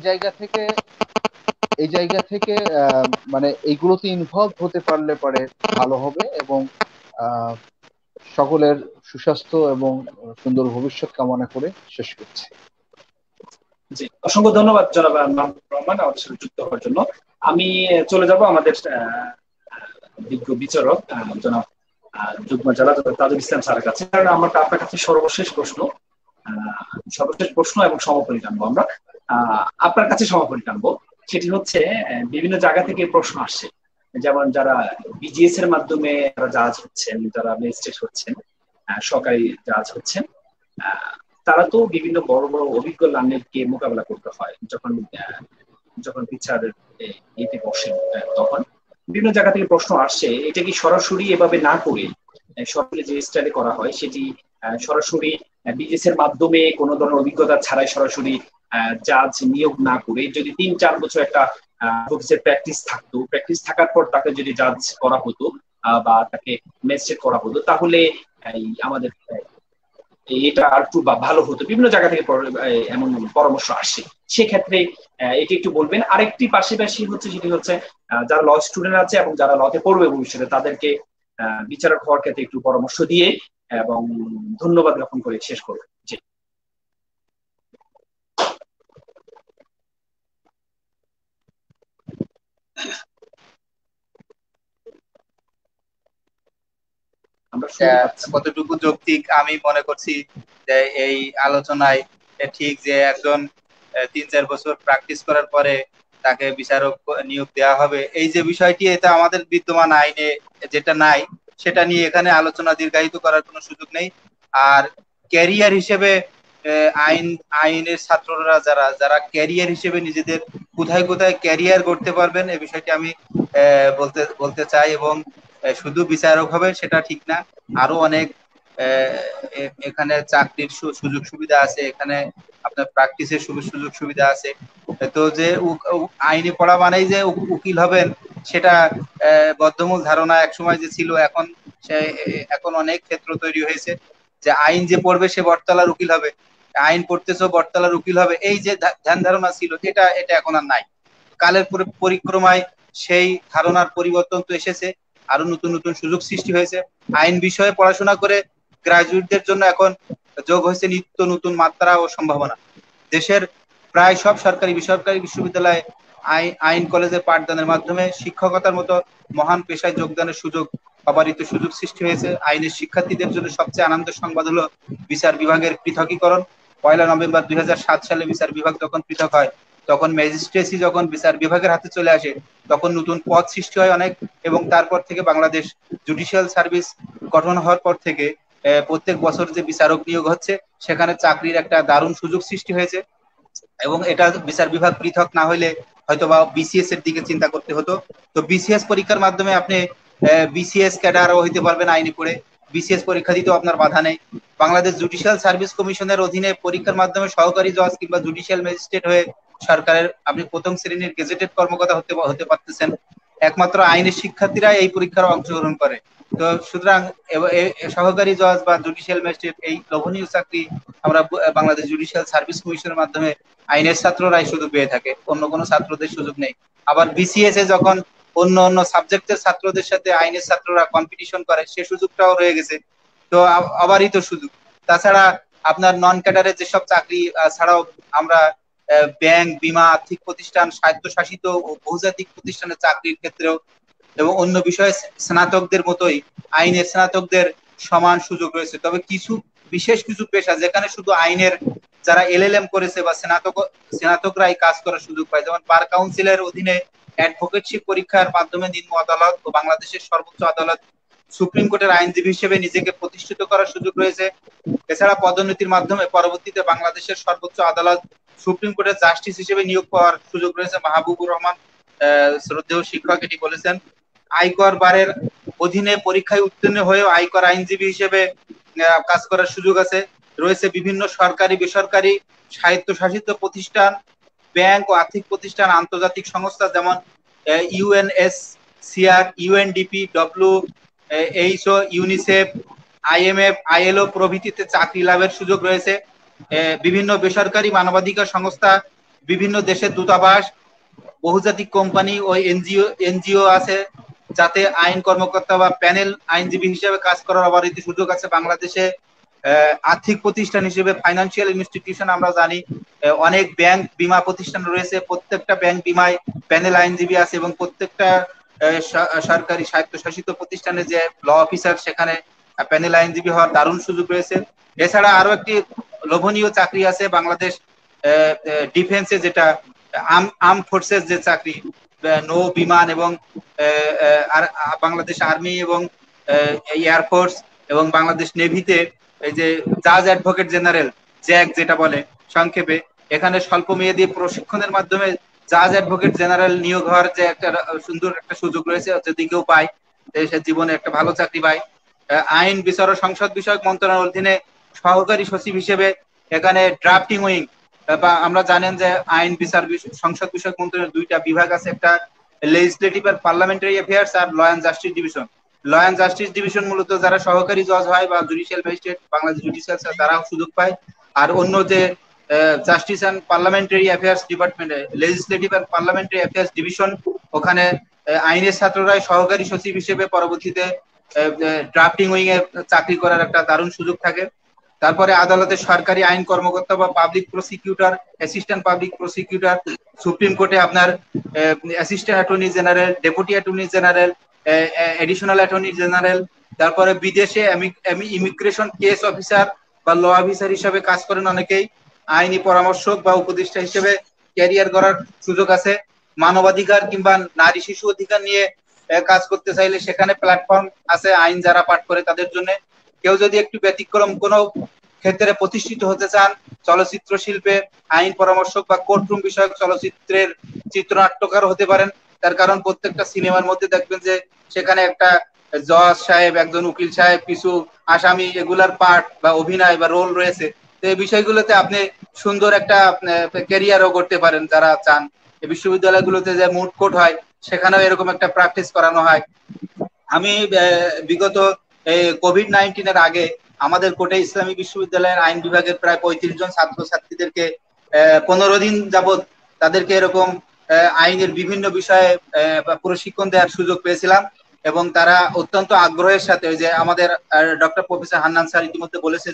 জায়গা থেকে মানে এইগুলোতে ইনভলভ হতে পারলে পরে ভালো হবে এবং সকলের সুস্বাস্থ্য এবং সুন্দর ভবিষ্যৎ কামনা করে শেষ করছি। জি, অসংখ্য ধন্যবাদ জনাব রহমান আমাদের সাথে যুক্ত হওয়ার জন্য। আমি চলে যাব আমাদের বিজ্ঞ বিচারক জনাব যুগ্ম জেলা তাজুল ইসলাম স্যারের কাছে। কারণ আমার আপনার কাছে সর্বশেষ প্রশ্ন এবং সমাপনী টানবো আমরা। আপনার কাছে সমাপনী টানবো, সেটি হচ্ছে বিভিন্ন জায়গা থেকে প্রশ্ন আসছে, যেমন যারা বিজিএস এর মাধ্যমে জাজ হচ্ছেন, যারা ম্যাজিস্ট্রেট হচ্ছেন, সরকারি জাজ হচ্ছেন, তারা তো বিভিন্ন বড় বড় অভিজ্ঞ লার্নেরকে মোকাবেলা করতে হয় যখন বিচারের ইতে বসেন। তখন বিভিন্ন জায়গা থেকে প্রশ্ন আসছে, এটা কি সরাসরি এভাবে না করে সরকারি যে স্টাইলে করা হয় সেটি সরাসরি বিজিএস এর মাধ্যমে কোনো ধরনের অভিজ্ঞতা ছাড়াই সরাসরি জাজ নিয়োগ না করে যদি ৩-৪ বছর একটা অফিসের প্র্যাকটিস থাকার পর তাকে যদি জাজ করা হতো বা তাকে ম্যাজিস্ট্রেট করা হতো, তাহলে আমাদের এটা আর একটু ভালো হতো। বিভিন্ন জায়গা থেকে এমন পরামর্শ আসছে, সেক্ষেত্রে এটি একটু বলবেন। আরেকটি পাশাপাশি হচ্ছে সেটি হচ্ছে যারা ল স্টুডেন্ট আছে এবং যারা লতে পড়বে ভবিষ্যতে, তাদেরকে বিচারক হওয়ার ক্ষেত্রে একটু পরামর্শ দিয়ে এবং ধন্যবাদ জ্ঞাপন করে শেষ করবেন। জি, কতটুকু যৌক্তিক আমি মনে করছি যে এই আলোচনায় ঠিক যে একজন ৩-৪ বছর প্র্যাকটিস করার পরে তাকে বিচারক নিয়োগ দেওয়া হবে, এই যে বিষয়টি, এটা আমাদের বিদ্যমান আইনে যেটা নাই সেটা নিয়ে এখানে আলোচনা দীর্ঘায়িত করার কোনো সুযোগ নেই। আর ক্যারিয়ার হিসেবে আইনের ছাত্ররা যারা ক্যারিয়ার হিসেবে নিজেদের কোথায় কোথায় ক্যারিয়ার করতে পারবেন এই বিষয়টি আমি বলতে চাই। এবং শুধু বিচারক হবে সেটা ঠিক না, আরো অনেক এখানে চাকরির সুযোগ সুবিধা আছে, এখানে আপনার প্র্যাকটিসের সুযোগ সুবিধা আছে। তো যে আইনি পড়া মানেই যে উকিল হবেন সেটা বদ্ধমূল ধারণা একসময় যে ছিল, এখন অনেক ক্ষেত্র তৈরি হয়েছে যে আইন যে পড়বে সে বটতলার উকিল হবে, আইন পড়তেছো বটতলার উকিল হবে, এই যে ধ্যান ধারণা ছিল এটা এখন আর নাই। কালের পরিক্রমায় সেই ধারণার পরিবর্তন তো এসেছে, আরো নতুন নতুন সুযোগ সৃষ্টি হয়েছে। আইন বিষয়ে পড়াশোনা করে গ্রাজুয়েটদের জন্য এখন যোগ হয়েছে নিত্য নতুন মাত্রা ও সম্ভাবনা। দেশের প্রায় সব সরকারি বেসরকারি বিশ্ববিদ্যালয়ে আইন কলেজের পাঠদানের মাধ্যমে শিক্ষকতার মতো মহান পেশায় যোগদানের অবারিত সুযোগ সৃষ্টি হয়েছে। আইনের শিক্ষার্থীদের জন্য সবচেয়ে আনন্দের সংবাদ হলো বিচার বিভাগের পৃথকীকরণ। 1 নভেম্বর 2007 সালে বিচার বিভাগ যখন পৃথক হয়, তখন ম্যাজিস্ট্রেসি যখন বিচার বিভাগের হাতে চলে আসে, তখন নতুন পদ সৃষ্টি হয় অনেক। এবং তারপর থেকে বাংলাদেশ জুডিশিয়াল সার্ভিস গঠন হওয়ার পর থেকে প্রত্যেক বছর যে বিচারক নিয়োগ হচ্ছে, সেখানে চাকরির একটা দারুণ সুযোগ সৃষ্টি হয়েছে। এবং এটা বিচার বিভাগ পৃথক না হইলে হয়তোবা বিসিএস এর দিকে চিন্তা করতে হতো। তো বিসিএস পরীক্ষার মাধ্যমে আপনি বিসিএস ক্যাডারও হইতে পারবেন আইনি পড়ে, বিসিএস পরীক্ষা দিতেও আপনার বাধা নেই। বাংলাদেশ জুডিশিয়াল সার্ভিস কমিশনের অধীনে পরীক্ষার মাধ্যমে সহকারী জজ কিংবা জুডিশিয়াল ম্যাজিস্ট্রেট হয়ে সরকারের আপনি প্রথম শ্রেণীর গেজেটেড কর্মকর্তা হতে পারতেছেন। একমাত্র আইনের শিক্ষার্থীরা এই পরীক্ষার অংশগ্রহণ করে। তো সুতরাং সহকারী জজ বা জুডিশিয়াল ম্যাজিস্ট্রেট এই লোভনীয় চাকরি আমরা বাংলাদেশ জুডিশিয়াল সার্ভিস কমিশনের মাধ্যমে আইনের ছাত্ররাই শুধু পেয়ে থাকে, অন্য কোনো ছাত্রদের সুযোগ নেই। আবার বিসিএস এ যখন অন্য সাবজেক্টের ছাত্রদের সাথে আইনের ছাত্ররা কম্পিটিশন করে, সে সুযোগটাও রয়ে গেছে। তো অবারিত সুযোগ। তাছাড়া আপনার নন ক্যাডারের যেসব চাকরি ছাড়াও আমরা ব্যাংক, বীমা, আর্থিক প্রতিষ্ঠান, স্বায়ত্তশাসিত ও বহুজাতিক প্রতিষ্ঠানের চাকরির ক্ষেত্রেও এবং অন্য বিষয়ে স্নাতকদের মতোই আইনের স্নাতকদের সমান সুযোগ রয়েছে। তবে বিশেষ কিছু পেশা যেখানে শুধু আইনের যারা এলএলএম করেছে বা স্নাতকরাই কাজ করার সুযোগ পায়, যেমন বার কাউন্সিলের অধীনে অ্যাডভোকেটশিপ পরীক্ষার মাধ্যমে নিম্ন আদালত ও বাংলাদেশের সর্বোচ্চ আদালত সুপ্রিম কোর্টের আইনজীবী হিসেবে নিজেকে প্রতিষ্ঠিত করার সুযোগ রয়েছে। এছাড়া পদোন্নতির মাধ্যমে পরবর্তীতে বাংলাদেশের সর্বোচ্চ আদালত সুপ্রিম কোর্টের জাস্টিস হিসেবে নিয়োগ পাওয়ার সুযোগ রয়েছে। মাহবুবুর রহমান শ্রদ্ধেয় শিক্ষক এটি বলেছেন। আয়কর বারের অধীনে পরীক্ষায় উত্তীর্ণ হয়েও আয়কর আইনজীবী হিসেবে কাজ করার সুযোগ আছে। রয়েছে বিভিন্ন সরকারি বেসরকারি স্বায়ত্তশাসিত প্রতিষ্ঠান, ব্যাংক ও আর্থিক প্রতিষ্ঠান, আন্তর্জাতিক সংস্থা যেমন UNSCR, UNDP, WHO, UNICEF, IMF, ILO প্রভৃতিতে চাকরি লাভের সুযোগ রয়েছে। বিভিন্ন বেসরকারি মানবাধিকার সংস্থা, বিভিন্ন দেশের দূতাবাস, বহুজাতিক কোম্পানি ও এনজিও আছে যাতে আইন কর্মকর্তা বা প্যানেল আইনজীবী হিসেবে কাজ করার অবারিত সুযোগ আছে। বাংলাদেশে আর্থিক প্রতিষ্ঠান হিসেবে ফাইন্যান্সিয়াল ইনস্টিটিউশন আমরা জানি, অনেক ব্যাংক বিমা প্রতিষ্ঠান রয়েছে। প্রত্যেকটা ব্যাংক বিমায় প্যানেল আইনজীবী আছে এবং প্রত্যেকটা সরকারি স্বায়ত্তশাসিত প্রতিষ্ঠানে যে ল অফিসার সেখানে প্যানেল আইনজীবী হওয়ার দারুণ সুযোগ রয়েছে। এছাড়া আরো একটি লোভনীয় চাকরি আছে বাংলাদেশ ডিফেন্সে, যেটা আর্ম ফোর্সেস যে চাকরি, নৌ বিমান এবং বাংলাদেশ আর্মি এবং এয়ারফোর্স এবং বাংলাদেশ নেভিতে এই যে জাজ অ্যাডভোকেট জেনারেল, জ্যাক যেটা বলে সংক্ষেপে, এখানে স্বল্প মেয়াদী প্রশিক্ষণের মাধ্যমে জাজ অ্যাডভোকেট জেনারেল নিয়োগ হওয়ার যে একটা সুন্দর একটা সুযোগ রয়েছে, যদি কেউ পায় সে জীবনে একটা ভালো চাকরি পায়। আইন বিচার ও সংসদ বিষয়ক মন্ত্রণালয়ের অধীনে সহকারী সচিব হিসেবে এখানে ড্রাফটিং উইং, বা আমরা জানেন যে আইন বিচার সংসদ বিষয়ক মন্ত্রণালয়ের দুইটা বিভাগ আছে, একটা লেজিসলেটিভ আর পার্লামেন্টারি অ্যাফেয়ার্স আর law and justice division. Law and justice division মূলত যারা সহকারী জজ হয় বা জুডিশিয়াল ম্যাজিস্ট্রেট, বাংলাদেশ জুডিশিয়াল তারাও সুযোগ পায়। আর অন্য যে জাস্টিস অ্যান্ড পার্লামেন্টারি অ্যাফেয়ার্স ডিপার্টমেন্টে, legislative and parliamentary affairs division, ওখানে আইনের ছাত্ররাই সহকারী সচিব হিসেবে পরবর্তীতে ড্রাফটিং উইং এ চাকরি করার একটা দারুণ সুযোগ থাকে। তারপরে আদালতের সরকারি আইন কর্মকর্তা বা public prosecutor, assistant public prosecutor, supreme কোর্টে আপনার assistant attorney general, deputy attorney general, additional attorney general. তারপরে বিদেশে ইমিগ্রেশন কেস অফিসার বা ল অফিসার হিসেবে কাজ করেন অনেকেই। আইনি পরামর্শক বা উপদেষ্টা হিসেবে ক্যারিয়ার করার সুযোগ আছে। মানবাধিকার কিংবা নারী শিশু অধিকার নিয়ে কাজ করতে চাইলে সেখানে প্ল্যাটফর্ম আছে আইন যারা পাঠ করে তাদের জন্য। কেউ যদি একটু ব্যতিক্রম কোনো ক্ষেত্রে প্রতিষ্ঠিত হতে চান, চলচ্চিত্র শিল্পে আইন পরামর্শক বা কোর্টরুম বিষয়ক চলচ্চিত্রের চিত্রনাট্যকার হতে পারেন। তার কারণ প্রত্যেকটা সিনেমার মধ্যে দেখবেন যে সেখানে একটা জজ সাহেব, একজন উকিল সাহেব, কিছু আসামি, এগুলার পার্ট বা অভিনয় বা রোল রয়েছে। তো এই বিষয়গুলোতে আপনি সুন্দর একটা ক্যারিয়ারও করতে পারেন যারা চান। এই বিশ্ববিদ্যালয়গুলোতে যে মুড কোর্ট হয় সেখানেও এরকম একটা প্র্যাকটিস করানো হয়। আমি বিগত কোভিড-19 এর আগে আমাদের কোটে ইসলামী বিশ্ববিদ্যালয়ের আইন বিভাগের প্রায় 35 জন ছাত্রছাত্রীদেরকে 15 দিন যাবত তাদেরকে এরকম আইনের বিভিন্ন বিষয়ে প্রশিক্ষণ দেওয়ার সুযোগ পেয়েছিলাম এবং তারা অত্যন্ত আগ্রহের সাথে, যে আমাদের ডক্টর প্রফেসর হান্নান স্যার ইতিমধ্যে বলেছে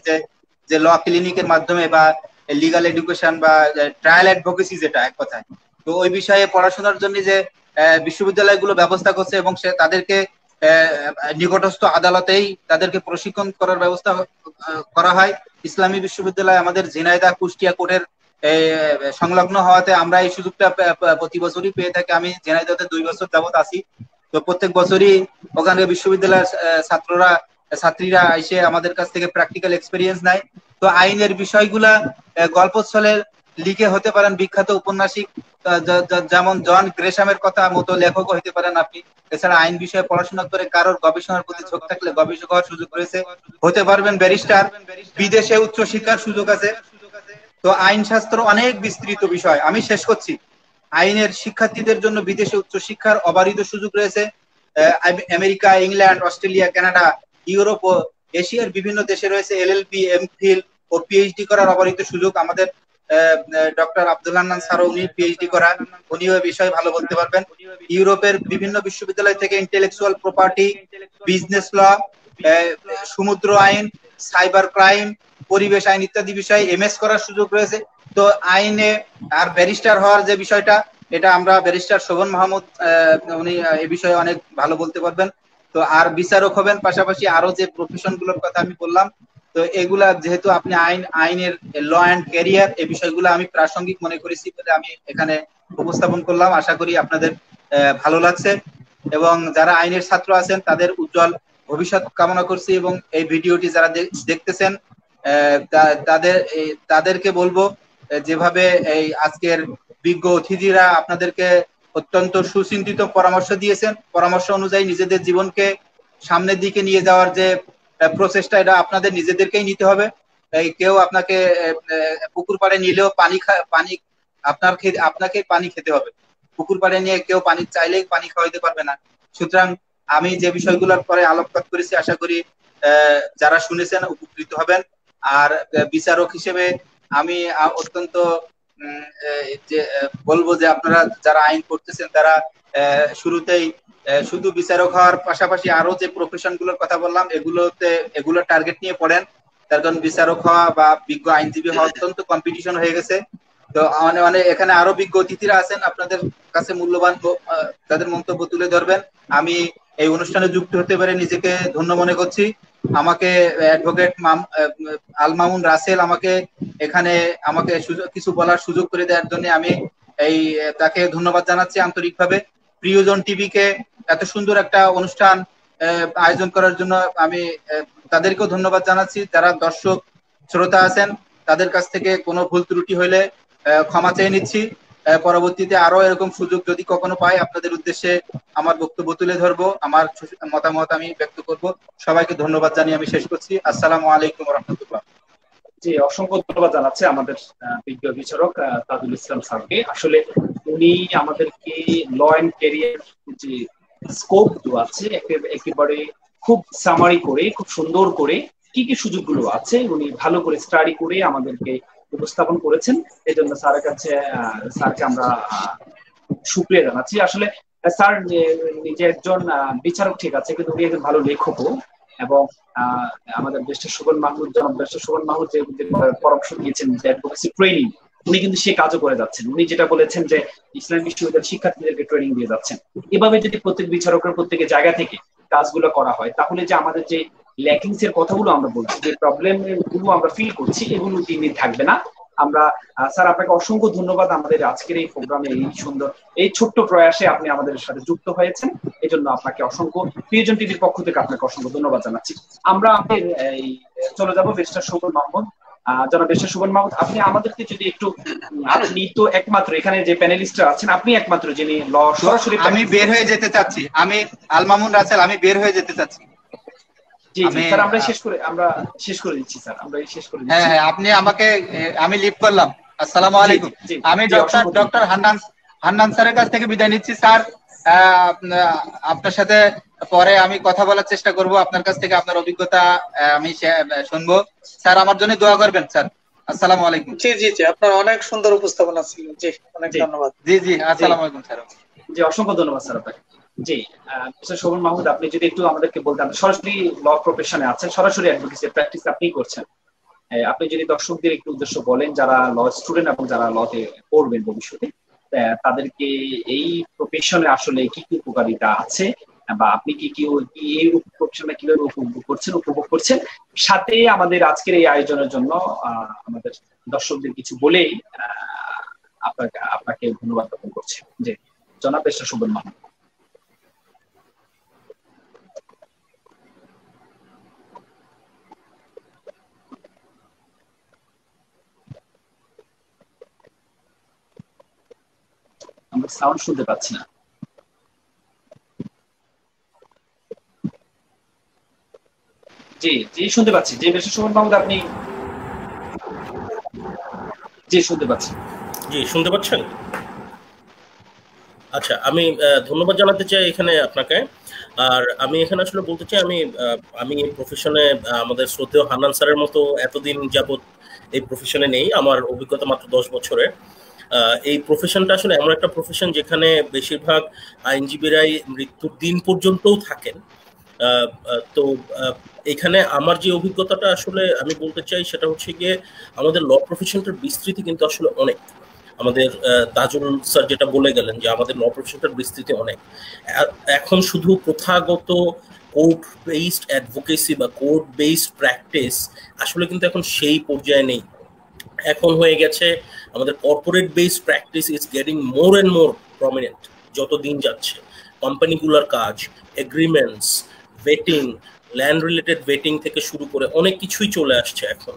যে ল ক্লিনিকের মাধ্যমে বা লিগাল এডুকেশন বা ট্রায়াল অ্যাডভোকেসি, যেটা এক কথায়, তো ওই বিষয়ে পড়াশোনার জন্য যে বিশ্ববিদ্যালয়গুলো ব্যবস্থা করছে এবং সে তাদেরকে নিকটস্থ আদালতেই তাদেরকে প্রশিক্ষণ করার ব্যবস্থা করা হয়। ইসলামী বিশ্ববিদ্যালয় আমাদের ঝিনাইদহ কুষ্টিয়া কোর্টের সংলগ্ন হওয়াতে আমরা এই সুযোগটা প্রতি বছরই পেয়ে থাকি। আমি ঝিনাইদহতে 2 বছর যাবত আছি, তো প্রত্যেক বছরই ওখানে বিশ্ববিদ্যালয়ের ছাত্রীরা এসে আমাদের কাছ থেকে প্র্যাকটিক্যাল এক্সপেরিয়েন্স নেয়। তো আইনের বিষয়গুলা গল্পস্থলে লিখে হতে পারেন বিখ্যাত উপন্যাসিক যেমন জন গ্রেশামের কথা মতো লেখক হতে পারেন আপনি। এছাড়া আইন বিষয়ে পড়াশোনা করে কারোর গবেষণার প্রতি ঝোঁক থাকলে গবেষক হওয়ার সুযোগ রয়েছে, হতে পারবেন ব্যারিস্টার। বিদেশে উচ্চ শিক্ষার সুযোগ আছে। তো আইন শাস্ত্র অনেক বিস্তৃত বিষয়। আমি শেষ করছি, আইনের শিক্ষার্থীদের জন্য বিদেশে উচ্চ শিক্ষার অবারিত সুযোগ রয়েছে। America, England, Australia, Canada, Europe ও এশিয়ার বিভিন্ন দেশে রয়েছে এলএলবি, এমফিল ও পিএইচডি করার অবারিত সুযোগ। আমাদের ডক্টর আব্দুল হান্নান স্যার, উনি পিএইচডি করা, উনিও এই বিষয়ে ভালো বলতে পারবেন। ইউরোপের বিভিন্ন বিশ্ববিদ্যালয় থেকে ইন্টেলেকচুয়াল প্রপার্টি, বিজনেস ল, সমুদ্র আইন, সাইবার ক্রাইম, পরিবেশ আইন ইত্যাদি বিষয়ে এমএস করার সুযোগ রয়েছে। তো আইনে আর ব্যারিস্টার হওয়ার যে বিষয়টা, এটা আমরা ব্যারিস্টার শোভন মাহমুদ, উনি এই বিষয়ে অনেক ভালো বলতে পারবেন। তো আর বিচারক হবেন, পাশাপাশি আরো যে প্রফেশন গুলোর কথা আমি বললাম, তো এগুলা যেহেতু আপনি আইনের ল অ্যান্ড ক্যারিয়ার এই বিষয়গুলো আমি প্রাসঙ্গিক মনে করেছি বলে আমি এখানে উপস্থাপন করলাম। আশা করি আপনাদের ভালো লাগছে, এবং যারা আইনের ছাত্র আছেন তাদের উজ্জ্বল ভবিষ্যৎ কামনা করছি। এবং এই ভিডিওটি যারা দেখতেছেন তাদেরকে বলবো, যেভাবে এই আজকের বিজ্ঞ অতিথিরা আপনাদেরকে অত্যন্ত সুচিন্তিত পরামর্শ দিয়েছেন, পরামর্শ অনুযায়ী নিজেদের জীবনকে সামনের দিকে নিয়ে যাওয়ার যে প্রচেষ্টা, এটা আপনাদের নিজেদেরকেই নিতে হবে। এই কেউ আপনাকে পুকুর পাড়ে নিলেও পানি আপনাকে পানি খেতে হবে। পুকুর পাড়ে নিয়ে কেউ পানি চাইলেই পানি খাওয়াইতে পারবে না। সুতরাং আমি যে বিষয়গুলোর পরে আলোকপাত করেছি, আশা করি যারা শুনেছেন উপকৃত হবেন। আর বিচারক হিসেবে আমি অত্যন্ত বলবো যে আপনারা যারা আইন করতেছেন তারা শুরুতেই শুধু বিচারক হওয়ার পাশাপাশি আরো যে প্রফেশন গুলোর কথা বললাম এগুলো টার্গেট নিয়ে পড়েন। তার কারণ বিচারক হওয়া বা বিজ্ঞ আইনজীবী হওয়া অত্যন্ত কম্পিটিশন হয়ে গেছে। তো এখানে আরো বিজ্ঞ অতিথিরা আছেন, আপনাদের কাছে মূল্যবান তাদের মন্তব্য তুলে ধরবেন। আমি এই অনুষ্ঠানে যুক্ত হতে পারে নিজেকে ধন্য মনে করছি। আমাকে অ্যাডভোকেট আল মামুন রাসেল এখানে আমাকে কিছু বলার সুযোগ করে দেওয়ার জন্য আমি তাকে ধন্যবাদ জানাচ্ছি আন্তরিকভাবে। প্রিয়জন টিভিকে এত সুন্দর একটা অনুষ্ঠান আয়োজন করার জন্য আমি তাদেরকেও ধন্যবাদ জানাচ্ছি। যারা দর্শক শ্রোতা আছেন তাদের কাছ থেকে কোনো ভুল ত্রুটি হলে ক্ষমা চেয়ে নিচ্ছি। পরবর্তীতে আরো এরকম সুযোগ যদি কখনো পাই আপনাদের উদ্দেশ্যে আমার বক্তব্য তুলে ধরবো, আমার মতামত আমি ব্যক্ত করব। সবাইকে ধন্যবাদ জানিয়ে আমি শেষ করছি। আসসালামু আলাইকুম ওয়া রাহমাতুল্লাহ। জি, অসংখ্য ধন্যবাদ জানাচ্ছি আমাদের বিজ্ঞ বিচারক তাজুল ইসলাম স্যারকে। আসলে উনি আমাদেরকে ল অ্যান্ড ক্যারিয়ার যে স্কোপ গুলো আছে একেবারে খুব সামারি করে, খুব সুন্দর করে কি কি সুযোগগুলো আছে উনি ভালো করে স্টাডি করে আমাদেরকে উপস্থাপন করেছেন। এই জন্য স্যারকে আমরা শুকরিয়া জানাচ্ছি। আসলে স্যার নিজে একজন বিচারক ঠিক আছে, কিন্তু উনি একজন ভালো লেখকও। এবং আমাদের ব্যারিস্টার শোভন মাহমুদ যে পরামর্শ দিয়েছেন যে অ্যাডভোকেসি ট্রেনিং, উনি কিন্তু সে কাজও করে যাচ্ছেন। উনি যেটা বলেছেন যে ইসলামী বিশ্ববিদ্যালয়ের শিক্ষার্থীদেরকে ট্রেনিং দিয়ে যাচ্ছেন। এভাবে যদি প্রত্যেক বিচারকের প্রত্যেকের জায়গা থেকে কাজগুলো করা হয়, তাহলে যে আমাদের যে ল্যাকিংস এর কথাগুলো আমরা বলছি, যে প্রবলেম গুলো আমরা ফিল করছি, এগুলো দিন দিন থাকবে না। আমরা স্যার আপনাকে অসংখ্য ধন্যবাদ আমাদের আজকের এই প্রোগ্রামে এই ছোট্ট প্রয়াসে আপনি আমাদের সাথে যুক্ত হয়েছেন। এই জন্য আপনাকে অসংখ্য, প্রিয়জন টিভির পক্ষ থেকে আপনাকে অসংখ্য ধন্যবাদ জানাচ্ছি। আমরা চলে যাবো ব্যারিস্টার শোভন মাহমুদ। যারা ব্যারিস্টার শোভন মাহমুদ, আপনি আমাদেরকে যদি একটু, আপনি তো একমাত্র এখানে যে প্যানেলিস্টরা আছেন, আপনি একমাত্র যিনি ল সরাসরি। আমি বের হয়ে যেতে চাচ্ছি, আমি আল মামুন রাসেল, আমি বের হয়ে যেতে চাচ্ছি। জি স্যার, আমরা শেষ করে দিচ্ছি স্যার, আমরা শেষ করে দিচ্ছি। হ্যাঁ, আপনি আমাকে, আমি লিভ করলাম। আসসালামু আলাইকুম। আমি ডক্টর হান্নান স্যারের কাছ থেকে বিদায় নিচ্ছি। স্যার, আপনার সাথে পরে আমি কথা বলার চেষ্টা করব, আপনার কাছ থেকে আপনার অভিজ্ঞতা আমি শুনবো। স্যার আমার জন্য দোয়া করবেন স্যার। আসসালামু আলাইকুম। জি জি জি, আপনার অনেক সুন্দর উপস্থাপনা ছিল। জি, অনেক ধন্যবাদ। জি জি, আসসালামু আলাইকুম স্যার। জি, অসংখ্য ধন্যবাদ স্যার আপনাকে। জি, মিস্টার শোভন মাহমুদ, আপনি যদি একটু আমাদেরকে বলতেন, সরাসরি ল প্রফেশনে আছেন, সরাসরি অ্যাডভোকেসি প্র্যাকটিস আপনিই করছেন, আপনি যদি দর্শকদের একটু উদ্দেশ্য বলেন যারা ল স্টুডেন্ট এবং যারা লতে পড়বেন ভবিষ্যতে, তাদেরকে এই প্রফেশনে আসলে কি কি উপকারিতা আছে, বা আপনি কি এই প্রফেশনে কিভাবে উপভোগ করছেন, সাথে আমাদের আজকের এই আয়োজনের জন্য আমাদের দর্শকদের কিছু বলেই আপনাকে ধন্যবাদ জ্ঞাপন করছি। যে জনাব ব্যারিস্টার শোভন মাহমুদ। আমরা সাউন্ড শুনতে পাচ্ছি না। জি জি, শুনতে পাচ্ছি। জি ব্যারিস্টার শোভন মাহমুদ, আপনি? জি, শুনতে পাচ্ছি। জি, শুনতে পাচ্ছেন? আচ্ছা, আমি ধন্যবাদ জানাতে চাই এখানে আপনাকে। আর আমি এখানে আসলে বলতে চাই, আমি এই প্রফেশনে আমাদের শ্রদ্ধেয় হান্নান স্যারের মতো এতদিন যাবত এই প্রফেশনে নেই। আমার অভিজ্ঞতা মাত্র 10 বছরের। এই প্রফেশনটা আসলে এমন একটা প্রফেশন যেখানে বেশিরভাগ আইনজীবীরাই মৃত্যুর দিন পর্যন্তও থাকেন। তো এখানে আমার যে অভিজ্ঞতাটা আসলে আমি বলতে চাই সেটা হচ্ছে গিয়ে, আমাদের ল প্রফেশনটার বিস্তৃতি কিন্তু আসলে অনেক। আমাদের তাজুল স্যার যেটা বলে গেলেন যে আমাদের ল প্রফেশনটার বিস্তৃতি অনেক। এখন শুধু প্রথাগত কোর্ট বেসড অ্যাডভোকেসি বা কোর্ট বেসড প্র্যাকটিস আসলে কিন্তু এখন সেই পর্যায়ে নেই। এখন হয়ে গেছে আমাদের corporate based practice is getting more and more prominent যত দিন যাচ্ছে। কোম্পানিগুলোর কাজ, agreements, vetting, land related vetting থেকে শুরু করে অনেক কিছুই চলে আসছে এখন।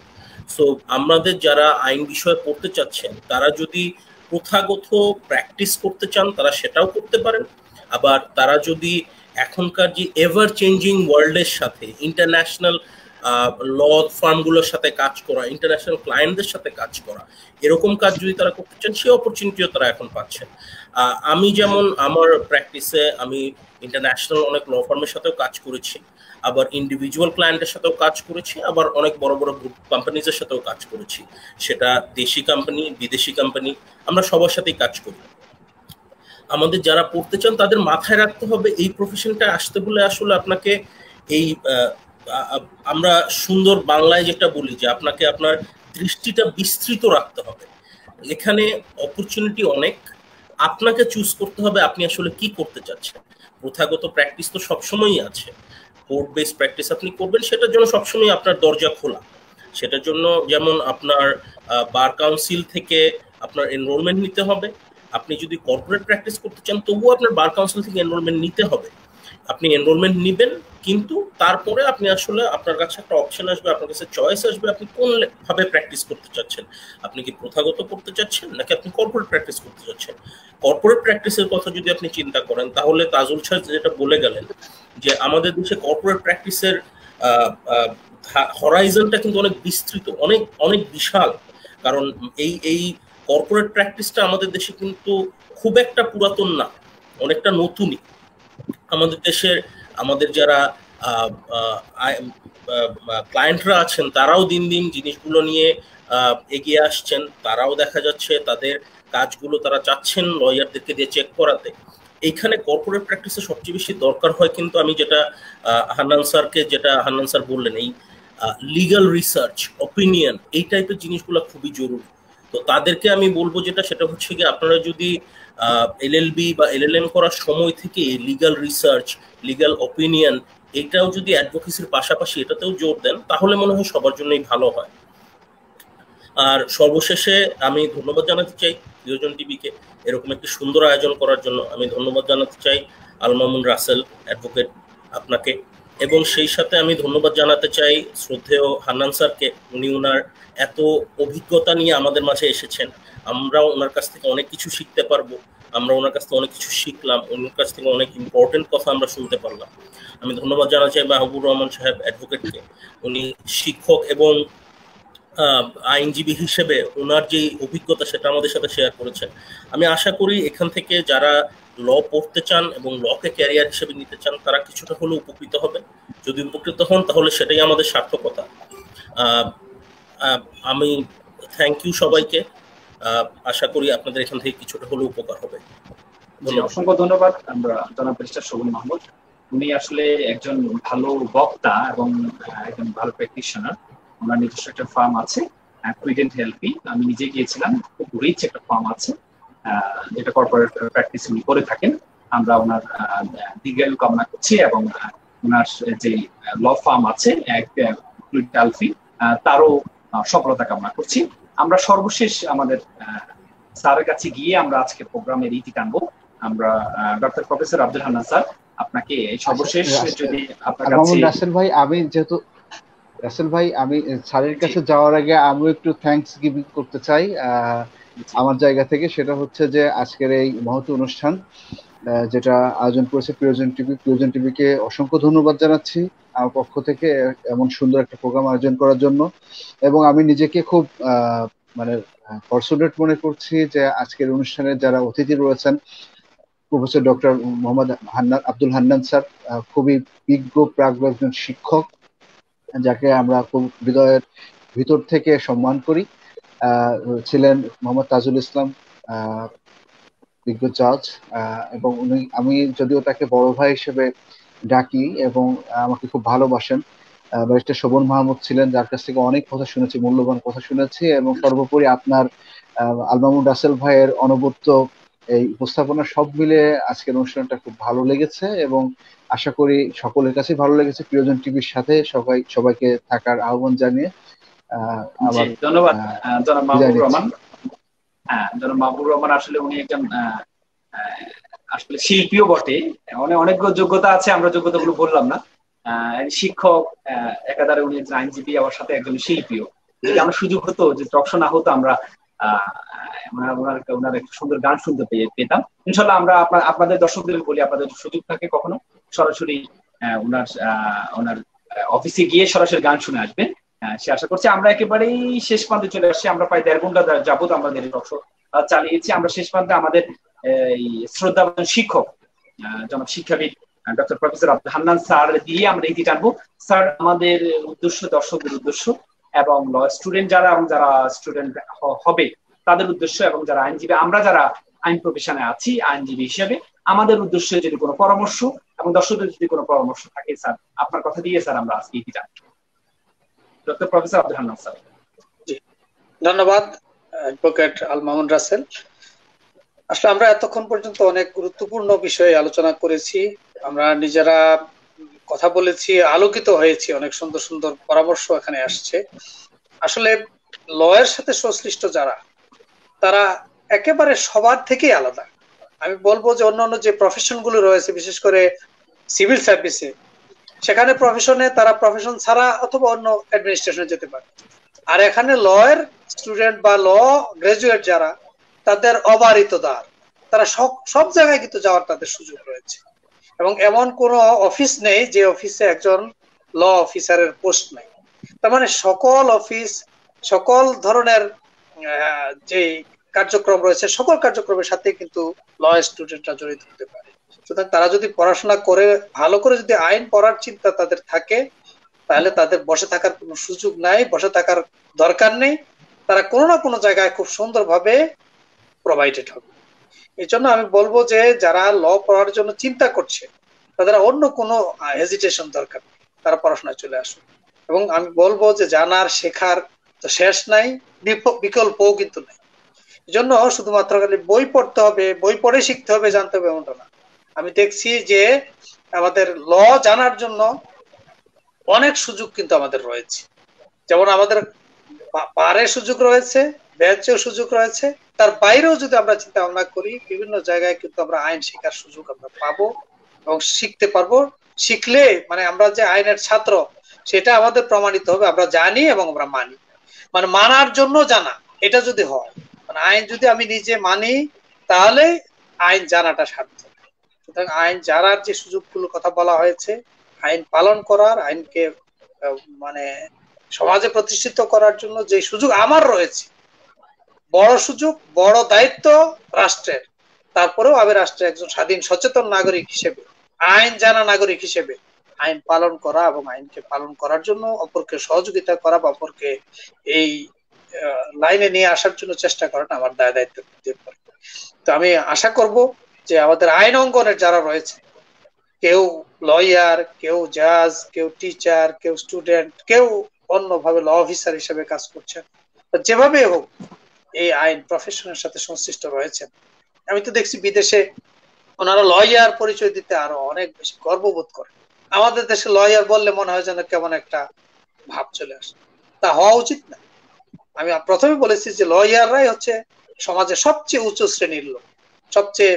সো আমাদের যারা আইন বিষয়ে পড়তে চাচ্ছেন তারা যদি প্রথাগত প্র্যাকটিস করতে চান তারা সেটাও করতে পারেন, আবার তারা যদি এখনকার যে এভার চেঞ্জিং ওয়ার্ল্ডের সাথে ইন্টারন্যাশনাল ল ফার্মগুলোর সাথে কাজ করা, ইন্টারন্যাশনাল ক্লায়েন্টদের সাথে কাজ করা, এরকম কাজ যদি তারা করতে চান সেই অপরচুনিটিও তারা এখন পাচ্ছেন। আমি যেমন আমার প্র্যাকটিসে আমি ইন্টারন্যাশনাল অনেক ল ফার্মের সাথেও কাজ করেছি, আবার ইন্ডিভিজুয়াল ক্লায়েন্টের সাথেও কাজ করেছি, আবার অনেক বড় বড় গ্রুপ কোম্পানিজের সাথেও কাজ করেছি। সেটা দেশি কোম্পানি, বিদেশি কোম্পানি, আমরা সবার সাথেই কাজ করি। আমাদের যারা পড়তে চান তাদের মাথায় রাখতে হবে এই প্রফেশনটা আসতে বলে আসলে আপনাকে এই আমরা সুন্দর বাংলায় যেটা বলি যে আপনাকে আপনার দৃষ্টিটা বিস্তৃত রাখতে হবে। এখানে অপরচুনিটি অনেক, আপনাকে চুজ করতে হবে আপনি আসলে কি করতে চাচ্ছেন। প্রথাগত প্র্যাকটিস তো সবসময়ই আছে, কোর্ট বেস প্র্যাকটিস আপনি করবেন সেটার জন্য সবসময় আপনার দরজা খোলা। সেটার জন্য যেমন আপনার বার কাউন্সিল থেকে আপনার এনরোলমেন্ট নিতে হবে। আপনি যদি কর্পোরেট প্র্যাকটিস করতে চান তবুও আপনার বার কাউন্সিল থেকে এনরোলমেন্ট নিতে হবে। আপনি এনরোলমেন্ট নেবেন, কিন্তু তারপরে আপনি আসলে আপনার কাছে একটা অপশন আসবে, আপনার কাছে চয়েস আসবে আপনি কোন ভাবে প্র্যাকটিস করতে চাচ্ছেন। আপনি কি প্রথাগত করতে চাচ্ছেন নাকি আপনি কর্পোরেট প্র্যাকটিস করতে চাচ্ছেন। কর্পোরেট প্র্যাকটিসের কথা যদি আপনি চিন্তা করেন তাহলে তাজুল স্যার যেটা বলে গেলেন যে আমাদের দেশে কর্পোরেট প্র্যাকটিসের হরাইজনটা কিন্তু অনেক বিস্তৃত, অনেক অনেক বিশাল। কারণ এই কর্পোরেট প্র্যাকটিসটা আমাদের দেশে কিন্তু খুব একটা পুরাতন না, অনেকটা নতুনই। আমাদের দেশের আমাদের যারা ক্লায়েন্টরা আছেন তারাও দিন দিন জিনিসগুলো নিয়ে এগিয়ে আসছেন, তারাও দেখা যাচ্ছে তাদের কাজগুলো তারা চাচ্ছেন লয়ারদেরকে দিয়ে চেক করাতে। এইখানে কর্পোরেট প্র্যাকটিসে সবচেয়ে বেশি দরকার হয় কিন্তু আমি যেটা হান্নান স্যার বললেন, এই লিগাল রিসার্চ, অপিনিয়ন, এই টাইপের জিনিসগুলো খুবই জরুরি। তো তাদেরকে আমি বলবো সেটা হচ্ছে কি আপনারা যদি এলএলবি বা এলএলএম করার সময় থেকে লিগাল রিসার্চ, লিগাল অপিনিয়ন এটাও যদি অ্যাডভোকেসির পাশাপাশি এটাতেও জোর দেন তাহলে মনে হয় সবার জন্যই ভালো হয়। আর সর্বশেষে আমি ধন্যবাদ জানাতে চাই প্রিয়জন টিভিকে এরকম একটি সুন্দর আয়োজন করার জন্য। আমি ধন্যবাদ জানাতে চাই আল মামুন রাসেল অ্যাডভোকেট আপনাকে, এবং সেই সাথে আমি ধন্যবাদ জানাতে চাই শ্রদ্ধেয় হান্নান স্যারকে। উনি ওনার এত অভিজ্ঞতা নিয়ে আমাদের মাঝে এসেছেন, আমরাও ওনার কাছ থেকে অনেক কিছু শিখতে পারবো, আমরা ওনার কাছ থেকে অনেক কিছু শিখলাম, ওনার কাছ থেকে অনেক ইম্পর্টেন্ট কথা আমরা শুনতে পারলাম। আমি ধন্যবাদ জানাতে চাই মাহবুবুর রহমান সাহেব অ্যাডভোকেটকে, উনি শিক্ষক এবং আইনজীবী হিসেবে ওনার যে অভিজ্ঞতা সেটা আমাদের সাথে শেয়ার করেছেন। আমি আশা করি এখান থেকে যারা ল পড়তে চান এবং লকে ক্যারিয়ার হিসেবে নিতে চান তারা কিছুটা হলেও উপকৃত হবেন। যদি উপকৃত হন তাহলে সেটাই আমাদের সার্থকতা। আমি থ্যাংক ইউ সবাইকে, আশা করি আপনাদের এখান থেকে কিছুটা হলেও উপকার হবে। অসংখ্য ধন্যবাদ। আমরা জনাব ব্যারিস্টার শগুন মাহমুদ, উনি আসলে একজন ভালো বক্তা এবং একজন ভালো প্র্যাকটিশনার। ওনার নিজস্ব একটা ফার্ম আছে কুইডেন্ট হেলপি, আমি নিজে গিয়েছিলাম, খুব রিচ একটা ফার্ম আছে যেটা কর্পোরেট প্র্যাকটিস উনি করে থাকেন। আমরা ওনার দীর্ঘায়ু কামনা করছি এবং ওনার যে ল ফার্ম আছে কুইডেন্ট হেলপি তারও সফলতা কামনা করছি। আমরা সর্বশেষ আমাদের স্যারের কাছে গিয়ে আমরা আজকে প্রোগ্রামের ইতি টানবো। আমরা doctor professor Abdul Hannan sir, আপনাকে সর্বশেষ যদি আপনার কাছে রাসেল ভাই, আমি স্যারের কাছে যাওয়ার আগে আমি একটু থ্যাঙ্কস গিভিং করতে চাই আমার জায়গা থেকে। সেটা হচ্ছে যে আজকের এই মহৎ অনুষ্ঠান যেটা আয়োজন করেছে প্রিয়জন টিভিকে অসংখ্য ধন্যবাদ জানাচ্ছি আমার পক্ষ থেকে এমন সুন্দর একটা প্রোগ্রাম আয়োজন করার জন্য। এবং আমি নিজেকে খুব ফরচুনেট মনে করছি যে আজকের অনুষ্ঠানে যারা অতিথি রয়েছেন, professor doctor Mohammad Abdul Hannan sir, খুবই বিজ্ঞ প্রাজ্ঞ একজন শিক্ষক যাকে আমরা খুব হৃদয়ের ভিতর থেকে সম্মান করি। ছিলেন মোহাম্মদ তাজুল ইসলাম, বিজ্ঞ জাজ, এবং আমি যদিও তাকে বড় ভাই হিসেবে ডাকি এবং আমাকে খুব ভালোবাসেন। ব্যারিস্টার শোভন মাহমুদ ছিলেন, যার কাছ থেকে অনেক কথা শুনেছি, মূল্যবান কথা শুনেছি, এবং সর্বোপরি আপনার আল মামুন রাসেল ভাইয়ের অনবদ্য এই উপস্থাপনা সব মিলে আজকের অনুষ্ঠানটা খুব ভালো লেগেছে, এবং আশা করি সকলের কাছে ভালো লেগেছে। প্রিয়জন টিভির সাথে সবাইকে থাকার আহ্বান জানিয়ে আবার ধন্যবাদ জনাব মাহবুব বিদায় রহমান। নিচ্ছি। জনাব মাহবুব রহমান আসলে উনি একজন আসলে শিল্পীও বটে, অনেক যোগ্যতা আছে, আমরা যোগ্যতাগুলো বললাম না। শিক্ষক একাধারে উনি একজন আইনজীবী, আমার সাথে একজন শিল্পীও। যদি আমার সুযোগ হতো, যে টকশো না হতো, আমরা ওনার একটা সুন্দর গান শুনতে পেতাম। ইনশাল্লাহ আমরা আপনাদের দর্শকদের বলি, আপনাদের সুযোগ থাকে কখনো সরাসরি ওনার অফিসে গিয়ে সরাসরি গান শুনে আসবেন। সে আশা করছি। আমরা একেবারেই শেষ প্রান্তে চলে আসছি। আমরা প্রায় 1.5 ঘন্টা যাবত আমাদের টকশো চালিয়েছি। আমরা শেষ প্রান্তে আমাদের এই শ্রদ্ধাভাজন শিক্ষক জনাব শিক্ষাবিদ doctor professor Abdul Hannan sir দিয়ে আমরা ইতি টানবো। স্যার, আমাদের উদ্দেশ্য, দর্শকদের উদ্দেশ্য এবং ল স্টুডেন্ট যারা এবং যারা স্টুডেন্ট হবে তাদের উদ্দেশ্য, এবং যারা আইনজীবী, আমরা যারা আইন প্রফেশনে আছি আইনজীবী হিসেবে, আমাদের উদ্দেশ্যে যদি কোনো পরামর্শ এবং দর্শকদের যদি কোনো পরামর্শ থাকে, স্যার আপনার কথা দিয়ে স্যার আমরা আজকে ইতি টানবো। Doctor professor Abdul Hannan sir. জি, ধন্যবাদ অ্যাডভোকেট আল মামুন রাসেল। আসলে আমরা এতক্ষণ পর্যন্ত অনেক গুরুত্বপূর্ণ বিষয়ে আলোচনা করেছি, আমরা নিজেরা কথা বলেছি, আলোকিত হয়েছি, অনেক সুন্দর সুন্দর পরামর্শ এখানে আসছে। আসলে লয়ের সাথে সংশ্লিষ্ট যারা, তারা একেবারে সবার থেকেই আলাদা। আমি বলবো যে অন্যান্য যে প্রফেশন গুলো রয়েছে, বিশেষ করে সিভিল সার্ভিসে, সেখানে প্রফেশনে তারা প্রফেশন ছাড়া অথবা অন্য অ্যাডমিনিস্ট্রেশনে যেতে পারে। আর এখানে লয়ের স্টুডেন্ট বা ল গ্রাজুয়েট যারা, তাদের অবারিত দ্বার, তারা সব জায়গায় কিন্তু যাওয়ার তাদের সুযোগ রয়েছে। এবং এমন কোন অফিস নেই যে অফিসে একজন ল অফিসারের পোস্ট নেই। তার মানে সকল অফিস, সকল ধরনের যে কার্যক্রম রয়েছে, সকল কার্যক্রমের সাথে কিন্তু ল স্টুডেন্টরা জড়িত হতে পারে। সুতরাং তারা যদি পড়াশোনা করে ভালো করে যদি আইন পড়ার চিন্তা তাদের থাকে, তাহলে তাদের বসে থাকার কোনো সুযোগ নাই, বসে থাকার দরকার নেই। তারা কোনো না কোনো জায়গায় খুব সুন্দরভাবে প্রোভাইডেড হবে। এই জন্য আমি বলবো যে যারা ল পড়ার জন্য চিন্তা করছে, তাদের অন্য কোনো হেজিটেশন দরকার নেই, তারা পড়াশোনায় চলে আসুক। এবং আমি বলবো যে জানার, শেখার তো শেষ নাই, বিকল্পও কিন্তু নাই। এই জন্য শুধুমাত্র খালি বই পড়তে হবে, বই পড়ে শিখতে হবে, জানতে হবে, এমনটা না। আমি দেখছি যে আমাদের ল জানার জন্য অনেক সুযোগ কিন্তু আমাদের রয়েছে। যেমন আমাদের বারের সুযোগ রয়েছে, বেঞ্চেও সুযোগ রয়েছে, তার বাইরেও যদি আমরা চিন্তা ভাবনা করি, বিভিন্ন জায়গায় কিন্তু আমরা আইন শেখার সুযোগ আমরা পাবো এবং শিখতে পারবো। শিখলে মানে আমরা যে আইনের ছাত্র, সেটা আমাদের প্রমাণিত হবে, আমরা জানি এবং আমরা মানি। মানে মানার জন্য জানা, এটা যদি হয়, মানে আইন যদি আমি নিজে মানি, তাহলে আইন জানাটা সার্থক। সুতরাং আইন জানার যে সুযোগগুলোর কথা বলা হয়েছে, আইন পালন করার, আইনকে মানে সমাজে প্রতিষ্ঠিত করার জন্য যে সুযোগ আমার রয়েছে, বড় সুযোগ, বড় দায়িত্ব রাষ্ট্রের। তারপরেও আমি রাষ্ট্রের একজন স্বাধীন সচেতন নাগরিক হিসেবে, আইন জানা নাগরিক হিসেবে আইন পালন করা এবং আইনকে পালন করার জন্য অপরকে সহযোগিতা করা বা অপরকে এই লাইনে নিয়ে আসার জন্য চেষ্টা করাটা আমার দায়িত্ব। তো আমি আশা করব যে আমাদের আইন অঙ্গনের যারা রয়েছে, কেউ লয়ার, কেউ জাজ, কেউ টিচার, কেউ স্টুডেন্ট, কেউ অন্যভাবে ল অফিসার হিসেবে কাজ করছেন, যেভাবে হোক এই আইন প্রফেশনের সাথে সংশ্লিষ্ট রয়েছেন। আমি তো দেখছি বিদেশে ওনারা লয়ার পরিচয় দিতে আরো অনেক বেশি গর্ববোধ করে। আমাদের দেশে লয়ার বললে মনে হয় যেন কেমন একটা ভাব চলে আসে, তা হওয়া উচিত না। আমি প্রথমে বলেছি যে লয়াররাই হচ্ছে সমাজে সবচেয়ে উচ্চ শ্রেণীর লোক, সবচেয়ে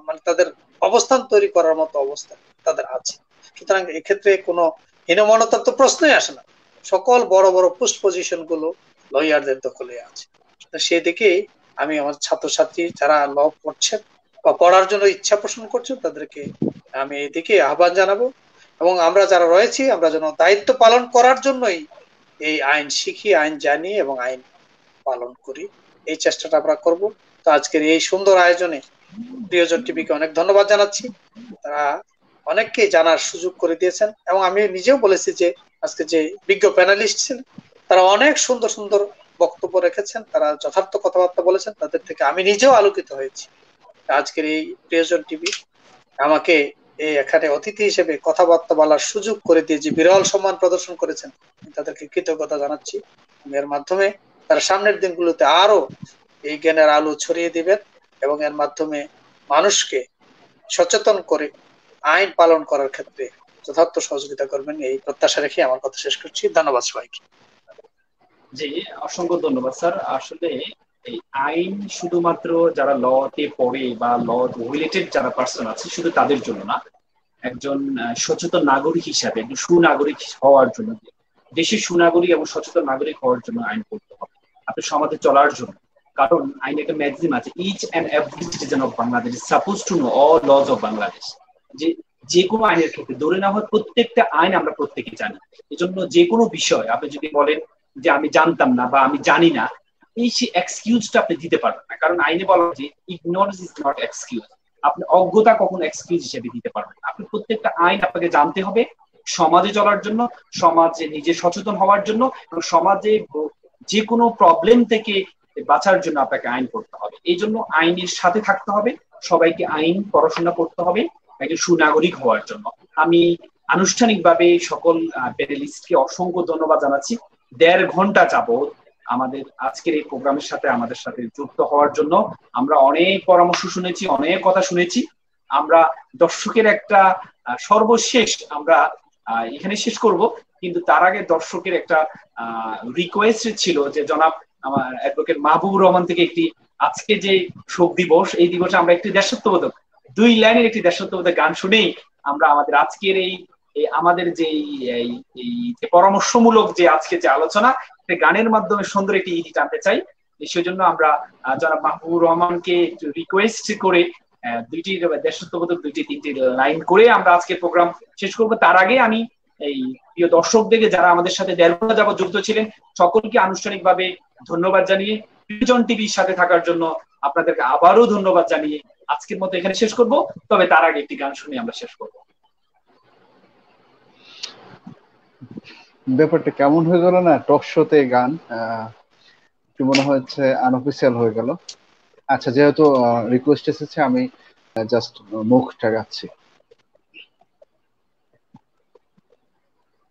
মানে তাদের অবস্থান তৈরি করার মতো অবস্থা তাদের আছে। সুতরাং এক্ষেত্রে কোনো হীনমন্যতার তো প্রশ্নই আসে না। সকল বড় বড় পোস্ট পজিশন গুলো লয়ারদের দখলে আছে। সেদিকে আমি আমার ছাত্রছাত্রী যারা ল পড়ছেন বা পড়ার জন্য ইচ্ছা পোষণ করছেন, তাদেরকে আমি এদিকে আহ্বান জানাবো। এবং আমরা যারা রয়েছি, আমরা যেন দায়িত্ব পালন করার জন্যই এই আইন শিখি, আইন জানি এবং আইন পালন করি, এই চেষ্টাটা আমরা করব। তো আজকের এই সুন্দর আয়োজনে প্রিয়জন টিভিকে অনেক ধন্যবাদ জানাচ্ছি। তারা অনেককে জানার সুযোগ করে দিয়েছেন এবং আমি নিজেও বলেছি যে আজকে যে বিজ্ঞ প্যানেলিস্ট ছিলেন, তারা অনেক সুন্দর সুন্দর বক্তব্য রেখেছেন, তারা যথার্থ কথাবার্তা বলেছেন, তাদের থেকে আমি নিজেও আলোকিত হয়েছি। আজকের এই প্রিয়জন টিভি আমাকে এখানে অতিথি হিসেবে কথাবার্তা বলার সুযোগ করে দিয়ে যে বিরল সম্মান প্রদর্শন করেছেন, তাদেরকে কৃতজ্ঞতা জানাচ্ছি। এর মাধ্যমে তারা সামনের দিনগুলোতে আরো এই জ্ঞানের আলো ছড়িয়ে দিবেন এবং এর মাধ্যমে মানুষকে সচেতন করে আইন পালন করার ক্ষেত্রে যথার্থ সহযোগিতা করবেন, এই প্রত্যাশা রেখে আমার কথা শেষ করছি। ধন্যবাদ সবাইকে। জি, অসংখ্য ধন্যবাদ স্যার। আসলে এই আইন শুধুমাত্র যারা লতে পড়ে বা ল রিলেটেড যারা পার্সন আছে শুধু তাদের জন্য না, একজন সচেতন নাগরিক হিসাবে একজন সুনাগরিক হওয়ার জন্য, দেশের সুনাগরিক এবং সচেতন নাগরিক হওয়ার জন্য আইন করতে হবে আপনার সমাজে চলার জন্য। কারণ আইন একটা ম্যাক্সিম আছে, each and every citizen of Bangladesh is suppose to know all laws of Bangladesh. যে কোনো আইনের ক্ষেত্রে ধরে না হয় প্রত্যেকটা আইন আমরা প্রত্যেকে জানি। এজন্য যে কোনো বিষয় আপনি যদি বলেন যে আমি জানতাম না বা আমি জানি না, এই সে এক্সকিউজটা আপনি দিতে পারবেন না। কারণ আইনে বলা যে ইগনোরেন্স ইজ নট এক্সকিউজ। আপনি অজ্ঞতা কখনো এক্সকিউজ হিসেবে দিতে পারবেন না। আপনি প্রত্যেকটা আইন আপনাকে জানতে হবে সমাজে চলার জন্য, সমাজে নিজে সচেতন হওয়ার জন্য এবং সমাজে যে কোনো প্রবলেম থেকে বাঁচার জন্য আপনাকে আইন করতে হবে। এই জন্য আইনের সাথে থাকতে হবে, সবাইকে আইন পড়াশোনা করতে হবে একজন সুনাগরিক হওয়ার জন্য। আমি আনুষ্ঠানিকভাবে সকল প্যানেলিস্টকে অসংখ্য ধন্যবাদ জানাচ্ছি 1.5 ঘন্টা যাবত আমাদের আজকের এই প্রোগ্রামের সাথে আমাদের সাথে যুক্ত হওয়ার জন্য। আমরা অনেক পরামর্শ শুনেছি, অনেক কথা শুনেছি। আমরা দর্শকের একটা সর্বশেষ আমরা এখানে শেষ করব, কিন্তু তার আগে দর্শকের একটা রিকোয়েস্ট ছিল যে জনাব আমার অ্যাডভোকেট মাহবুবুর রহমান থেকে একটি, আজকে যে শোক দিবস, এই দিবসে আমরা একটি দেশাত্মবোধক 2 লাইনের একটি দেশাত্মবোধক গান শুনেই আমরা আমাদের আজকের এই আমাদের যে পরামর্শমূলক যে আজকে যে আলোচনা, গানের মাধ্যমে সুন্দর একটি ইতি টানতে চাই। সেই জন্য আমরা জনাব মাহবুবুর রহমানকে একটু রিকোয়েস্ট করে দুইটি দেশাত্মবোধক 2-3টি লাইন করে আমরা আজকে প্রোগ্রাম শেষ করব। তার আগে আমি এই প্রিয় দর্শকদেরকে যারা আমাদের সাথে 1.5 ঘন্টা যাবত যুক্ত ছিলেন সকলকে আনুষ্ঠানিকভাবে ধন্যবাদ জানিয়ে, প্রিয়জন টিভির সাথে থাকার জন্য আপনাদেরকে আবারও ধন্যবাদ জানিয়ে আজকের মতো এখানে শেষ করব। তবে তার আগে একটি গান শুনে আমরা শেষ করব। ব্যাপারটা কেমন হয়ে গেল না, টক শোতে গান কি মনে হচ্ছে আনঅফিসিয়াল হয়ে গেল। আচ্ছা, যেহেতু রিকোয়েস্ট এসেছে আমি জাস্ট মুখটা গাচ্ছি।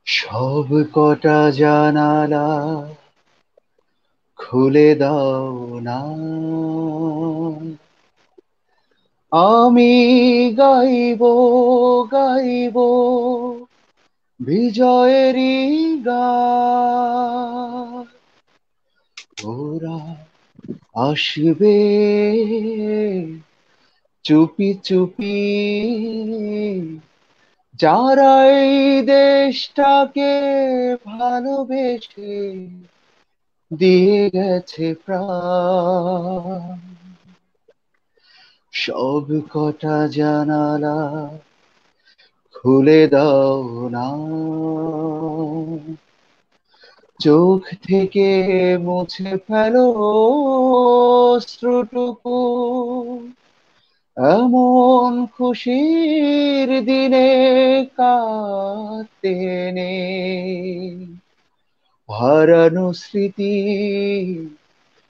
সব কটা জানালা খুলে দাও না, আমি গাইব গাইব বিজয়েরই গান। ওরা আসবে চুপি চুপি, যারা এই দেশটাকে ভালোবেসে দিয়ে গেছে প্রাণ। সব কটা জানালা খুলে দাও না, চোখ থেকে মুছে ফেলো অশ্রুটুকু, এমন খুশির দিনে কাঁদতে নেই। হারানো স্মৃতি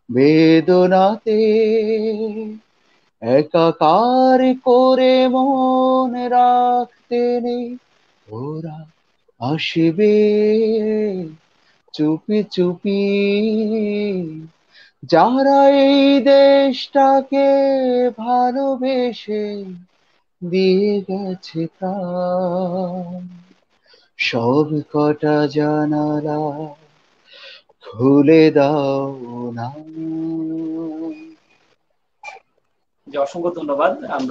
বেদনাতে একাকার করে মন রাখতে নেই। ওরা আসবে চুপি চুপি, যারা এই দেশটাকে ভালোবেসে দিয়ে গেছে প্রাণ। সব কটা জানালা খুলে দাও না। অসংখ্য ধন্যবাদ। আমরা